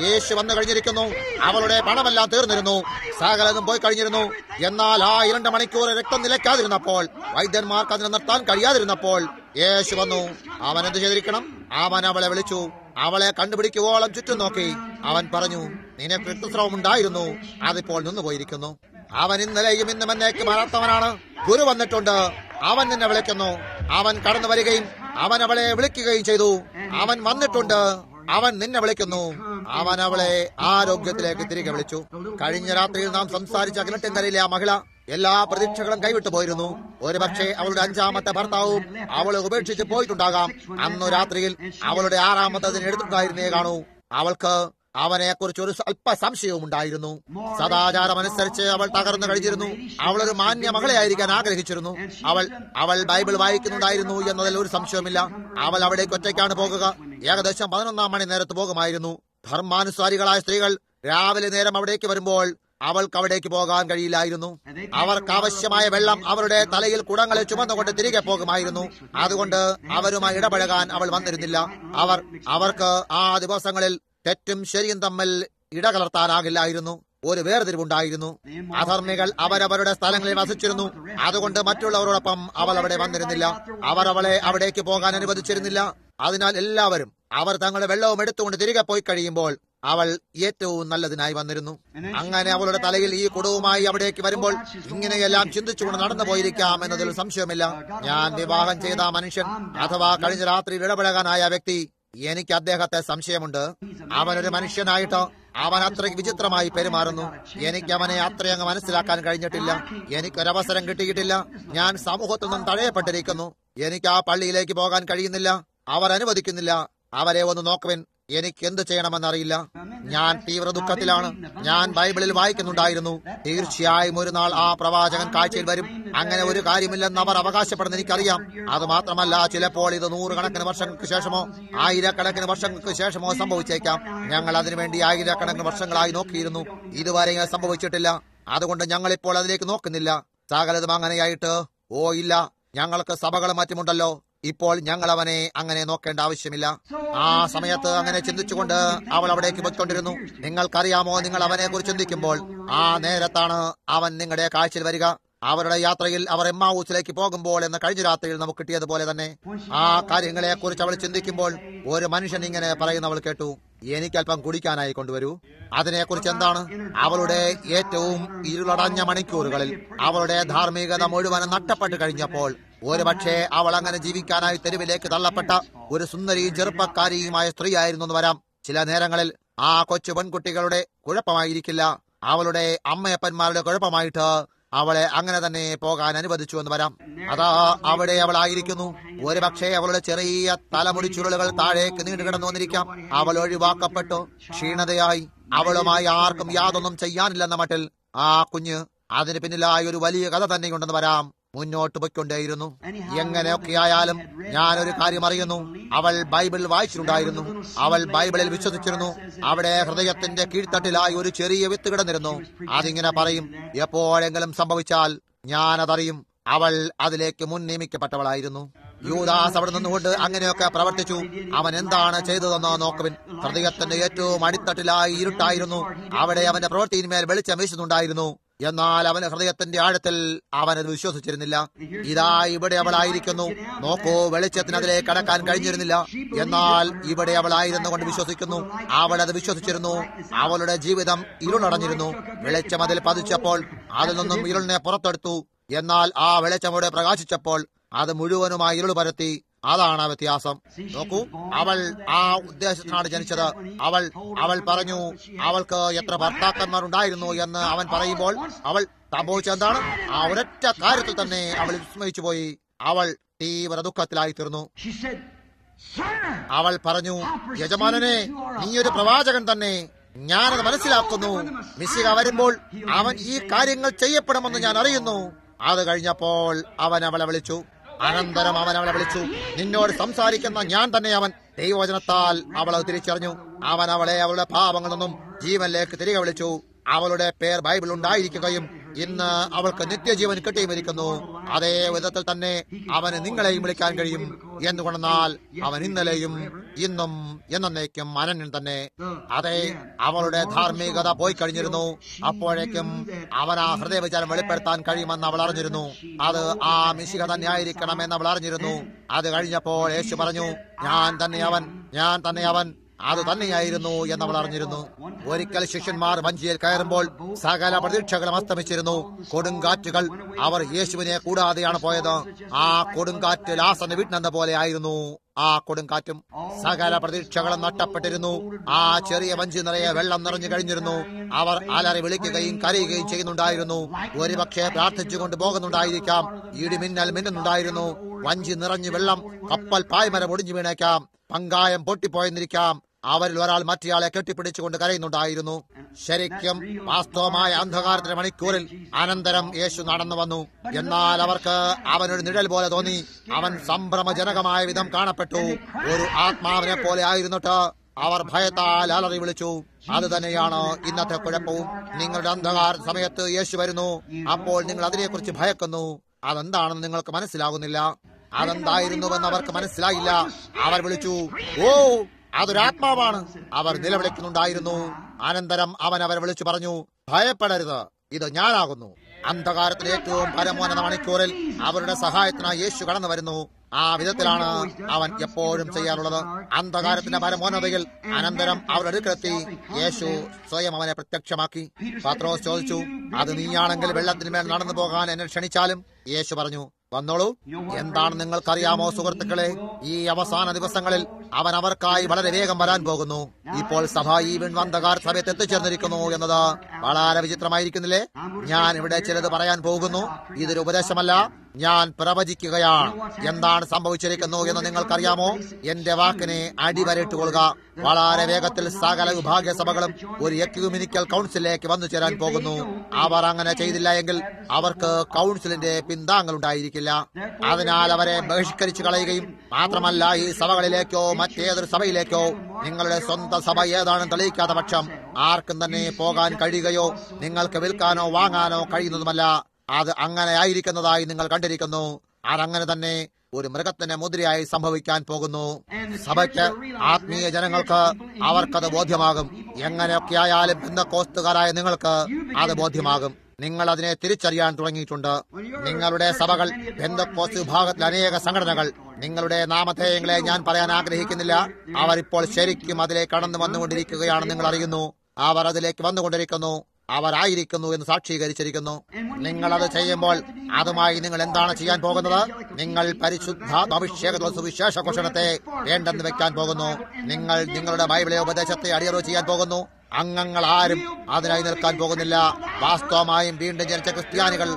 യേശു വന്നു കഴിഞ്ഞിരിക്കുന്നു. അവളുടെ പണമെല്ലാം തീർന്നിരുന്നു. സകലതും പോയി കഴിഞ്ഞിരുന്നു. എന്നാൽ ആ 2 മണിക്കൂർ രക്തം നിലയ്ക്കാതിരുന്നപ്പോൾ, വൈദ്യന്മാർക്ക് അതിനെ നിർത്താൻ കഴിയാതിരുന്നപ്പോൾ യേശു വന്നു. അവൻ എന്ത് ചെയ്തിരിക്കണം? അവൻ അവളെ വിളിച്ചു. അവളെ കണ്ടുപിടിക്കുവോളം ചുറ്റും നോക്കി. അവൻ പറഞ്ഞു, നിനക്ക് രക്തസ്രാവം ഉണ്ടായിരുന്നു, അതിപ്പോൾ നിന്നുപോയിരിക്കുന്നു. അവൻ ഇന്നലെയും ഇന്നും എന്നേക്കും മാറാത്തവനാണ്. ഗുരു വന്നിട്ടുണ്ട്, അവൻ നിന്നെ വിളിക്കുന്നു. അവൻ കടന്നു വരികയും അവൻ അവളെ വിളിക്കുകയും ചെയ്തു. അവൻ വന്നിട്ടുണ്ട്, അവൻ നിന്നെ വിളിക്കുന്നു. അവൻ അവളെ ആരോഗ്യത്തിലേക്ക് തിരികെ വിളിച്ചു. കഴിഞ്ഞ രാത്രിയിൽ നാം സംസാരിച്ച കിണറ്റിൻകരയിലെ ആ മഹിള എല്ലാ പ്രതീക്ഷകളും കൈവിട്ടു പോയിരുന്നു. ഒരുപക്ഷെ അവളുടെ 5ാമത്തെ ഭർത്താവും അവളെ ഉപേക്ഷിച്ച് പോയിട്ടുണ്ടാകാം. അന്നു രാത്രിയിൽ അവളുടെ 6ാമത്തതിന് എടുത്തിട്ടുണ്ടായിരുന്നേ കാണൂ. അവൾക്ക് അവനെ കുറിച്ച് ഒരു അല്പ സംശയവും ഉണ്ടായിരുന്നു. സദാചാരമനുസരിച്ച് അവൾ തകർന്നു കഴിഞ്ഞിരുന്നു. അവളൊരു മാന്യ മകളെയായിരിക്കാൻ ആഗ്രഹിച്ചിരുന്നു. അവൾ ബൈബിൾ വായിക്കുന്നുണ്ടായിരുന്നു എന്നതിൽ ഒരു സംശയവുമില്ല. അവൾ അവിടേക്ക് ഒറ്റയ്ക്കാണ് പോകുക. ഏകദേശം 11-ാം മണി നേരത്ത് പോകുമായിരുന്നു. ധർമാനുസാരികളായ സ്ത്രീകൾ രാവിലെ നേരം അവിടേക്ക് വരുമ്പോൾ അവൾക്ക് അവിടേക്ക് പോകാൻ കഴിയില്ലായിരുന്നു. അവർക്ക് ആവശ്യമായ വെള്ളം അവരുടെ തലയിൽ കുടങ്ങളെ ചുമന്നുകൊണ്ട് തിരികെ പോകുമായിരുന്നു. അതുകൊണ്ട് അവരുമായി ഇടപഴകാൻ അവൾ വന്നിരുന്നില്ല. അവർക്ക് ആ ദിവസങ്ങളിൽ തെറ്റും ശരിയും തമ്മിൽ ഇടകലർത്താനാകില്ലായിരുന്നു. ഒരു വേർതിരിവുണ്ടായിരുന്നു. അധർമ്മികൾ അവരവരുടെ സ്ഥലങ്ങളിൽ വസിച്ചിരുന്നു. അതുകൊണ്ട് മറ്റുള്ളവരോടൊപ്പം അവൾ അവിടെ വന്നിരുന്നില്ല. അവർ അവളെ അവിടേക്ക് പോകാൻ അനുവദിച്ചിരുന്നില്ല. അതിനാൽ എല്ലാവരും അവർ തങ്ങളുടെ വെള്ളവും എടുത്തുകൊണ്ട് തിരികെ പോയി കഴിയുമ്പോൾ അവൾ ഏറ്റവും നല്ലതിനായി വന്നിരുന്നു. അങ്ങനെ അവളുടെ തലയിൽ ഈ കുടവുമായി അവിടേക്ക് വരുമ്പോൾ ഇങ്ങനെയെല്ലാം ചിന്തിച്ചുകൊണ്ട് നടന്നു പോയിരിക്കാം എന്നതിൽ സംശയമില്ല. ഞാൻ വിവാഹം ചെയ്ത മനുഷ്യൻ അഥവാ കഴിഞ്ഞ രാത്രിയിൽ ഇടപഴകാനായ വ്യക്തി, എനിക്ക് അദ്ദേഹത്തെ സംശയമുണ്ട്. അവനൊരു മനുഷ്യനായിട്ട് അവൻ അത്രയ്ക്ക് വിചിത്രമായി പെരുമാറുന്നു. എനിക്ക് അവനെ അത്രയങ്ങ് മനസ്സിലാക്കാൻ കഴിഞ്ഞിട്ടില്ല. എനിക്കൊരവസരം കിട്ടിയിട്ടില്ല. ഞാൻ സമൂഹത്തിൽ നിന്നും തഴയപ്പെട്ടിരിക്കുന്നു. എനിക്ക് ആ പള്ളിയിലേക്ക് പോകാൻ കഴിയുന്നില്ല. അവർ അനുവദിക്കുന്നില്ല. അവരെ ഒന്ന് നോക്കുവിൻ. എനിക്ക് എന്ത് ചെയ്യണമെന്നറിയില്ല. ഞാൻ തീവ്ര ദുഃഖത്തിലാണ്. ഞാൻ ബൈബിളിൽ വായിക്കുന്നുണ്ടായിരുന്നു, തീർച്ചയായും ഒരു നാൾ ആ പ്രവാചകൻ കാഴ്ചയിൽ വരും. അങ്ങനെ ഒരു കാര്യമില്ലെന്ന് അവർ അവകാശപ്പെടുന്ന എനിക്കറിയാം. അത് മാത്രമല്ല, ചിലപ്പോൾ ഇത് 100 കണക്കിന് വർഷങ്ങൾക്ക് ശേഷമോ 1000 വർഷങ്ങൾക്ക് ശേഷമോ സംഭവിച്ചേക്കാം. ഞങ്ങൾ അതിനുവേണ്ടി 1000 വർഷങ്ങളായി നോക്കിയിരുന്നു. ഇതുവരെ സംഭവിച്ചിട്ടില്ല. അതുകൊണ്ട് ഞങ്ങളിപ്പോൾ അതിലേക്ക് നോക്കുന്നില്ല. സകലതും അങ്ങനെയായിട്ട്, ഓ ഇല്ല, ഞങ്ങൾക്ക് സഭകളും മറ്റുമുണ്ടല്ലോ. ഇപ്പോൾ ഞങ്ങൾ അവനെ അങ്ങനെ നോക്കേണ്ട ആവശ്യമില്ല. ആ സമയത്ത് അങ്ങനെ ചിന്തിച്ചുകൊണ്ട് അവൾ അവിടേക്ക് പോയിക്കൊണ്ടിരുന്നു. നിങ്ങൾക്കറിയാമോ, നിങ്ങൾ അവനെ കുറിച്ച് ചിന്തിക്കുമ്പോൾ ആ നേരത്താണ് അവൻ നിങ്ങളുടെ കാഴ്ചയിൽ വരിക. അവരുടെ യാത്രയിൽ അവർ എമ്മാവൂസിലേക്ക് പോകുമ്പോൾ എന്ന കഴിഞ്ഞ രാത്രിയിൽ നമുക്ക് കിട്ടിയതുപോലെ തന്നെ ആ കാര്യങ്ങളെ കുറിച്ച് അവൾ ചിന്തിക്കുമ്പോൾ ഒരു മനുഷ്യൻ ഇങ്ങനെ പറയുന്നവൾ കേട്ടു, എനിക്കല്പം കുടിക്കാനായി കൊണ്ടുവരൂ. അതിനെക്കുറിച്ച് എന്താണ്? അവളുടെ ഏറ്റവും ഇരുളടഞ്ഞ മണിക്കൂറുകളിൽ അവളുടെ ധാർമ്മികത മുഴുവൻ നഷ്ടപ്പെട്ടു കഴിഞ്ഞപ്പോൾ ഒരുപക്ഷെ അവൾ അങ്ങനെ ജീവിക്കാനായി തെരുവിലേക്ക് തള്ളപ്പെട്ട ഒരു സുന്ദരിയും ചെറുപ്പക്കാരിയുമായ സ്ത്രീയായിരുന്നു എന്ന് വരാം. ചില നേരങ്ങളിൽ ആ കൊച്ചു പെൺകുട്ടികളുടെ കുഴപ്പമായിരിക്കില്ല, അവളുടെ അമ്മയപ്പന്മാരുടെ കുഴപ്പമായിട്ട് അവളെ അങ്ങനെ തന്നെ പോകാൻ അനുവദിച്ചു എന്ന് വരാം. അതാ അവിടെ അവളായിരിക്കുന്നു. ഒരുപക്ഷെ അവളുടെ ചെറിയ തലമുടി ചുരുളുകൾ താഴേക്ക് നീണ്ടുകിടന്നു വന്നിരിക്കാം. അവൾ ഒഴിവാക്കപ്പെട്ടു, ക്ഷീണതയായി, അവളുമായി ആർക്കും യാതൊന്നും ചെയ്യാനില്ലെന്ന മട്ടിൽ ആ കുഞ്ഞ് അതിന് പിന്നിലായി ഒരു വലിയ കഥ തന്നെയുണ്ടെന്ന് വരാം. മുന്നോട്ട് പൊയ്ക്കൊണ്ടേയിരുന്നു. എങ്ങനെയൊക്കെയായാലും ഞാനൊരു കാര്യം അറിയുന്നു, അവൾ ബൈബിൾ വായിച്ചിട്ടുണ്ടായിരുന്നു. അവൾ ബൈബിളിൽ വിശ്വസിച്ചിരുന്നു. അവിടെ ഹൃദയത്തിന്റെ കീഴ്ത്തട്ടിലായി ഒരു ചെറിയ വിത്ത് കിടന്നിരുന്നു. അതിങ്ങനെ പറയും, എപ്പോഴെങ്കിലും സംഭവിച്ചാൽ ഞാനതറിയും. അവൾ അതിലേക്ക് മുൻ നിയമിക്കപ്പെട്ടവളായിരുന്നു. യൂദാസ് അവിടെ നിന്നുകൊണ്ട് അങ്ങനെയൊക്കെ പ്രവർത്തിച്ചു. അവൻ എന്താണ് ചെയ്തതെന്ന് നോക്കുവിൻ. ഹൃദയത്തിന്റെ ഏറ്റവും അടിത്തട്ടിലായി ഇരുട്ടായിരുന്നു. അവിടെ അവന്റെ പ്രവൃത്തിയിന്മേൽ വെളിച്ചം വീശുന്നുണ്ടായിരുന്നു. എന്നാൽ അവന് ഹൃദയത്തിന്റെ ആഴത്തിൽ അവനത് വിശ്വസിച്ചിരുന്നില്ല. ഇതാ ഇവിടെ അവളായിരിക്കുന്നു. നോക്കൂ, വെളിച്ചത്തിന് അതിലേക്ക് കടക്കാൻ കഴിഞ്ഞിരുന്നില്ല. എന്നാൽ ഇവിടെ അവളായിരുന്നു കൊണ്ട് വിശ്വസിക്കുന്നു. അവൾ അത് വിശ്വസിച്ചിരുന്നു. അവളുടെ ജീവിതം ഇരുളടഞ്ഞിരുന്നു. വെളിച്ചം അതിൽ പതിച്ചപ്പോൾ അതിൽ നിന്നും ഇരുളിനെ പുറത്തെടുത്തു. എന്നാൽ ആ വെളിച്ചം അവിടെ പ്രകാശിച്ചപ്പോൾ അത് മുഴുവനുമായി ഇരുൾ പരത്തി. അതാണ് വ്യത്യാസം. നോക്കൂ, അവൾ ആ ഉദ്ദേശത്തിനാണ് ജനിച്ചത്. അവൾ പറഞ്ഞു അവൾക്ക് എത്ര ഭർത്താക്കന്മാർ ഉണ്ടായിരുന്നു എന്ന് അവൻ പറയുമ്പോൾ അവൾ സംഭവിച്ചെന്താണ്? ആ ഒരൊറ്റ കാര്യത്തിൽ തന്നെ അവൾ വിസ്മയിച്ചു പോയി. അവൾ തീവ്ര ദുഃഖത്തിലായി തീർന്നു. അവൾ പറഞ്ഞു, യജമാനനെ, നീയൊരു പ്രവാചകൻ തന്നെ. ഞാനത് മനസ്സിലാക്കുന്നു. മിശിഹ വരുമ്പോൾ അവൻ ഈ കാര്യങ്ങൾ ചെയ്യപ്പെടുമെന്ന് ഞാൻ അറിയുന്നു. അത് കഴിഞ്ഞപ്പോൾ അവൻ അവളെ വിളിച്ചു. അനന്തരം അവൻ അവളെ വിളിച്ചു. നിന്നോട് സംസാരിക്കുന്ന ഞാൻ തന്നെ അവൻ. ദൈവവചനത്താൽ അവൾ അത് തിരിച്ചറിഞ്ഞു. അവൻ അവളെ അവളുടെ പാപങ്ങളിൽ നിന്നും ജീവനിലേക്ക് തിരികെ വിളിച്ചു. അവളുടെ പേർ ബൈബിൾ ഉണ്ടായിരിക്കുകയും ഇന്ന് അവൾക്ക് നിത്യജീവൻ കിട്ടിയുമിരിക്കുന്നു. അതേ വിധത്തിൽ തന്നെ അവന് നിങ്ങളെയും വിളിക്കാൻ കഴിയും. എന്തുകൊണ്ടെന്നാൽ അവൻ ഇന്നലെയും ഇന്നും എന്നേക്കും അനന്യൻ തന്നെ. അതെ, അവളുടെ ധാർമ്മികത പോയി കഴിഞ്ഞിരുന്നു. അപ്പോഴേക്കും അവൻ ആ ഹൃദയവിചാരം വെളിപ്പെടുത്താൻ കഴിയുമെന്ന് അവൾ അറിഞ്ഞിരുന്നു. അത് ആ മിശിഹ തന്നെ ആയിരിക്കണമെന്ന് അവൾ അറിഞ്ഞിരുന്നു. അത് കഴിഞ്ഞപ്പോൾ യേശു പറഞ്ഞു, ഞാൻ തന്നെ അവൻ അത് തന്നെയായിരുന്നു എന്നവൾ അറിഞ്ഞിരുന്നു. ഒരിക്കൽ ശിഷ്യന്മാർ വഞ്ചിയിൽ കയറുമ്പോൾ സകല പ്രതീക്ഷകളും അസ്തമിച്ചിരുന്നു. കൊടുങ്കാറ്റുകൾ അവർ യേശുവിനെ കൂടാതെയാണ് പോയത്. ആ കൊടുങ്കാറ്റ് ലാസറിന്റെ വീട്ടിനെന്ന പോലെ ആയിരുന്നു ആ കൊടുങ്കാറ്റും സകല പ്രതീക്ഷകളും നഷ്ടപ്പെട്ടിരുന്നു. ആ ചെറിയ വഞ്ചി നിറയെ വെള്ളം നിറഞ്ഞു കഴിഞ്ഞിരുന്നു. അവർ അലറി വിളിക്കുകയും കരയുകയും ചെയ്യുന്നുണ്ടായിരുന്നു. ഒരുപക്ഷെ പ്രാർത്ഥിച്ചുകൊണ്ട് പോകുന്നുണ്ടായിരിക്കാം. ഇടിമിന്നൽ മിന്നുന്നുണ്ടായിരുന്നു. വഞ്ചി നിറഞ്ഞു വെള്ളം, കപ്പൽ പായ്മരം ഒടിഞ്ഞു വീണേക്കാം, പങ്കായം പൊട്ടിപ്പോയെന്നിരിക്കാം. അവരിൽ ഒരാൾ മറ്റേയാളെ കെട്ടിപ്പിടിച്ചുകൊണ്ട് കരയുന്നുണ്ടായിരുന്നു. ശരിക്കും വാസ്തവമായ അന്ധകാരത്തിന്റെ മണിക്കൂറിൽ അനന്തരം യേശു നടന്നു വന്നു. എന്നാൽ അവർക്ക് അവനൊരു നിഴൽ പോലെ തോന്നി. അവൻ സംഭ്രമജനകമായ വിധം കാണപ്പെട്ടു. ഒരു ആത്മാവിനെ പോലെ ആയിരുന്നിട്ട് അവർ ഭയത്താൽ അലറി വിളിച്ചു. അത് തന്നെയാണ് ഇന്നത്തെ കുഴപ്പവും. നിങ്ങളുടെ അന്ധകാര സമയത്ത് യേശു വരുന്നു. അപ്പോൾ നിങ്ങൾ അതിനെക്കുറിച്ച് ഭയക്കുന്നു. അതെന്താണെന്ന് നിങ്ങൾക്ക് മനസ്സിലാകുന്നില്ല. അതെന്തായിരുന്നുവെന്ന് അവർക്ക് മനസ്സിലായില്ല. അവർ വിളിച്ചു, ഓ, അതൊരാത്മാവാണ്. അവർ നിലവിളിക്കുന്നുണ്ടായിരുന്നു. അനന്തരം അവൻ അവരെ വിളിച്ചു പറഞ്ഞു, ഭയപ്പെടരുത്, ഇത് ഞാനാകുന്നു. അന്ധകാരത്തിലെ ഏറ്റവും പരമോന്നത മണിക്കൂറിൽ അവരുടെ സഹായത്തിനായി യേശു കടന്നു വരുന്നു. ആ വിധത്തിലാണ് അവൻ എപ്പോഴും ചെയ്യാറുള്ളത്. അന്ധകാരത്തിന്റെ പരമോന്നതയിൽ അനന്തരം അവരുടെ അടുക്കലെത്തി യേശു സ്വയം അവനെ പ്രത്യക്ഷമാക്കി. പത്രോസ് ചോദിച്ചു, അത് നീയാണെങ്കിൽ വെള്ളത്തിന്മേൽ നടന്നു പോകാൻ എന്നെ ക്ഷണിച്ചാലും? യേശു പറഞ്ഞു, വന്നോളൂ. എന്താണ് നിങ്ങൾക്കറിയാമോ സുഹൃത്തുക്കളെ, ഈ അവസാന ദിവസങ്ങളിൽ അവൻ അവർക്കായി വളരെ വേഗം വരാൻ പോകുന്നു. ഇപ്പോൾ സഭ ഈ അന്ധകാര സമയത്ത് എത്തിച്ചേർന്നിരിക്കുന്നു എന്നത് വളരെ വിചിത്രമായിരിക്കുന്നില്ലേ? ഞാൻ ഇവിടെ ചിലത് പറയാൻ പോകുന്നു. ഇതൊരു ഉപദേശമല്ല, ഞാൻ പ്രവചിക്കുകയാണ്. എന്താണ് സംഭവിച്ചിരിക്കുന്നു എന്ന് നിങ്ങൾക്കറിയാമോ? എന്റെ വാക്കിനെ അടിവരയിട്ടുകൊള്ളുക. വളരെ വേഗത്തിൽ സകല വിഭാഗീയ സഭകളും ഒരു എക്യൂമിനിക്കൽ കൗൺസിലിലേക്ക് വന്നു ചേരാൻ പോകുന്നു. അവർ അങ്ങനെ ചെയ്തില്ല എങ്കിൽ അവർക്ക് കൗൺസിലിന്റെ പിന്താങ്ങൽ ഉണ്ടായിരിക്കില്ല. അതിനാൽ അവരെ ബഹിഷ്കരിച്ചു കളയുകയും മാത്രമല്ല, ഈ സഭകളിലേക്കോ മറ്റേതൊരു സഭയിലേക്കോ നിങ്ങളുടെ സ്വന്തം സഭ ഏതാണെന്ന് തെളിയിക്കാത്ത പക്ഷം ആർക്കും തന്നെ പോകാൻ കഴിയുകയോ നിങ്ങൾക്ക് വിൽക്കാനോ വാങ്ങാനോ കഴിയുന്നതുമല്ല. അത് അങ്ങനെ ആയിരിക്കുന്നതായി നിങ്ങൾ കണ്ടിരിക്കുന്നു. അതങ്ങനെ തന്നെ ഒരു മൃഗത്തിന്റെ മുദ്രയായി സംഭവിക്കാൻ പോകുന്നു. സഭയ്ക്ക്, ആത്മീയ ജനങ്ങൾക്ക് അവർക്കത് ബോധ്യമാകും. എങ്ങനെയൊക്കെ ആയാലും പെന്തക്കോസ്തുകാരായ നിങ്ങൾക്ക് അത് ബോധ്യമാകും. നിങ്ങൾ അതിനെ തിരിച്ചറിയാൻ തുടങ്ങിയിട്ടുണ്ട്. നിങ്ങളുടെ സഭകൾ, പെന്തക്കോസ്ത് വിഭാഗത്തിലെ അനേക സംഘടനകൾ, നിങ്ങളുടെ നാമധേയങ്ങളെ ഞാൻ പറയാൻ ആഗ്രഹിക്കുന്നില്ല. അവരിപ്പോൾ ശരിക്കും അതിലേക്ക് കടന്നു വന്നുകൊണ്ടിരിക്കുകയാണ്. നിങ്ങൾ അറിയുന്നു, അവർ അതിലേക്ക് വന്നുകൊണ്ടിരിക്കുന്നു. അവരായിരിക്കുന്നു എന്ന് സാക്ഷീകരിച്ചിരിക്കുന്നു. നിങ്ങൾ അത് ചെയ്യുമ്പോൾ അതുമായി നിങ്ങൾ എന്താണ് ചെയ്യാൻ പോകുന്നത്? നിങ്ങൾ പരിശുദ്ധാഭിഷേകത്തിലുള്ള സുവിശേഷ ഘോഷണത്തെ വേണ്ടെന്ന് വെക്കാൻ പോകുന്നു. നിങ്ങൾ നിങ്ങളുടെ ബൈബിളെ ഉപദേശത്തെ അടിയറവ് ചെയ്യാൻ പോകുന്നു. അംഗങ്ങൾ ആരും അതിനായി നിൽക്കാൻ പോകുന്നില്ല. വാസ്തവമായും വീണ്ടും ജനിച്ച ക്രിസ്ത്യാനികൾ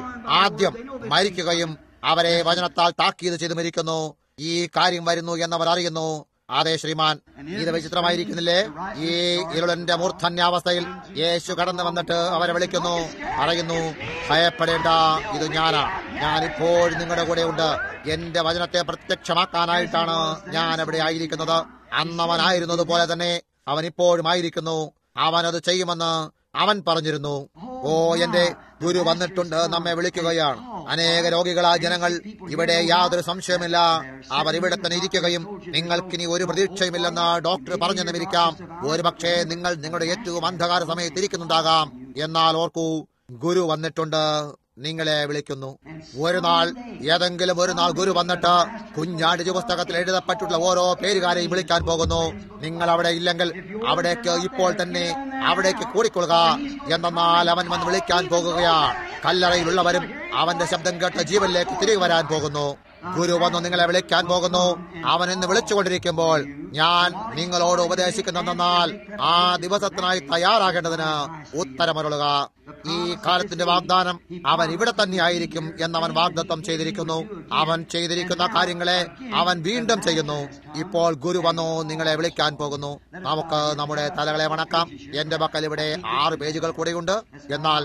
ആദ്യം മരിക്കുകയും അവരെ വചനത്താൽ താക്കീത് ചെയ്ത് മരിക്കുന്നു. ഈ കാര്യം വരുന്നു എന്നവർ അറിയുന്നു. അതെ ശ്രീമാൻ, ഇത് വിചിത്രമായിരിക്കുന്നില്ലേ? ഈ ഇരുളന്റെ മൂർധന്യാവസ്ഥയിൽ യേശു കടന്നു വന്നിട്ട് അവരെ വിളിക്കുന്നു, പറയുന്നു, ഭയപ്പെടേണ്ട, ഇത് ഞാനാ. ഞാനിപ്പോൾ നിങ്ങളുടെ കൂടെ ഉണ്ട്. എന്റെ വചനത്തെ പ്രത്യക്ഷമാക്കാനായിട്ടാണ് ഞാൻ അവിടെ ആയിരിക്കുന്നത്. അന്നവനായിരുന്നത് പോലെ തന്നെ അവൻ ഇപ്പോഴും ആയിരിക്കുന്നു. അവനത് ചെയ്യുമെന്ന് അവൻ പറഞ്ഞിരുന്നു. ഓ, എന്റെ ഗുരു വന്നിട്ടുണ്ട്, നമ്മെ വിളിക്കുകയാണ്. അനേക രോഗികളായ ജനങ്ങൾ ഇവിടെ, യാതൊരു സംശയമില്ല, അവർ ഇവിടെ തന്നെ ഇരിക്കുകയും നിങ്ങൾക്കിനി ഒരു പ്രതീക്ഷയുമില്ലെന്ന് ഡോക്ടർ പറഞ്ഞെന്നുമിരിക്കാം. ഒരുപക്ഷെ നിങ്ങൾ നിങ്ങളുടെ ഏറ്റവും അന്ധകാര സമയത്ത് ഇരിക്കുന്നുണ്ടാകാം. എന്നാൽ ഓർക്കൂ, ഗുരു വന്നിട്ടുണ്ട്, നിങ്ങളെ വിളിക്കുന്നു. ഒരു നാൾ, ഏതെങ്കിലും ഒരു നാൾ ഗുരു വന്നിട്ട് കുഞ്ഞാടി പുസ്തകത്തിൽ എഴുതപ്പെട്ടിട്ടുള്ള ഓരോ പേരുകാരെയും വിളിക്കാൻ പോകുന്നു. നിങ്ങൾ അവിടെ ഇല്ലെങ്കിൽ അവിടേക്ക് ഇപ്പോൾ തന്നെ അവിടേക്ക് കൂടിക്കൊള്ളുക. എന്നാൽ അവൻ വന്ന് വിളിക്കാൻ പോകുകയാണ്. കല്ലറയിലുള്ളവരും അവന്റെ ശബ്ദം കേട്ട് ജീവനിലേക്ക് തിരികെ വരാൻ പോകുന്നു. ഗുരു വന്നു നിങ്ങളെ വിളിക്കാൻ പോകുന്നു. അവൻ ഇന്ന് വിളിച്ചുകൊണ്ടിരിക്കുമ്പോൾ ഞാൻ നിങ്ങളോട് ഉപദേശിക്കുന്നെന്നാൽ ആ ദിവസത്തിനായി തയ്യാറാകേണ്ടതിന് ഉത്തരമരുളുക. ഈ കാലത്തിന്റെ വാഗ്ദാനം അവൻ ഇവിടെ തന്നെ ആയിരിക്കും എന്നവൻ വാഗ്ദത്തം ചെയ്തിരിക്കുന്നു. അവൻ ചെയ്തിരിക്കുന്ന കാര്യങ്ങളെ അവൻ വീണ്ടും ചെയ്യുന്നു. ഇപ്പോൾ ഗുരു വന്നു നിങ്ങളെ വിളിക്കാൻ പോകുന്നു. നമുക്ക് നമ്മുടെ തലകളെ വണക്കാം. എന്റെ പക്കൽ ഇവിടെ 6 പേജുകൾ കൂടെയുണ്ട്. എന്നാൽ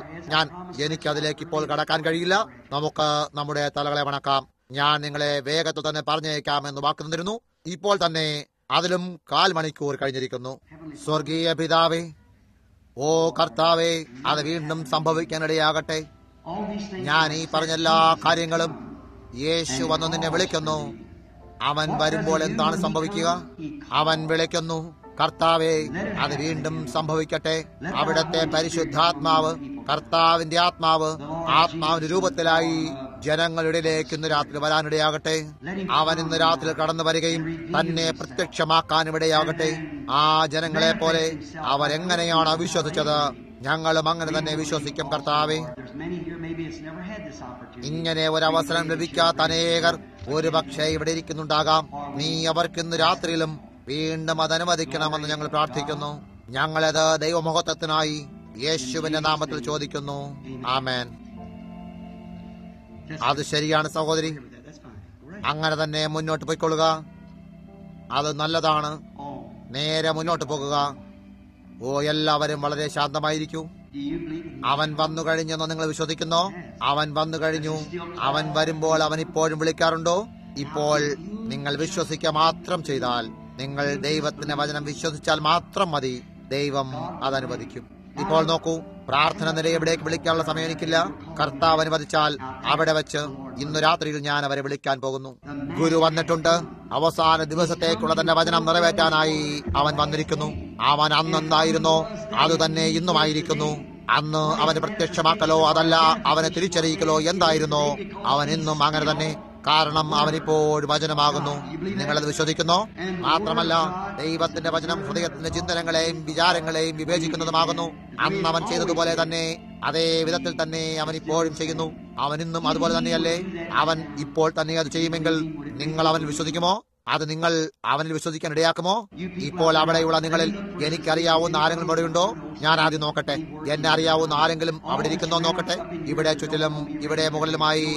എനിക്കതിലേക്ക് ഇപ്പോൾ കടക്കാൻ കഴിയില്ല. നമുക്ക് നമ്മുടെ തലകളെ വണക്കാം. ഞാൻ നിങ്ങളെ വേഗത്തിൽ തന്നെ പറഞ്ഞേക്കാമെന്ന് വാക്ക് തന്നിരുന്നു. ഇപ്പോൾ തന്നെ അതിലും 1/4 മണിക്കൂർ കഴിഞ്ഞിരിക്കുന്നു. സ്വർഗീയ പിതാവേ, ഓ കർത്താവേ, അത് വീണ്ടും സംഭവിക്കാനിടയാകട്ടെ. ഞാൻ ഈ പറഞ്ഞ എല്ലാ കാര്യങ്ങളും യേശു വന്നു നിന്നെ വിളിക്കുന്നു. അവൻ വരുമ്പോൾ എന്താണ് സംഭവിക്കുക? അവൻ വിളിക്കുന്നു, കർത്താവേ, അത് വീണ്ടും സംഭവിക്കട്ടെ. അവിടത്തെ പരിശുദ്ധാത്മാവ്, കർത്താവിന്റെ ആത്മാവിന്റെ രൂപത്തിലായി ജനങ്ങളുടെ ഇടയിലേക്ക് ഇന്ന് രാത്രി വരാനിടയാകട്ടെ. അവൻ ഇന്ന് രാത്രി കടന്നു വരികയും തന്നെ പ്രത്യക്ഷമാക്കാനിടയാകട്ടെ. ആ ജനങ്ങളെ പോലെ അവരെങ്ങനെയാണ് വിശ്വസിച്ചത് ഞങ്ങളും അങ്ങനെ തന്നെ വിശ്വസിക്കും കർത്താവേ. ഇങ്ങനെ ഒരവസരം ലഭിക്കാത്ത അനേകർ ഒരുപക്ഷെ ഇവിടെ ഇരിക്കുന്നുണ്ടാകാം. നീ അവർക്കിന്ന് രാത്രിയിലും വീണ്ടും അതനുവദിക്കണമെന്ന് ഞങ്ങൾ പ്രാർത്ഥിക്കുന്നു. ഞങ്ങളത് ദൈവമഹത്വത്തിനായി യേശുവിന്റെ നാമത്തിൽ ചോദിക്കുന്നു. ആമേൻ. അത് ശരിയാണ് സഹോദരി, അങ്ങനെ തന്നെ മുന്നോട്ട് പോയിക്കൊള്ളുക. അത് നല്ലതാണ്. നേരെ മുന്നോട്ട് പോകുക. ഓ, എല്ലാവരും വളരെ ശാന്തമായിരിക്കൂ. അവൻ വന്നു കഴിഞ്ഞെന്നോ നിങ്ങൾ വിശ്വസിക്കുന്നോ? അവൻ വന്നു കഴിഞ്ഞു. അവൻ വരുമ്പോൾ അവൻ ഇപ്പോഴും വിളിക്കാറുണ്ടോ? ഇപ്പോൾ നിങ്ങൾ വിശ്വസിക്കുക മാത്രം ചെയ്താൽ, നിങ്ങൾ ദൈവത്തിന്റെ വചനം വിശ്വസിച്ചാൽ മാത്രം മതി. ദൈവം അതനുവദിക്കും. ഇപ്പോൾ നോക്കൂ, പ്രാർത്ഥന നിലയെ എവിടേക്ക് വിളിക്കാനുള്ള സമയം എനിക്കില്ല. കർത്താവ് അനുവദിച്ചാൽ അവിടെ വെച്ച് ഇന്നു രാത്രിയിൽ ഞാൻ അവരെ വിളിക്കാൻ പോകുന്നു. ഗുരു വന്നിട്ടുണ്ട്. അവസാന ദിവസത്തേക്കുള്ള തന്റെ വചനം നിറവേറ്റാനായി അവൻ വന്നിരിക്കുന്നു. അവൻ അന്നെന്തായിരുന്നോ അതുതന്നെ ഇന്നുമായിരിക്കുന്നു. അന്ന് അവന് പ്രത്യക്ഷമാക്കലോ അതല്ല അവനെ തിരിച്ചറിയിക്കലോ എന്തായിരുന്നോ, അവൻ ഇന്നും അങ്ങനെ തന്നെ. കാരണം അവനിപ്പോൾ വചനമാകുന്നു. നിങ്ങളത് വിശ്വസിക്കുന്നോ? മാത്രമല്ല, ദൈവത്തിന്റെ വചനം ഹൃദയത്തിന്റെ ചിന്തനങ്ങളെയും വിചാരങ്ങളെയും വിവേചിക്കുന്നതുമാകുന്നു. അന്ന് അവൻ ചെയ്തതുപോലെ തന്നെ അതേ വിധത്തിൽ തന്നെ അവൻ ഇപ്പോഴും ചെയ്യുന്നു. അവൻ ഇന്നും അതുപോലെ തന്നെയല്ലേ? അവൻ ഇപ്പോൾ തന്നെ അത് ചെയ്യുമെങ്കിൽ നിങ്ങൾ അവൻ വിശ്വസിക്കുമോ? അത് നിങ്ങൾ അവനിൽ വിശ്വസിക്കാൻ ഇടയാക്കുമോ? ഇപ്പോൾ അവിടെയുള്ള നിങ്ങളിൽ എനിക്കറിയാവുന്ന ആരെങ്കിലും ഇവിടെയുണ്ടോ? ഞാൻ ആദ്യം നോക്കട്ടെ. എന്നെ അറിയാവുന്ന ആരെങ്കിലും അവിടെ ഇരിക്കുന്നോ നോക്കട്ടെ. ഇവിടെ ചുറ്റിലും ഇവിടെ മുകളിലുമായി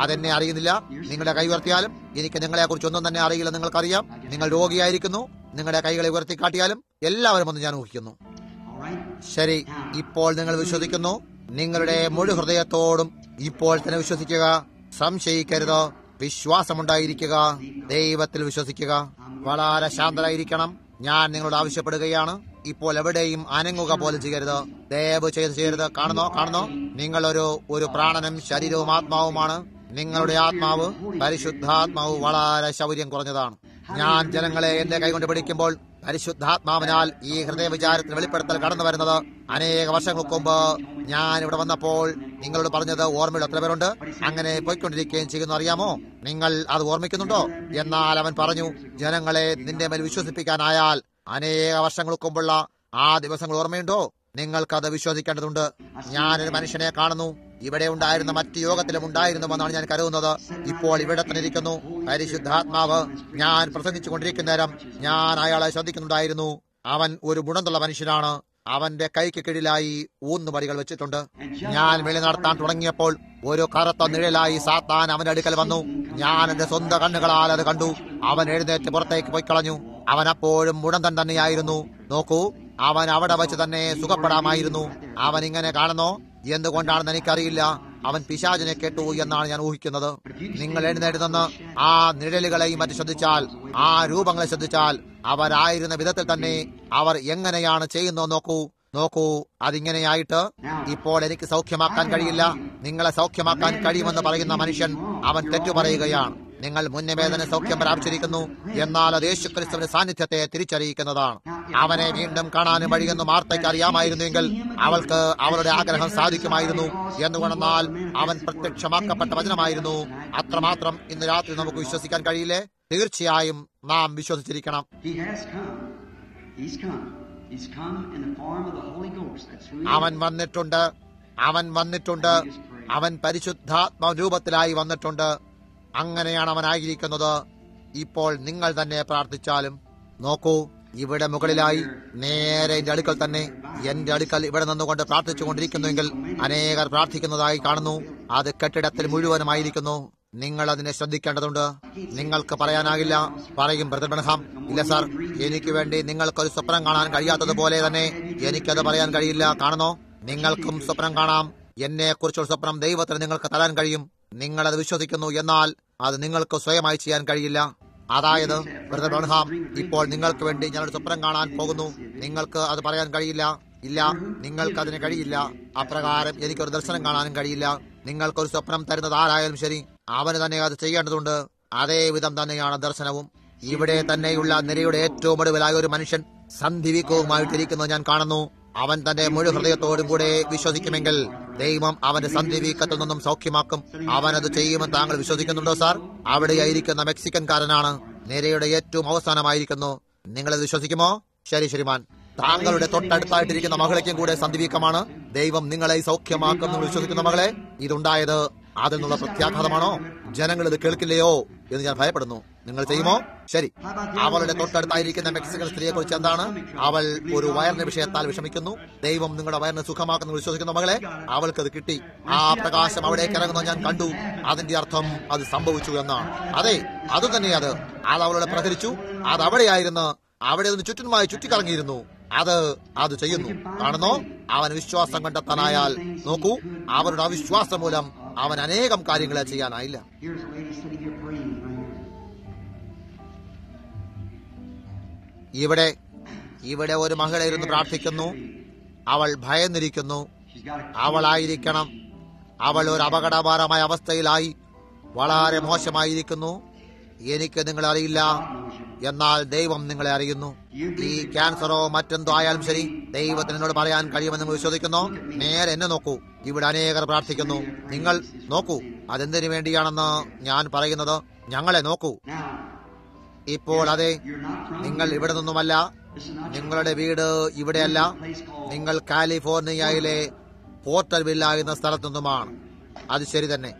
അതെന്നെ അറിയുന്നില്ല. നിങ്ങളുടെ കൈ ഉയർത്തിയാലും എനിക്ക് നിങ്ങളെ കുറിച്ച് ഒന്നും തന്നെ അറിയില്ല. നിങ്ങൾക്കറിയാം, നിങ്ങൾ രോഗിയായിരിക്കുന്നു. നിങ്ങളുടെ കൈകളെ ഉയർത്തി കാട്ടിയാലും എല്ലാവരും ഒന്ന് ഞാൻ ഊഹിക്കുന്നു. ശരി, ഇപ്പോൾ നിങ്ങൾ വിശ്വസിക്കുന്നു. നിങ്ങളുടെ മുഴു ഹൃദയത്തോടും ഇപ്പോൾ തന്നെ വിശ്വസിക്കുക. സംശയിക്കരുത്. വിശ്വാസമുണ്ടായിരിക്കുക. ദൈവത്തിൽ വിശ്വസിക്കുക. വളരെ ശാന്തരായിരിക്കണം. ഞാൻ നിങ്ങളോട് ആവശ്യപ്പെടുകയാണ്. ഇപ്പോൾ എവിടെയും അനങ്ങുക പോലും ചെയ്യരുത്. ദയവ് ചെയ്യരുത്. കാണുന്നോ? നിങ്ങൾ ഒരു പ്രാണനും ശരീരവും ആത്മാവുമാണ്. നിങ്ങളുടെ ആത്മാവ്, പരിശുദ്ധാത്മാവ് വളരെ ശൗര്യം കുറഞ്ഞതാണ്. ഞാൻ ജനങ്ങളെ എന്റെ കൈകൊണ്ട് പിടിക്കുമ്പോൾ പരിശുദ്ധാത്മാവിനാൽ ഈ ഹൃദയവിചാരത്തിന് വെളിപ്പെടുത്തൽ കടന്നു വരുന്നത് അനേക വർഷങ്ങൾക്ക് മുമ്പ് ഞാൻ ഇവിടെ വന്നപ്പോൾ നിങ്ങളോട് പറഞ്ഞത് ഓർമ്മയിൽ എത്ര പേരുണ്ട്? അങ്ങനെ പോയിക്കൊണ്ടിരിക്കുകയും ചെയ്യുന്നു, അറിയാമോ? നിങ്ങൾ അത് ഓർമ്മിക്കുന്നുണ്ടോ? എന്നാൽ അവൻ പറഞ്ഞു, ജനങ്ങളെ നിന്റെ മേൽ വിശ്വസിപ്പിക്കാനായാൽ അനേക വർഷങ്ങൾക്ക് മുമ്പുള്ള ആ ദിവസങ്ങൾ ഓർമ്മയുണ്ടോ? നിങ്ങൾക്കത് വിശ്വസിക്കേണ്ടതുണ്ട്. ഞാനൊരു മനുഷ്യനെ കാണുന്നു. ഇവിടെ ഉണ്ടായിരുന്ന മറ്റു യോഗത്തിലും ഉണ്ടായിരുന്നുവെന്നാണ് ഞാൻ കരുതുന്നത്. ഇപ്പോൾ ഇവിടെ തന്നെ ഇരിക്കുന്നു. പരിശുദ്ധാത്മാവ് ഞാൻ പ്രസംഗിച്ചു കൊണ്ടിരിക്കുന്ന നേരം ഞാൻ അയാളെ ശ്രദ്ധിക്കുന്നുണ്ടായിരുന്നു. അവൻ ഒരു ഗുണമുള്ള മനുഷ്യനാണ്. അവന്റെ കൈക്ക് കീഴിലായി ഊന്നുപടികൾ വെച്ചിട്ടുണ്ട്. ഞാൻ വെളി നടത്താൻ തുടങ്ങിയപ്പോൾ ഒരു കറുത്ത നിഴലായി സാത്താൻ അവന്റെ അടുക്കൽ വന്നു. ഞാൻ എന്റെ സ്വന്തം കണ്ണുകളാൽ അത് കണ്ടു. അവൻ എഴുന്നേറ്റ് പുറത്തേക്ക് പോയി കളഞ്ഞു. അവൻ അപ്പോഴും മുടന്തൻ തന്നെയായിരുന്നു. നോക്കൂ, അവൻ അവിടെ വെച്ച് തന്നെ സുഖപ്പെടാമായിരുന്നു. അവൻ ഇങ്ങനെ കാണുന്നോ? എന്തുകൊണ്ടാണെന്ന് എനിക്കറിയില്ല. അവൻ പിശാചിനെ കേട്ടു എന്നാണ് ഞാൻ ഊഹിക്കുന്നത്. നിങ്ങൾ എഴുന്നേറ്റ് നിന്ന് ആ നിഴലുകളെയും മറ്റും ശ്രദ്ധിച്ചാൽ, ആ രൂപങ്ങളെ ശ്രദ്ധിച്ചാൽ, അവരായിരുന്ന വിധത്തിൽ തന്നെ അവർ എങ്ങനെയാണ് ചെയ്യുന്നത് നോക്കൂ. അതിങ്ങനെയായിട്ട് ഇപ്പോൾ എനിക്ക് സൗഖ്യമാക്കാൻ കഴിയില്ല. നിങ്ങളെ സൗഖ്യമാക്കാൻ കഴിയുമെന്ന് പറയുന്ന മനുഷ്യൻ അവൻ തെറ്റു പറയുകയാണ്. നിങ്ങൾ മുന്നമേ തന്നെ സൗഖ്യം പ്രാപിച്ചിരിക്കുന്നു. എന്നാൽ അത് യേശുക്രിസ്തുവിന്റെ സാന്നിധ്യത്തെ തിരിച്ചറിയിക്കുന്നതാണ്. അവനെ വീണ്ടും കാണാനും വഴിയെന്ന് മാർത്തയ്ക്ക് അറിയാമായിരുന്നുവെങ്കിൽ അവൾക്ക് അവളുടെ ആഗ്രഹം സാധിക്കുമായിരുന്നു. എന്തുകൊണ്ടെന്നാൽ അവൻ പ്രത്യക്ഷമാക്കപ്പെട്ട വചനമായിരുന്നു. അത്രമാത്രം ഇന്ന് രാത്രി നമുക്ക് വിശ്വസിക്കാൻ കഴിയില്ലേ? തീർച്ചയായും നാം വിശ്വസിച്ചിരിക്കണം. അവൻ വന്നിട്ടുണ്ട്. അവൻ പരിശുദ്ധാത്മ രൂപത്തിലായി വന്നിട്ടുണ്ട്. അങ്ങനെയാണ് അവനായിരിക്കുന്നത്. ഇപ്പോൾ നിങ്ങൾ തന്നെ പ്രാർത്ഥിച്ചാലും നോക്കൂ, ഇവിടെ മുകളിലായി നേരെ എന്റെ അടുക്കൽ തന്നെ, എന്റെ അടുക്കൽ ഇവിടെ നിന്നുകൊണ്ട് പ്രാർത്ഥിച്ചു കൊണ്ടിരിക്കുന്നുവെങ്കിൽ അനേകർ പ്രാർത്ഥിക്കുന്നതായി കാണുന്നു. അത് കെട്ടിടത്തിൽ മുഴുവനുമായിരിക്കുന്നു. നിങ്ങൾ അതിനെ ശ്രദ്ധിക്കേണ്ടതുണ്ട്. നിങ്ങൾക്ക് പറയാനാകില്ല. പറയും, ബ്രദർ ബ്രഹാം, ഇല്ല സാർ, എനിക്ക് വേണ്ടി നിങ്ങൾക്കൊരു സ്വപ്നം കാണാൻ കഴിയാത്തതുപോലെ തന്നെ എനിക്കത് പറയാൻ കഴിയില്ല. കാണുന്നോ? നിങ്ങൾക്കും സ്വപ്നം കാണാം. എന്നെ കുറിച്ചുള്ള സ്വപ്നം ദൈവത്തിന് നിങ്ങൾക്ക് തരാൻ കഴിയും. നിങ്ങളത് വിശ്വസിക്കുന്നു. എന്നാൽ അത് നിങ്ങൾക്ക് സ്വയമായി ചെയ്യാൻ കഴിയില്ല. അതായത്, ബ്രദർ ബ്രഹാം, ഇപ്പോൾ നിങ്ങൾക്ക് വേണ്ടി ഞാനൊരു സ്വപ്നം കാണാൻ പോകുന്നു. നിങ്ങൾക്ക് അത് പറയാൻ കഴിയില്ല. ഇല്ല, നിങ്ങൾക്ക് അതിന് കഴിയില്ല. അപ്രകാരം എനിക്കൊരു ദർശനം കാണാനും കഴിയില്ല. നിങ്ങൾക്കൊരു സ്വപ്നം തരുന്നത് ആരായാലും ശരി, അവന് തന്നെ അത് ചെയ്യേണ്ടതുണ്ട്. അതേ വിധം തന്നെയാണ് ദർശനവും. ഇവിടെ തന്നെയുള്ള നിരയുടെ ഏറ്റവും ഒടുവിലായ ഒരു മനുഷ്യൻ സന്ധിവീക്കവുമായിട്ടിരിക്കുന്നത് ഞാൻ കാണുന്നു. അവൻ തന്റെ മുഴു ഹൃദയത്തോടും കൂടെ വിശ്വസിക്കുമെങ്കിൽ ദൈവം അവന്റെ സന്ധിവീക്കത്തിൽ നിന്നും സൗഖ്യമാക്കും. അവനത് ചെയ്യുമെന്ന് താങ്കൾ വിശ്വസിക്കുന്നുണ്ടോ സാർ? അവിടെയായിരിക്കുന്ന മെക്സിക്കൻകാരനാണ്. നിരയുടെ ഏറ്റവും അവസാനമായിരിക്കുന്നു. നിങ്ങളത് വിശ്വസിക്കുമോ? ശരി, ശ്രീമാൻ. താങ്കളുടെ തൊട്ടടുത്തായിട്ടിരിക്കുന്ന മകളേക്കും കൂടെ സന്ധിവീക്കമാണ്. ദൈവം നിങ്ങളെ സൗഖ്യമാക്കും എന്ന് വിശ്വസിക്കുന്ന മകളെ, ഇതുണ്ടായത് അതിൽ നിന്നുള്ള പ്രത്യാഘാതമാണോ? ജനങ്ങൾ ഇത് കേൾക്കില്ലയോ എന്ന് ഞാൻ ഭയപ്പെടുന്നു. നിങ്ങൾ ചെയ്യുമോ? ശരി. അവളുടെ തൊട്ടടുത്തായിരിക്കുന്ന മെക്സിക്കൻ സ്ത്രീയെ കുറിച്ച് എന്താണ്? അവൾ ഒരു വയറിന്റെ വിഷയത്താൽ വിഷമിക്കുന്നു. ദൈവം നിങ്ങളുടെ വയറിനെ സുഖമാക്കുന്നു വിശ്വസിക്കുന്ന മകളെ, അവൾക്കത് കിട്ടി. ആ പ്രകാശം അവിടേക്ക് ഇറങ്ങുന്നത് ഞാൻ കണ്ടു. അതിന്റെ അർത്ഥം അത് സംഭവിച്ചു എന്നാണ്. അതെ, അത് തന്നെ. അത് അവളുടെ പ്രഹരിച്ചു. അത് അവിടെയായിരുന്നു. അവിടെ നിന്ന് ചുറ്റുമായി ചുറ്റിക്കറങ്ങിയിരുന്നു. അത് ചെയ്യുന്നു. കാണുന്നോ? അവൻ വിശ്വാസം കണ്ടെത്താനായാൽ നോക്കൂ, അവരുടെ അവിശ്വാസം മൂലം അവൻ അനേകം കാര്യങ്ങളെ ചെയ്യാനായില്ല. ഇവിടെ ഒരു മഹിള ഇരുന്ന് പ്രാർത്ഥിക്കുന്നു. അവൾ ഭയന്നിരിക്കുന്നു. അവളായിരിക്കണം. അവൾ ഒരു അപകടകരമായ അവസ്ഥയിലായി വളരെ മോശമായിരിക്കുന്നു. എനിക്ക് നിങ്ങളെ അറിയില്ല, എന്നാൽ ദൈവം നിങ്ങളെ അറിയുന്നു. ഈ ക്യാൻസറോ മറ്റെന്തോ ആയാലും ശരി, ദൈവത്തിന് എന്നോട് പറയാൻ കഴിയുമെന്ന് നിങ്ങൾ വിശ്വസിക്കുന്നു. നേരെ എന്നെ നോക്കൂ. ഇവിടെ അനേകർ പ്രാർത്ഥിക്കുന്നു. നിങ്ങൾ നോക്കൂ, അതെന്തിനു വേണ്ടിയാണെന്ന് ഞാൻ പറയുന്നത്. ഞങ്ങളെ നോക്കൂ. ഇപ്പോൾ അതെ, നിങ്ങൾ ഇവിടെ നിന്നുമല്ല. നിങ്ങളുടെ വീട് ഇവിടെയല്ല. നിങ്ങൾ കാലിഫോർണിയയിലെ പോർട്ടർവില്ല എന്ന സ്ഥലത്തു നിന്നുമാണ്. അത് ശരി തന്നെ.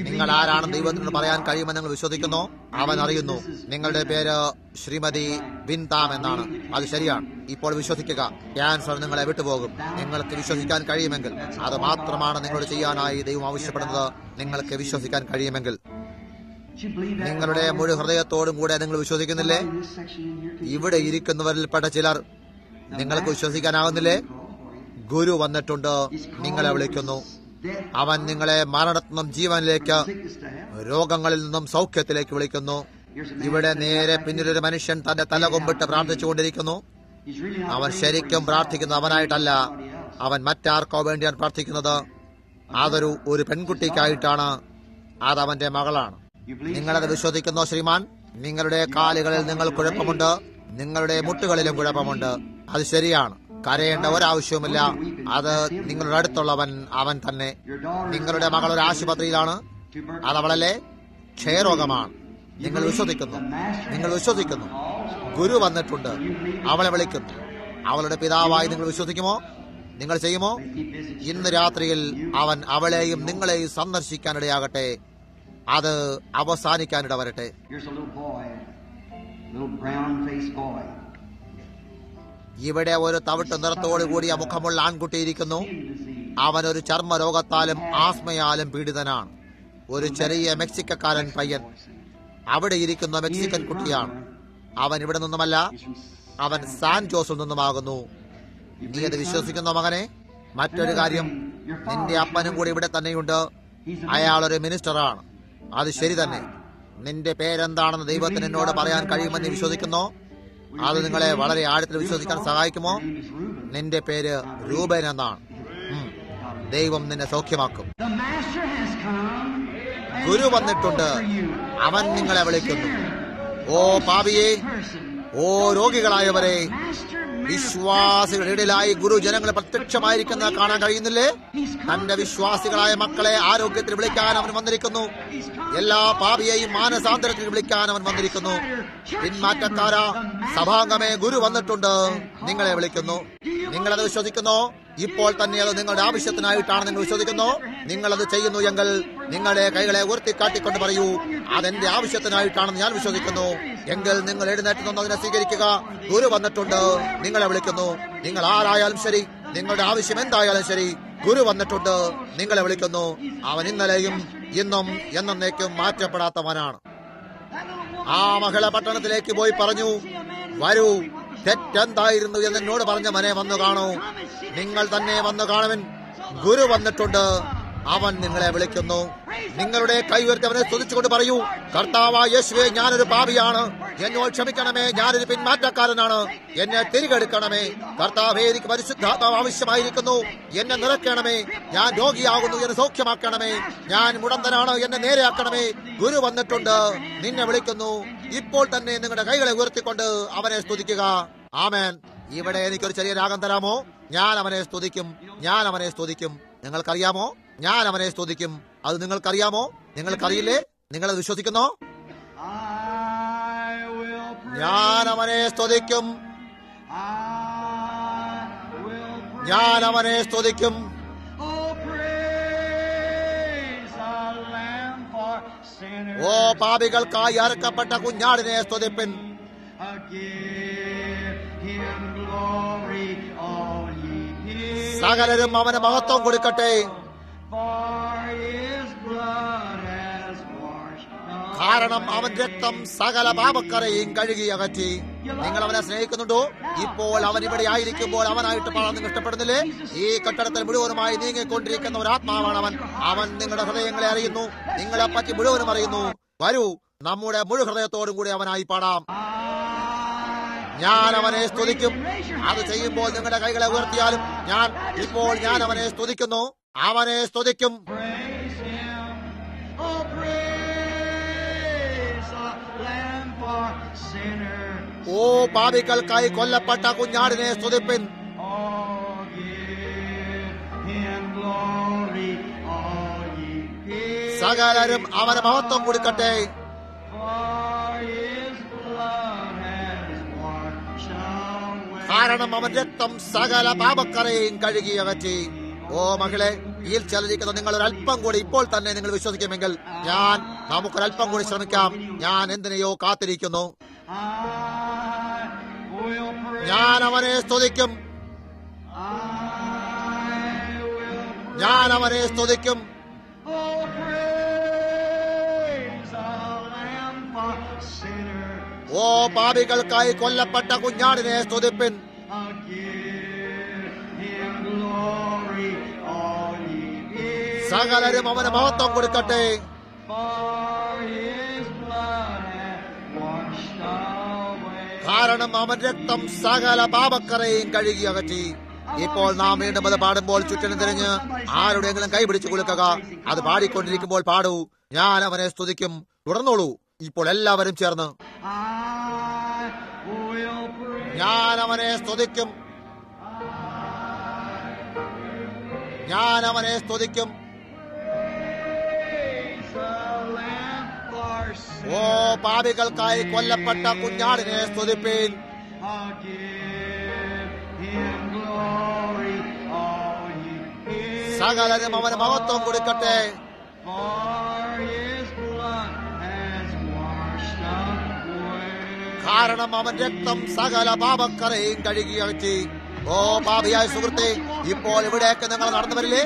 നിങ്ങൾ ആരാണെന്ന് ദൈവത്തിനോട് പറയാൻ കഴിയുമെന്ന് നിങ്ങൾ വിശ്വസിക്കുന്നു. അവൻ അറിയുന്നു. നിങ്ങളുടെ പേര് ശ്രീമതി ബിൻതാം എന്നാണ്. അത് ശരിയാണ്. ഇപ്പോൾ വിശ്വസിക്കുക. ക്യാൻസർ നിങ്ങളെ വിട്ടുപോകും. നിങ്ങൾക്ക് വിശ്വസിക്കാൻ കഴിയുമെങ്കിൽ. അത് മാത്രമാണ് നിങ്ങളോട് ചെയ്യാനായി ദൈവം ആവശ്യപ്പെടുന്നത്. നിങ്ങൾക്ക് വിശ്വസിക്കാൻ കഴിയുമെങ്കിൽ. നിങ്ങളുടെ മുഴു ഹൃദയത്തോടും കൂടെ നിങ്ങൾ വിശ്വസിക്കുന്നില്ലേ? ഇവിടെ ഇരിക്കുന്നവരിൽപ്പെട്ട ചിലർ നിങ്ങൾക്ക് വിശ്വസിക്കാനാവുന്നില്ലേ? ഗുരു വന്നിട്ടുണ്ട്, നിങ്ങളെ വിളിക്കുന്നു. അവൻ നിങ്ങളെ മരണത്തിൽ നിന്നും ജീവനിലേക്ക്, രോഗങ്ങളിൽ നിന്നും സൗഖ്യത്തിലേക്ക് വിളിക്കുന്നു. ഇവിടെ നേരെ പിന്നിലൊരു മനുഷ്യൻ തന്റെ തല കൊമ്പിട്ട് പ്രാർത്ഥിച്ചുകൊണ്ടിരിക്കുന്നു. അവൻ ശരിക്കും പ്രാർത്ഥിക്കുന്നത് അവനായിട്ടല്ല, അവൻ മറ്റാർക്കോ വേണ്ടിയാണ് പ്രാർത്ഥിക്കുന്നത്. അതൊരു പെൺകുട്ടിക്കായിട്ടാണ്. അതവന്റെ മകളാണ്. നിങ്ങളത് വിശ്വസിക്കുന്നോ ശ്രീമാൻ? നിങ്ങളുടെ കാലുകളിൽ നിങ്ങൾ കുഴപ്പമുണ്ട്, നിങ്ങളുടെ മുട്ടുകളിലും കുഴപ്പമുണ്ട്. അത് ശരിയാണ്. കരയേണ്ട ഒരാവശ്യവുമില്ല. അത് നിങ്ങളുടെ അടുത്തുള്ളവൻ അവൻ തന്നെ. നിങ്ങളുടെ മകൾ ഒരു ആശുപത്രിയിലാണ്. അതവളല്ലേ? ക്ഷയരോഗമാണ്. നിങ്ങൾ വിശ്വസിക്കുന്നു. ഗുരു വന്നിട്ടുണ്ട്, അവളെ വിളിക്കുന്നു. അവളുടെ പിതാവായി നിങ്ങൾ വിശ്വസിക്കുമോ? നിങ്ങൾ ചെയ്യുമോ? ഇന്ന് രാത്രിയിൽ അവൻ അവളെയും നിങ്ങളെയും സന്ദർശിക്കാനിടയാകട്ടെ. അത് അവസാനിക്കാനിട വരട്ടെ. ഇവിടെ ഒരു തവിട്ട് നിറത്തോടു കൂടിയ മുഖമുള്ള ആൺകുട്ടിയിരിക്കുന്നു. അവനൊരു ചർമ്മരോഗത്താലും ആസ്മയാലും പീഡിതനാണ്. ഒരു ചെറിയ മെക്സിക്കക്കാരൻ പയ്യൻ അവിടെ ഇരിക്കുന്ന മെക്സിക്കൻ കുട്ടിയാണ്. അവൻ ഇവിടെ നിന്നുമല്ല, അവൻ സാൻ ജോസിൽ നിന്നുമാകുന്നു. നീ അത് വിശ്വസിക്കുന്ന മകനെ? മറ്റൊരു കാര്യം, നിന്റെ അപ്പനും കൂടി ഇവിടെ തന്നെയുണ്ട്. അയാളൊരു മിനിസ്റ്ററാണ്. അത് ശരി തന്നെ. നിന്റെ പേരെന്താണെന്ന് ദൈവത്തിന് എന്നോട് പറയാൻ കഴിയുമെന്ന് വിശ്വസിക്കുന്നോ? അത് നിങ്ങളെ വളരെ ആഴത്തിൽ വിശ്വസിക്കാൻ സഹായിക്കുമോ? നിന്റെ പേര് രൂപൻ എന്നാണ്. ദൈവം നിന്നെ സൗഖ്യമാക്കും. ഗുരു വന്നിട്ടുണ്ട്, അവൻ നിങ്ങളെ വിളിക്കുന്നു. ഓ പാപിയെ, ഓ രോഗികളായവരെ, വിശ്വാസികളുടെ ഇടയിലായി ഗുരു ജനങ്ങളെ പ്രത്യക്ഷമായിരിക്കുന്നത് കാണാൻ കഴിയുന്നില്ലേ? തന്റെ വിശ്വാസികളായ മക്കളെ ആരോഗ്യത്തിൽ വിളിക്കാൻ അവൻ വന്നിരിക്കുന്നു. എല്ലാ പാപിയെയും മാനസാന്തരത്തിൽ വിളിക്കാൻ അവൻ വന്നിരിക്കുന്നു. പിന്മാറ്റക്കാരാ സഭാംഗമേ, ഗുരു വന്നിട്ടുണ്ട്, നിങ്ങളെ വിളിക്കുന്നു. നിങ്ങളത് വിശ്വസിക്കുന്നോ? ഇപ്പോൾ തന്നെ അത് നിങ്ങളുടെ ആവശ്യത്തിനായിട്ടാണ് നിങ്ങൾ വിശ്വസിക്കുന്നു. നിങ്ങളത് ചെയ്യുന്നു എങ്കിൽ നിങ്ങളുടെ കൈകളെ ഉയർത്തിക്കാട്ടിക്കൊണ്ട് പറയൂ, അതെന്റെ ആവശ്യത്തിനായിട്ടാണെന്ന് ഞാൻ വിശ്വസിക്കുന്നു. എങ്കിൽ നിങ്ങൾ എഴുന്നേറ്റ് നിന്ന് അതിനെ സ്വീകരിക്കുക. ഗുരു വന്നിട്ടുണ്ട്, നിങ്ങളെ വിളിക്കുന്നു. നിങ്ങൾ ആരായാലും ശരി, നിങ്ങളുടെ ആവശ്യം എന്തായാലും ശരി, ഗുരു വന്നിട്ടുണ്ട്, നിങ്ങളെ വിളിക്കുന്നു. അവൻ ഇന്നലെയും ഇന്നും എന്നേക്കും മാറ്റപ്പെടാത്തവനാണ്. ആ മഹിള പട്ടണത്തിലേക്ക് പോയി പറഞ്ഞു, വരൂ, തെറ്റെന്തായിരുന്നു എന്നോട് പറഞ്ഞ മനെ വന്നു കാണൂ. നിങ്ങൾ തന്നെ വന്നു കാണുവിൻ. ഗുരു വന്നിട്ടുണ്ട്, അവൻ നിങ്ങളെ വിളിക്കുന്നു. നിങ്ങളുടെ കൈ ഉയർത്തി അവനെ സ്തുതിച്ചുകൊണ്ട് പറയൂ, കർത്താവായ യേശുവേ, ഞാനൊരു പാപിയാണ്, എന്നോട് ക്ഷമിക്കണമേ, ഞാനൊരു പിന്മാറ്റക്കാരനാണ്, എന്നെ തിരികെടുക്കണമേ. കർത്താവേ, എനിക്ക് പരിശുദ്ധാത്മാവ് ആവശ്യമായിരിക്കുന്നു, എന്നെ നിറയ്ക്കണമേ. ഞാൻ രോഗിയാകുന്നു, എന്നെ സൗഖ്യമാക്കണമേ. ഞാൻ മുടന്തനാണ്, എന്നെ നേരെയാക്കണമേ. ഗുരു വന്നിട്ടുണ്ട്, നിന്നെ വിളിക്കുന്നു. ഇപ്പോൾ തന്നെ നിങ്ങളുടെ കൈകളെ ഉയർത്തിക്കൊണ്ട് അവനെ സ്തുതിക്കുക. ആമേൻ. ഇവിടെ എനിക്കൊരു ചെറിയ രാഗം തരാമോ? ഞാൻ അവനെ സ്തുതിക്കും. നിങ്ങൾക്കറിയാമോ? ഞാൻ അവനെ സ്തുതിക്കും. അത് നിങ്ങൾക്കറിയാമോ? നിങ്ങൾക്കറിയില്ലേ? നിങ്ങളത് വിശ്വസിക്കുന്നോ? ഞാൻ അവനെ സ്തുതിക്കും. ഞാൻ അവനെ സ്തുതിക്കും. ഓ പാപികൾക്കായി അറുക്കപ്പെട്ട കുഞ്ഞാടിനെ സ്തുതിപ്പിൻ. സകലരും അവന് മഹത്വം കൊടുക്കട്ടെ. കാരണം അവൻ രക്തം സകല പാപക്കറയും കഴുകി അകറ്റി. നിങ്ങൾ അവനെ സ്നേഹിക്കുന്നുണ്ടോ? ഇപ്പോൾ അവൻ ഇവിടെ ആയിരിക്കുമ്പോൾ അവനായിട്ട് പാടാൻ നിങ്ങൾ ഇഷ്ടപ്പെടുന്നില്ലേ? ഈ കെട്ടിടത്തിൽ മുഴുവനുമായി നീങ്ങിക്കൊണ്ടിരിക്കുന്ന ഒരു ആത്മാവാണ് അവൻ. അവൻ നിങ്ങളുടെ ഹൃദയങ്ങളെ അറിയുന്നു, നിങ്ങളെ പറ്റി മുഴുവനും അറിയുന്നു. വരൂ, നമ്മുടെ മുഴു ഹൃദയത്തോടും കൂടി അവനായി പാടാം. ഞാൻ അവനെ സ്തുതിക്കും. അത് ചെയ്യുമ്പോൾ നിങ്ങളുടെ കൈകളെ ഉയർത്തിയാലും ഞാൻ അവനെ സ്തുതിക്കുന്നു. അവനെ സ്തുതിക്കും. ഓ പാപികൾക്കായി കൊല്ലപ്പെട്ട കുഞ്ഞാടിനെ സ്തുതിപ്പിൻ. സകലരും അവന് മഹത്വം കൊടുക്കട്ടെ. കാരണം അവൻ രക്തം സകല പാപക്കറയും കഴുകി അകറ്റി. ഓ മകളെ, ഈ ചലിക്കുന്ന നിങ്ങൾ ഒരല്പം കൂടി ഇപ്പോൾ തന്നെ നിങ്ങൾ വിശ്വസിക്കുമെങ്കിൽ നമുക്കൊരല്പം കൂടി ശ്രമിക്കാം. ഞാൻ എന്തിനെയോ കാത്തിരിക്കുന്നു. ഞാൻ അവനെ സ്തുതിക്കും. ഞാൻ അവനെ സ്തുതിക്കും. ഓ പാപികൾക്കായി കൊല്ലപ്പെട്ട കുഞ്ഞാടിനെ സ്തുതിപ്പിൻ. സകലരും അവന് മഹത്വം കൊടുക്കട്ടെ. കാരണം അവൻ രക്തം സകല പാപക്കറയും കഴുകി അകറ്റി. ഇപ്പോൾ നാം വീണ്ടും അത് പാടുമ്പോൾ ചുറ്റിനും തിരിഞ്ഞ് ആരുടെയെങ്കിലും കൈപിടിച്ചു കൊടുക്കുക. അത് പാടിക്കൊണ്ടിരിക്കുമ്പോൾ പാടൂ, ഞാൻ അവനെ സ്തുതിക്കും. തുടർന്നോളൂ. ഇപ്പോൾ എല്ലാവരും ചേർന്ന് ഞാൻ അവനെ സ്തുതിക്കും. ഞാൻ അവനെ സ്തുതിക്കും. ഓ പാപികൾക്കായി കൊല്ലപ്പെട്ട കുഞ്ഞാടിനെ സ്തുതിപ്പീൻ. സകലരും അവന് മഹത്വം കൊടുക്കട്ടെ. കാരണം അവൻ രക്തം സകല പാപക്കറയും കഴുകി അകറ്റി. ഓ പാപിയായ സുഹൃത്തെ, ഇപ്പോൾ ഇവിടേക്ക് നിങ്ങൾ നടന്നു വരില്ലേ?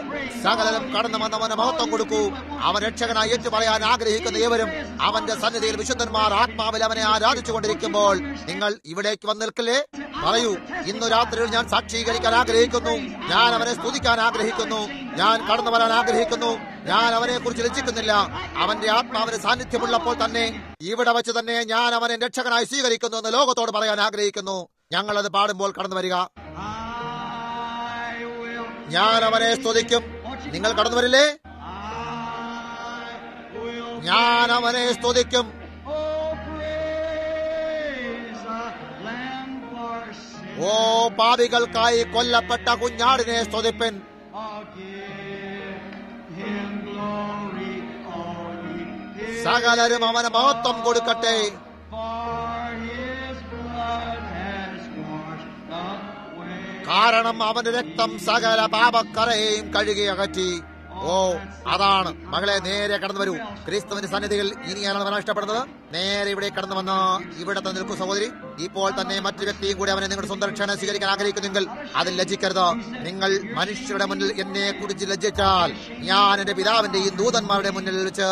സകലരും കടന്നു വന്നവന് മഹത്വം കൊടുക്കൂ. അവൻ രക്ഷകനായി ഏറ്റു പറയാൻ ആഗ്രഹിക്കുന്ന ഏവരും അവന്റെ സന്നിധിയിൽ വിശുദ്ധന്മാർ ആത്മാവിൽ അവനെ ആരാധിച്ചു കൊണ്ടിരിക്കുമ്പോൾ നിങ്ങൾ ഇവിടേക്ക് വന്ന് നിൽക്കില്ലേ? പറയൂ, ഇന്നു രാത്രിയിൽ ഞാൻ സാക്ഷീകരിക്കാൻ ആഗ്രഹിക്കുന്നു. ഞാൻ അവനെ സ്തുതിക്കാൻ ആഗ്രഹിക്കുന്നു. ഞാൻ കടന്നു വരാൻ ആഗ്രഹിക്കുന്നു. ഞാൻ അവനെ കുറിച്ച് ലജ്ജിക്കുന്നില്ല. അവന്റെ ആത്മാവിന് സാന്നിധ്യമുള്ളപ്പോൾ തന്നെ ഇവിടെ വെച്ച് തന്നെ ഞാൻ അവനെ രക്ഷകനായി സ്വീകരിക്കുന്നു എന്ന് ലോകത്തോട് പറയാൻ ആഗ്രഹിക്കുന്നു. ഞങ്ങളത് പാടുമ്പോൾ കടന്നു വരിക. ഞാൻ അവനെ സ്തുതിക്കും. നിങ്ങൾ കടന്നു വരില്ലേ? ഞാൻ അവനെ സ്തുതിക്കും. ഓ പാപികൾക്കായി കൊല്ലപ്പെട്ട കുഞ്ഞാടിനെ സ്തുതിപ്പൻ. സകലരും അവന് മഹത്വം കൊടുക്കട്ടെ. കാരണം അവന്റെ രക്തം സകല പാപക്കറയും കഴുകി അകറ്റി. ഓ അതാണ് മകളെ, നേരെ കടന്നു വരൂ. ക്രിസ്തുവിന്റെ സന്നിധിയിൽ ഇനിയാണ് അവൻ ഇഷ്ടപ്പെടുന്നത്. നേരെ ഇവിടെ കടന്നു വന്ന ഇവിടെ തന്നെ നിൽക്കൂ സഹോദരി. ഇപ്പോൾ തന്നെ മറ്റു വ്യക്തിയും കൂടി അവനെ നിങ്ങളുടെ സ്വന്തം രക്ഷകനെ സ്വീകരിക്കാൻ ആഗ്രഹിക്കുന്നെങ്കിൽ അതിൽ ലജ്ജിക്കരുത്. നിങ്ങൾ മനുഷ്യരുടെ മുന്നിൽ എന്നെ കുറിച്ച് ലജ്ജിച്ചാൽ ഞാൻ എന്റെ പിതാവിന്റെയും ദൂതന്മാരുടെ മുന്നിൽ വെച്ച്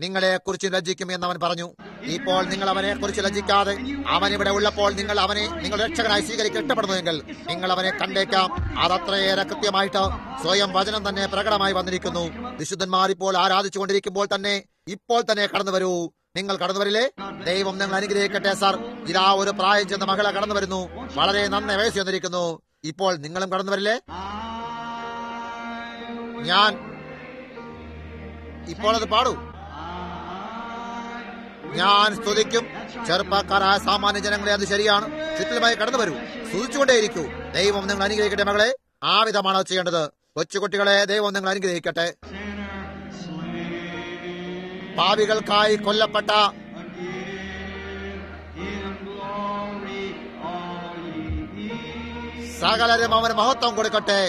നിങ്ങളെ കുറിച്ച് ലജ്ജിക്കും എന്ന് അവൻ പറഞ്ഞു. ഇപ്പോൾ നിങ്ങൾ അവനെ കുറിച്ച് ലജ്ജിക്കാതെ അവൻ ഇവിടെ ഉള്ളപ്പോൾ നിങ്ങൾ അവനെ നിങ്ങളുടെ രക്ഷകനായി സ്വീകരിക്കാൻ ഇഷ്ടപ്പെടുന്നുവെങ്കിൽ നിങ്ങൾ അവനെ കണ്ടേക്കാം. അതത്രയേറെ കൃത്യമായിട്ട് സ്വയം വചനം തന്നെ പ്രകടമായി വന്നിരിക്കുന്നു. വിശുദ്ധന്മാർ ഇപ്പോൾ ആരാധിച്ചുകൊണ്ടിരിക്കുമ്പോൾ തന്നെ ഇപ്പോൾ തന്നെ കടന്നു വരൂ. നിങ്ങൾ കടന്നു വരില്ലേ? ദൈവം നിങ്ങൾ അനുഗ്രഹിക്കട്ടെ. സാർ, ഇതാ ഒരു പ്രായം ചെന്ന മകളെ കടന്നു വരുന്നു. വളരെ നന്നായി വയസ്സ് വന്നിരിക്കുന്നു. ഇപ്പോൾ നിങ്ങളും കടന്നു വരില്ലേ? ഞാൻ ഇപ്പോൾ അത് പാടൂ. ഞാൻ സ്തുതിക്കും. ചെറുപ്പക്കാരായ സാമാന്യ ജനങ്ങളെ അത് ശരിയാണ്. ചുറ്റിലുമായി കടന്നു വരൂ. സ്തുതിച്ചുകൊണ്ടേയിരിക്കൂ. ദൈവം നിങ്ങൾ അനുഗ്രഹിക്കട്ടെ മകളെ. ആ വിധമാണ് ചെയ്യേണ്ടത്. കൊച്ചുകുട്ടികളെ ദൈവം നിങ്ങൾ അനുഗ്രഹിക്കട്ടെ. പാപികൾക്കായി കൊല്ലപ്പെട്ട സകലരും അവന് മഹത്വം കൊടുക്കട്ടെ.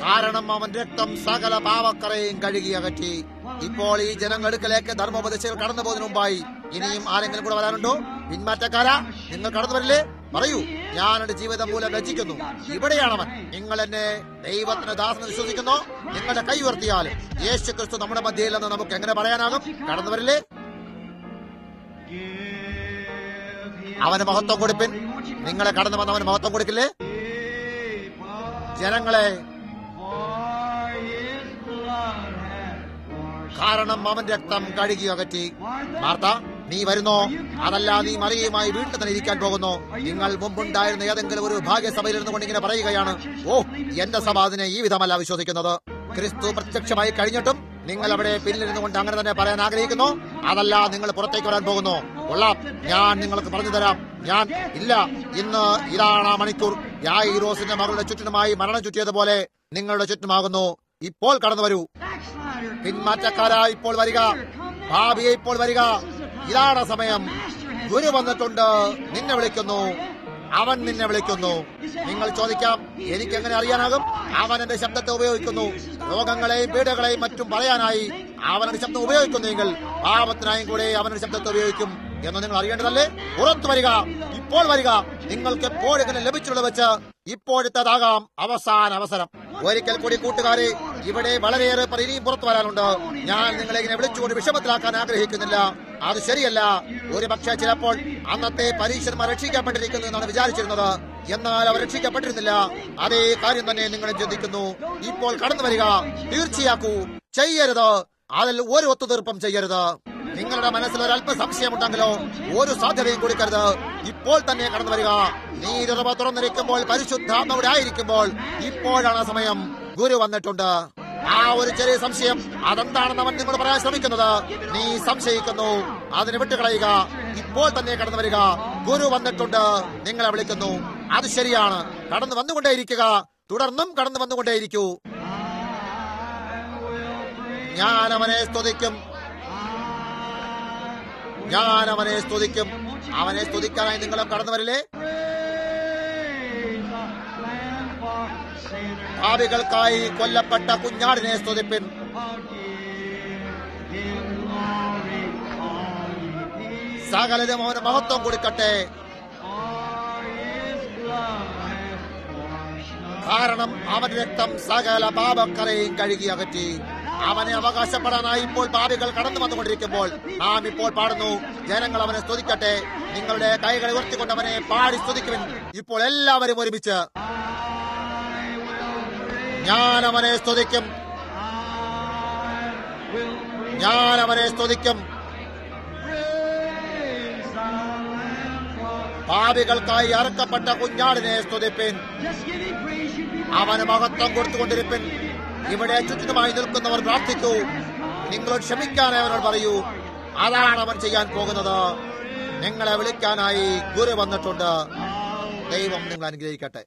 കാരണം അവൻ രക്തം സകല പാവക്കറയും കഴുകി അകറ്റി. ഇപ്പോൾ ഈ ജനങ്ങൾക്കിലേക്ക് ധർമ്മോപദേശികൾ കടന്നു പോകുന്നതിന് മുമ്പായി ഇനിയും ആരെങ്കിലും കൂടെ വരാനുണ്ടോ? പിന്മാറ്റക്കാരാ, നിങ്ങൾ കടന്നു വരില്ലേ? പറയൂ, ഞാൻ എന്റെ ജീവിതം മൂലം രചിക്കുന്നു. ഇവിടെയാണവൻ. നിങ്ങൾ എന്നെ ദൈവത്തിന് ദാസന് വിശ്വസിക്കുന്നു. നിങ്ങളുടെ കൈ ഉയർത്തിയാൽ യേശു ക്രിസ്തു നമ്മുടെ മധ്യയിലെന്ന് നമുക്ക് എങ്ങനെ പറയാനാകും? കടന്നു വരില്ലേ? അവന് മഹത്വം കൊടുപ്പിൻ. നിങ്ങളെ കടന്നു വന്ന് അവന് മഹത്വം കൊടുക്കില്ലേ? ജനങ്ങളെ, കാരണം അവൻ രക്തം കഴുകി അകറ്റി. മാർത്ത, നീ വരുന്നോ? അതല്ല, നീ മറിയുമായി വീട്ടിൽ തന്നെ ഇരിക്കാൻ പോകുന്നു. നിങ്ങൾ മുമ്പുണ്ടായിരുന്ന ഏതെങ്കിലും ഒരു ഭാഗ്യസഭയിൽ ഇരുന്നു കൊണ്ട് ഇങ്ങനെ പറയുകയാണ്, ഓ, എന്റെ സഭ അതിനെ ഈ വിധമല്ല വിശ്വസിക്കുന്നത്. ക്രിസ്തു പ്രത്യക്ഷമായി കഴിഞ്ഞിട്ടും നിങ്ങൾ അവിടെ പിന്നിലിരുന്നു കൊണ്ട് അങ്ങനെ തന്നെ പറയാൻ ആഗ്രഹിക്കുന്നു. അതല്ല, നിങ്ങൾ പുറത്തേക്ക് വരാൻ പോകുന്നു. കൊള്ളാം, ഞാൻ നിങ്ങൾക്ക് പറഞ്ഞു തരാം. ഞാൻ ഇല്ല, ഇന്ന് ഇതാണ് ആ മണിക്കൂർ. യായിറോസിന്റെ മകളുടെ ചുറ്റിനുമായി മരണം ചുറ്റിയതുപോലെ നിങ്ങളുടെ ചുറ്റുമാകുന്നു. ഇപ്പോൾ കടന്നു വരൂ. പിന്മാറ്റക്കാരാ, ഇപ്പോൾ വരിക. ഭാവിയെ ഇപ്പോൾ വരിക. ഇതാണ് സമയം. ഗുരു വന്നിട്ടുണ്ട്, നിന്നെ വിളിക്കുന്നു. അവൻ നിന്നെ വിളിക്കുന്നു. നിങ്ങൾ ചോദിക്കാം, എനിക്കെങ്ങനെ അറിയാനാകും? അവൻ എന്റെ ശബ്ദത്തെ ഉപയോഗിക്കുന്നു. രോഗങ്ങളെയും പീഡകളെയും മറ്റും പറയാനായി അവനൊരു ശബ്ദം ഉപയോഗിക്കുന്നെങ്കിൽ പാപത്തിനായും കൂടെ അവനൊരു ശബ്ദത്തെ ഉപയോഗിക്കും എന്ന് നിങ്ങൾ അറിയേണ്ടതല്ലേ? പുറത്തു വരിക, ഇപ്പോൾ വരിക. നിങ്ങൾക്ക് എപ്പോഴെങ്കിലും ലഭിച്ചുള്ളത് വെച്ച് ഇപ്പോഴത്തേതാകാം അവസാന അവസരം. ഒരിക്കൽ കൂടി കൂട്ടുകാരെ, ഇവിടെ വളരെയേറെ ഇനിയും പുറത്തു വരാനുണ്ട്. ഞാൻ നിങ്ങളെ ഇങ്ങനെ വിളിച്ചുകൊണ്ട് വിഷമത്തിലാക്കാൻ ആഗ്രഹിക്കുന്നില്ല. അത് ശരിയല്ല. ഒരു പക്ഷേ ചിലപ്പോൾ അന്നത്തെ പരീക്ഷന്മാർ രക്ഷിക്കപ്പെട്ടിരിക്കുന്നു എന്നാണ് വിചാരിച്ചിരുന്നത്. എന്നാൽ അവർ രക്ഷിക്കപ്പെട്ടിരുന്നില്ല. അതേ കാര്യം തന്നെ നിങ്ങളെ ചിന്തിക്കുന്നു. ഇപ്പോൾ കടന്നു വരിക. തീർച്ചയാക്കൂ. ചെയ്യരുത്. അതിൽ ഒരു ഒത്തുതീർപ്പം ചെയ്യരുത്. നിങ്ങളുടെ മനസ്സിൽ ഒരല്പ സംശയമുണ്ടെങ്കിലോ ഒരു സാധ്യതയും കൊടുക്കരുത്. ഇപ്പോൾ തന്നെ കടന്നു വരിക. നീരുറവ തുറന്നിരിക്കുമ്പോൾ, പരിശുദ്ധാത്മാവിടെ ആയിരിക്കുമ്പോൾ ഇപ്പോഴാണ് സമയം. ഗുരു വന്നിട്ടുണ്ട്. ആ ഒരു ചെറിയ സംശയം, അതെന്താണെന്ന് അവൻ നിങ്ങളോട് പറയാൻ ശ്രമിക്കുന്നത്. നീ സംശയിക്കുന്നു, അതിന് വിട്ടുകളയുക. ഇപ്പോൾ തന്നെ കടന്നു വരിക. ഗുരു വന്നിട്ടുണ്ട്, നിങ്ങളെ വിളിക്കുന്നു. അത് ശരിയാണ്. കടന്നു വന്നുകൊണ്ടേയിരിക്കുക. തുടർന്നും കടന്നു വന്നുകൊണ്ടേയിരിക്കൂ. ഞാൻ അവനെ സ്തുതിക്കും. ഞാൻ അവനെ സ്തുതിക്കും. അവനെ സ്തുതിക്കാനായി നിങ്ങളും കടന്നു വരില്ലേ? പാപികൾക്കായി കൊല്ലപ്പെട്ട കുഞ്ഞാടിനെ സ്തുതിപ്പിൻ. സകലരും അവന് മഹത്വം കൊടുക്കട്ടെ. കാരണം അവൻ രക്തം സകല പാപക്കറയും കഴുകി അകറ്റി. അവനെ അവകാശപ്പെടാനായി ഇപ്പോൾ പാപികൾ കടന്നു വന്നുകൊണ്ടിരിക്കുമ്പോൾ നാം ഇപ്പോൾ പാടുന്നു, ജനങ്ങൾ അവനെ സ്തുതിക്കട്ടെ. നിങ്ങളുടെ കൈകളെ ഉയർത്തിക്കൊണ്ട് അവനെ പാടി സ്തുതിക്കുവിൻ. ഇപ്പോൾ എല്ലാവരും ഒരുമിച്ച്, ഞാൻ അവനെ സ്തുതിക്കും. ഞാൻ അവനെ സ്തുതിക്കും. പാപികൾക്കായി അറുക്കപ്പെട്ട കുഞ്ഞാടിനെ സ്തുതിപ്പിൻ. അവന് മഹത്വം കൊടുത്തുകൊണ്ടിരിപ്പിൻ. ഇവിടെ ചുറ്റിനുമായി നിൽക്കുന്നവർ പ്രാർത്ഥിക്കൂ. നിങ്ങളോട് ക്ഷമിക്കാനായി അവനോട് പറയൂ. അതാണ് അവൻ ചെയ്യാൻ പോകുന്നത്. നിങ്ങളെ വിളിക്കാനായി ഗുരു വന്നിട്ടുണ്ട്. ദൈവം നിങ്ങൾ അനുഗ്രഹിക്കട്ടെ.